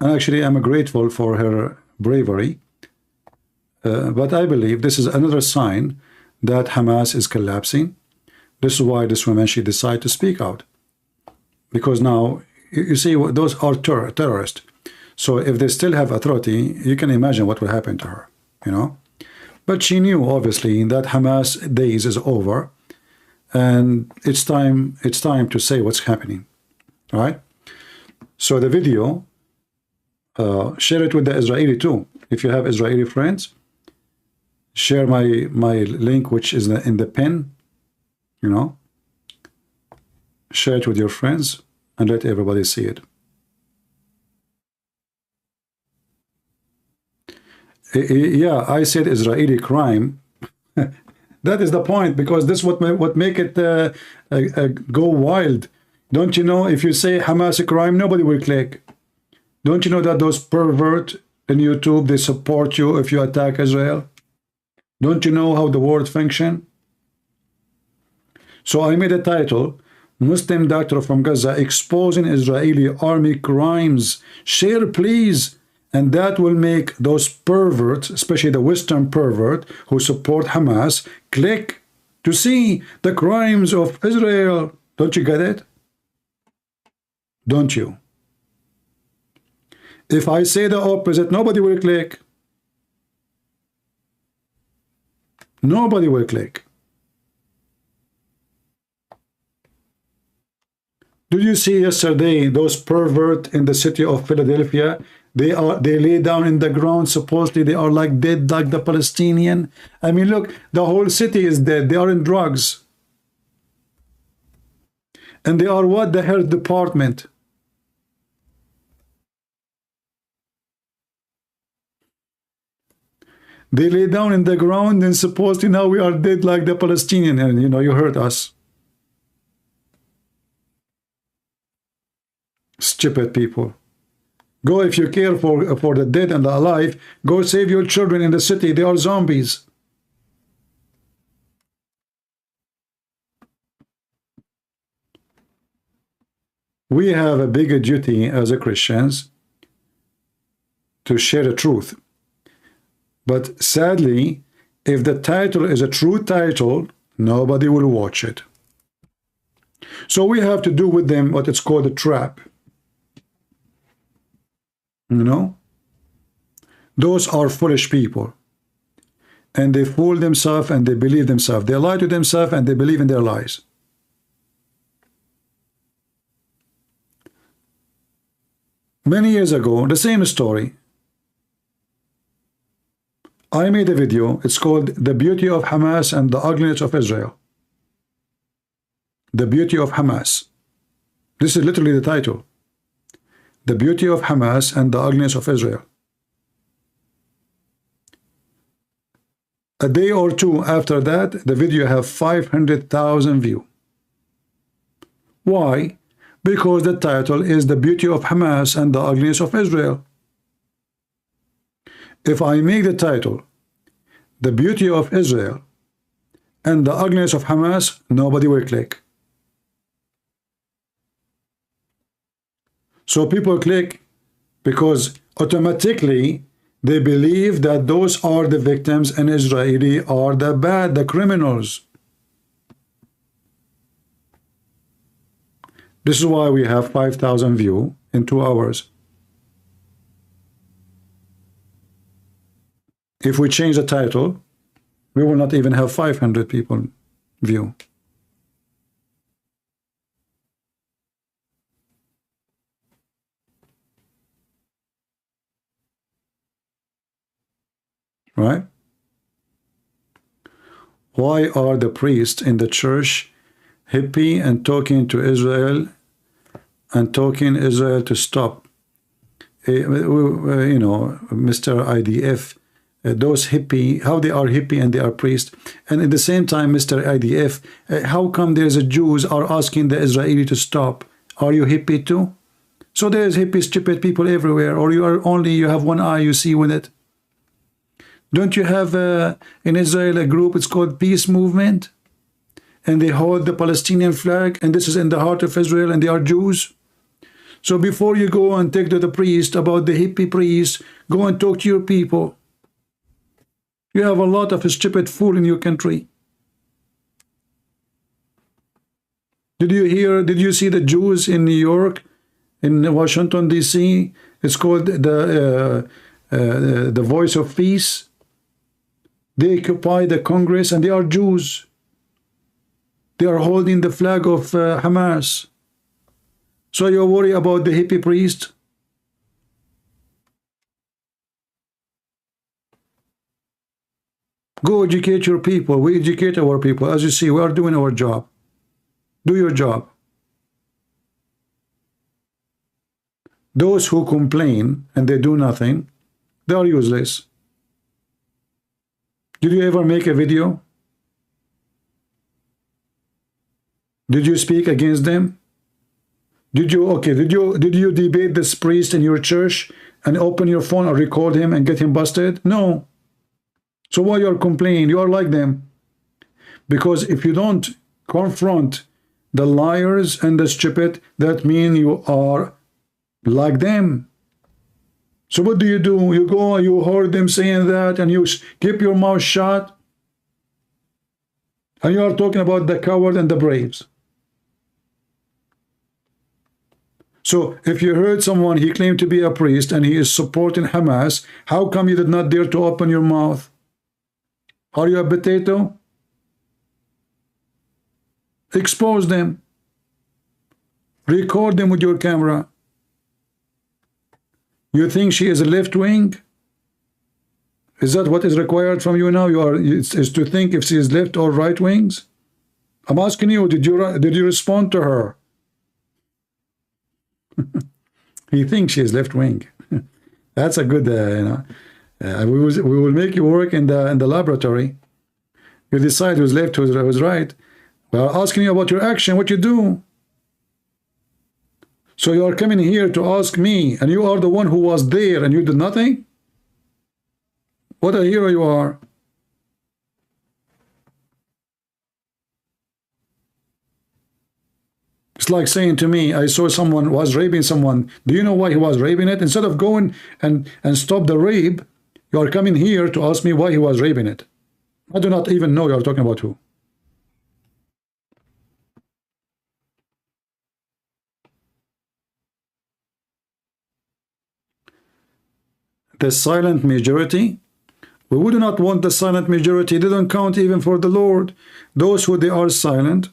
And actually, I'm grateful for her bravery. But I believe this is another sign that Hamas is collapsing. This is why this woman, she decided to speak out. Because now, you see, those are terrorists. So if they still have authority, you can imagine what will happen to her, you know. But she knew, obviously, that Hamas days is over. And it's time to say what's happening, right? So the video, share it with the Israeli too. If you have Israeli friends, share my link, which is in the pin. You know, share it with your friends and let everybody see it. Yeah, I said Israeli crime. That is the point, because this what make it go wild. Don't you know, if you say Hamas crime, nobody will click. Don't you know that those pervert in YouTube, they support you if you attack Israel? Don't you know how the world function? So I made a title, Muslim doctor from Gaza exposing Israeli army crimes. Share, please. And that will make those perverts, especially the Western pervert who support Hamas, click to see the crimes of Israel. Don't you get it? Don't you? If I say the opposite, nobody will click. Nobody will click. Did you see yesterday those perverts in the city of Philadelphia? They lay down in the ground. Supposedly they are like dead, like the Palestinian. I mean, look, the whole city is dead. They are in drugs. And they are what? The health department. They lay down in the ground and supposedly now we are dead like the Palestinian. And you know, you heard us. Stupid people. Go, if you care for the dead and the alive, go save your children in the city. They are zombies. We have a bigger duty as a Christians to share the truth. But sadly, if the title is a true title, nobody will watch it. So we have to do with them what it's called a trap. You know? Those are foolish people. And they fool themselves and they believe themselves. They lie to themselves and they believe in their lies. Many years ago, the same story. I made a video. It's called The Beauty of Hamas and the Ugliness of Israel. The Beauty of Hamas. This is literally the title. The Beauty of Hamas and the Ugliness of Israel. A day or two after that, the video have 500,000 views. Why? Because the title is The Beauty of Hamas and the Ugliness of Israel. If I make the title The Beauty of Israel and the Ugliness of Hamas, nobody will click. So people click because automatically they believe that those are the victims and Israeli are the bad, the criminals. This is why we have 5,000 views in 2 hours. If we change the title, we will not even have 500 people view. Right? Why are the priests in the church hippie and talking to Israel and talking Israel to stop? You know, Mr. IDF, those hippie, how they are hippie and they are priests. And at the same time, Mr. IDF, how come there's a Jews are asking the Israeli to stop? Are you hippie too? So there's hippie, stupid people everywhere, or you are only, you have one eye, you see with it. Don't you have in Israel a group, it's called Peace Movement? And they hold the Palestinian flag, and this is in the heart of Israel, and they are Jews. So before you go and take to the priest about the hippie priest, go and talk to your people. You have a lot of stupid fool in your country. Did you see the Jews in New York, in Washington, D.C.? It's called the Voice of Peace. They occupy the Congress and they are Jews. They are holding the flag of Hamas. So you worry about the hippie priest? Go educate your people. We educate our people. As you see, we are doing our job. Do your job. Those who complain and they do nothing, they are useless. Did you ever make a video? Did you speak against them? Did you debate this priest in your church and open your phone or record him and get him busted? No. So why you are complaining? You are like them. Because if you don't confront the liars and the stupid, that means you are like them. So what do? You go, you heard them saying that, and you keep your mouth shut. And you are talking about the coward and the braves. So if you heard someone, he claimed to be a priest and he is supporting Hamas, how come you did not dare to open your mouth? Are you a potato? Expose them. Record them with your camera. You think she is a left wing? Is that what is required from you now? Is to think if she is left or right wings? I'm asking you, did you respond to her? He thinks she is left wing. That's a good, we will make you work in the laboratory. You decide who's left, who's right. We are asking you about your action, what you do. So you are coming here to ask me, and you are the one who was there, and you did nothing? What a hero you are. It's like saying to me, I saw someone was raping someone. Do you know why he was raping it? Instead of going and stop the rape, you are coming here to ask me why he was raping it. I do not even know you are talking about who. The silent majority? We would not want the silent majority. They don't count even for the Lord. Those who they are silent,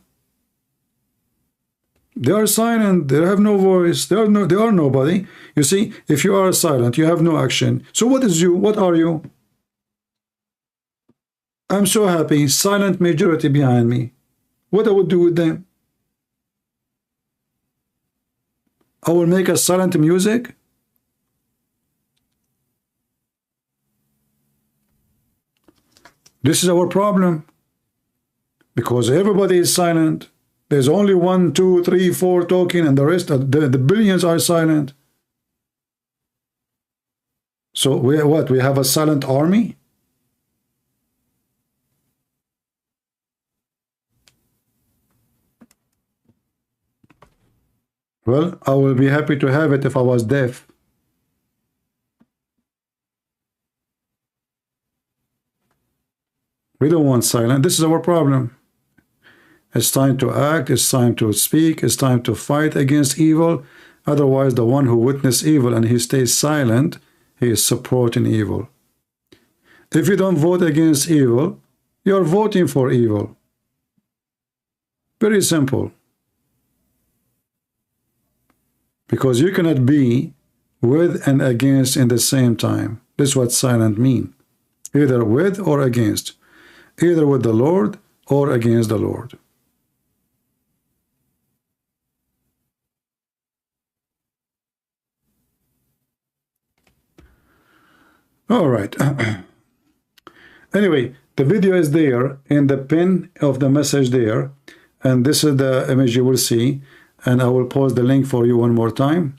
they are silent. They have no voice. They are nobody. You see, if you are silent, you have no action. So what is you? What are you? I'm so happy. Silent majority behind me. What I would do with them? I will make a silent music. This is our problem. Because everybody is silent. There's only 1, 2, 3, 4 talking, and the rest, the billions are silent. So we what? We have a silent army? Well, I will be happy to have it if I was deaf. We don't want silence. This is our problem. It's time to act, it's time to speak, it's time to fight against evil. Otherwise, the one who witnessed evil and he stays silent, he is supporting evil. If you don't vote against evil, you're voting for evil. Very simple. Because you cannot be with and against in the same time. This is what silent means. Either with or against. Either with the Lord or against the Lord. All right. Anyway, the video is there in the pin of the message there. And this is the image you will see. And I will post the link for you one more time.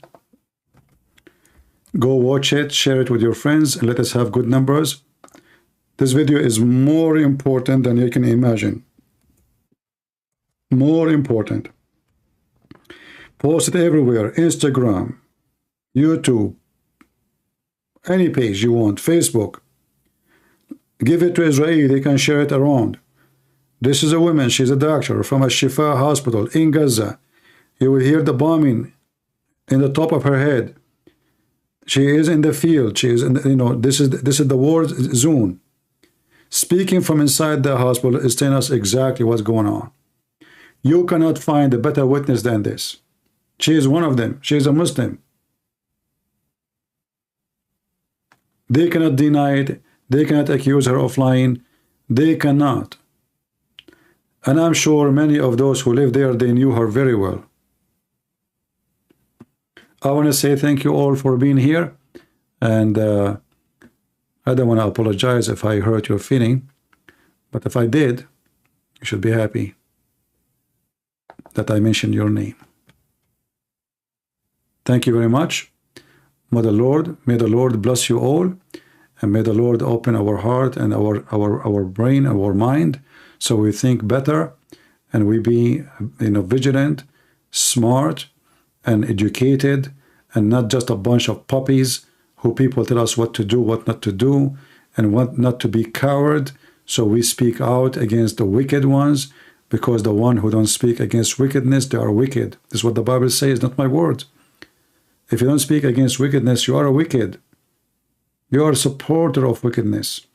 Go watch it, share it with your friends, and let us have good numbers. This video is more important than you can imagine. More important. Post it everywhere. Instagram, YouTube, any page you want, Facebook. Give it to Israel, they can share it around. This is a woman, she's a doctor from a Shifa hospital in Gaza. You will hear the bombing in the top of her head. She is in the field. She is in the, this is the war zone. Speaking from inside the hospital is telling us exactly what's going on. You cannot find a better witness than this. She is one of them. She is a Muslim. They cannot deny it. They cannot accuse her of lying. They cannot. And I'm sure many of those who live there, they knew her very well. I want to say thank you all for being here. And I don't want to apologize if I hurt your feeling. But if I did, you should be happy that I mentioned your name. Thank you very much. May the Lord bless you all, and may the Lord open our heart and our brain, our mind, so we think better, and we be vigilant, smart, and educated, and not just a bunch of puppies who people tell us what to do, what not to do, and what not to be coward. So we speak out against the wicked ones, because the one who don't speak against wickedness, they are wicked. This is what the Bible says, not my words. If you don't speak against wickedness, you are wicked. You are a supporter of wickedness.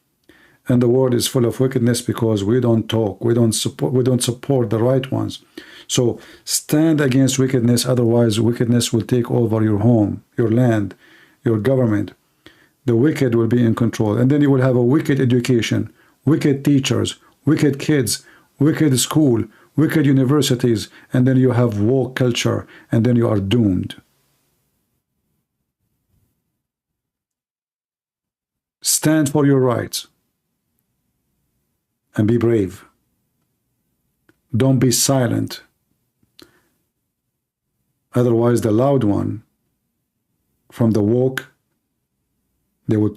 And the world is full of wickedness because we don't talk, we don't support the right ones. So stand against wickedness, otherwise wickedness will take over your home, your land, your government. The wicked will be in control. And then you will have a wicked education, wicked teachers, wicked kids, wicked school, wicked universities, and then you have woke culture, and then you are doomed. Stand for your rights and be brave. Don't be silent. Otherwise, the loud one from the woke, they will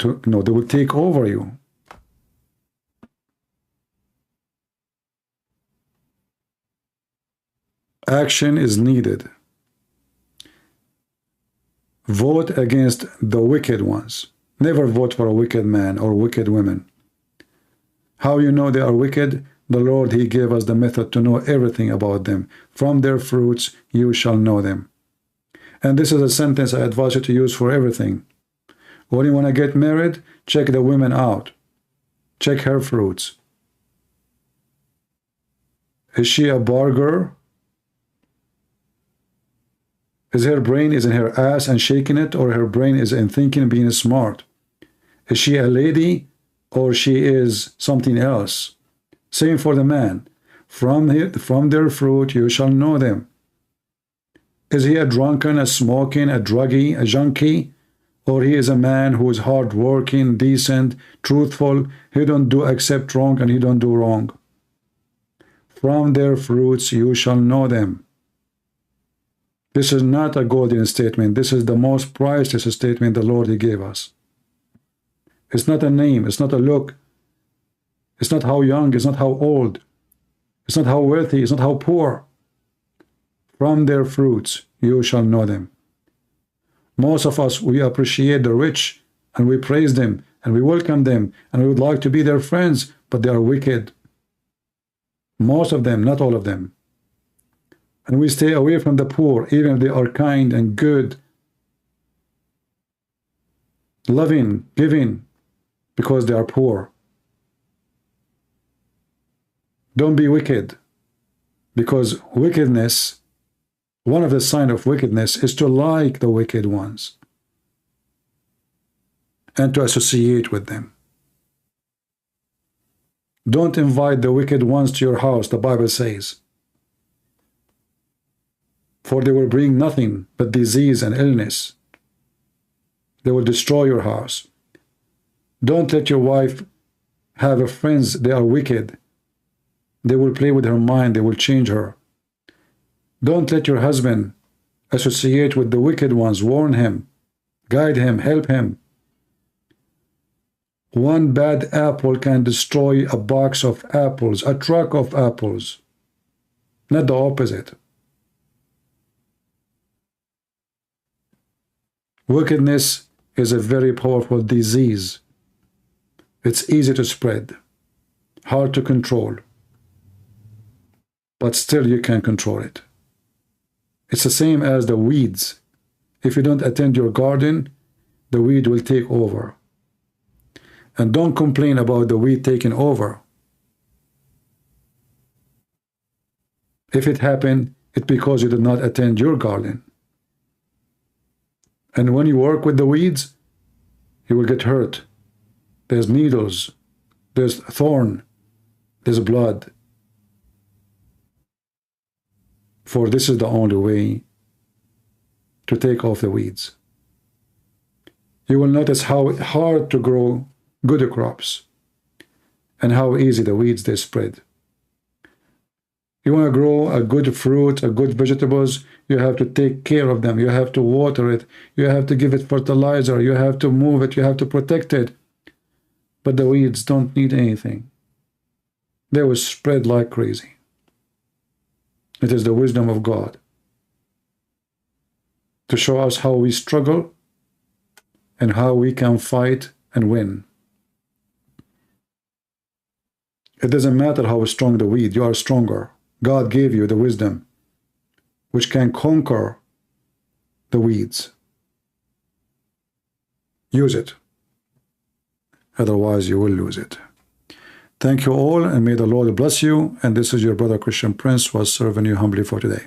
take over you. Action is needed. Vote against the wicked ones. Never vote for a wicked man or wicked women. How you know they are wicked? The Lord, He gave us the method to know everything about them. From their fruits you shall know them. And this is a sentence I advise you to use for everything. When you want to get married, check the women out. Check her fruits. Is she a burger? Is her brain is in her ass and shaking it, or her brain is in thinking, being smart? Is she a lady, or she is something else? Same for the man. From their fruit you shall know them. Is he a drunken, a smoking, a druggie, a junkie? Or he is a man who is hard-working, decent, truthful, he don't do except wrong and he don't do wrong. From their fruits you shall know them. This is not a golden statement. This is the most priceless statement the Lord He gave us. It's not a name. It's not a look. It's not how young. It's not how old. It's not how wealthy. It's not how poor. From their fruits you shall know them. Most of us, we appreciate the rich and we praise them and we welcome them and we would like to be their friends, but they are wicked. Most of them, not all of them. And we stay away from the poor, even if they are kind and good, loving, giving, because they are poor. Don't be wicked, because wickedness, one of the signs of wickedness is to like the wicked ones and to associate with them. Don't invite the wicked ones to your house, the Bible says, for they will bring nothing but disease and illness. They will destroy your house. Don't let your wife have friends, they are wicked. They will play with her mind, they will change her. Don't let your husband associate with the wicked ones. Warn him, guide him, help him. One bad apple can destroy a box of apples, a truck of apples, not the opposite. Wickedness is a very powerful disease. It's easy to spread, hard to control, but still you can control it. It's the same as the weeds. If you don't attend your garden, the weed will take over. And don't complain about the weed taking over. If it happened, it's because you did not attend your garden. And when you work with the weeds, you will get hurt. There's needles, there's thorn, there's blood. For this is the only way to take off the weeds. You will notice how hard to grow good crops and how easy the weeds they spread. You want to grow a good fruit, a good vegetables, you have to take care of them. You have to water it. You have to give it fertilizer. You have to move it. You have to protect it. But the weeds don't need anything. They will spread like crazy. It is the wisdom of God to show us how we struggle and how we can fight and win. It doesn't matter how strong the weed, you are stronger. God gave you the wisdom which can conquer the weeds. use it. Otherwise, you will lose it. Thank you all, and may the Lord bless you. And this is your brother Christian Prince, was serving you humbly for today.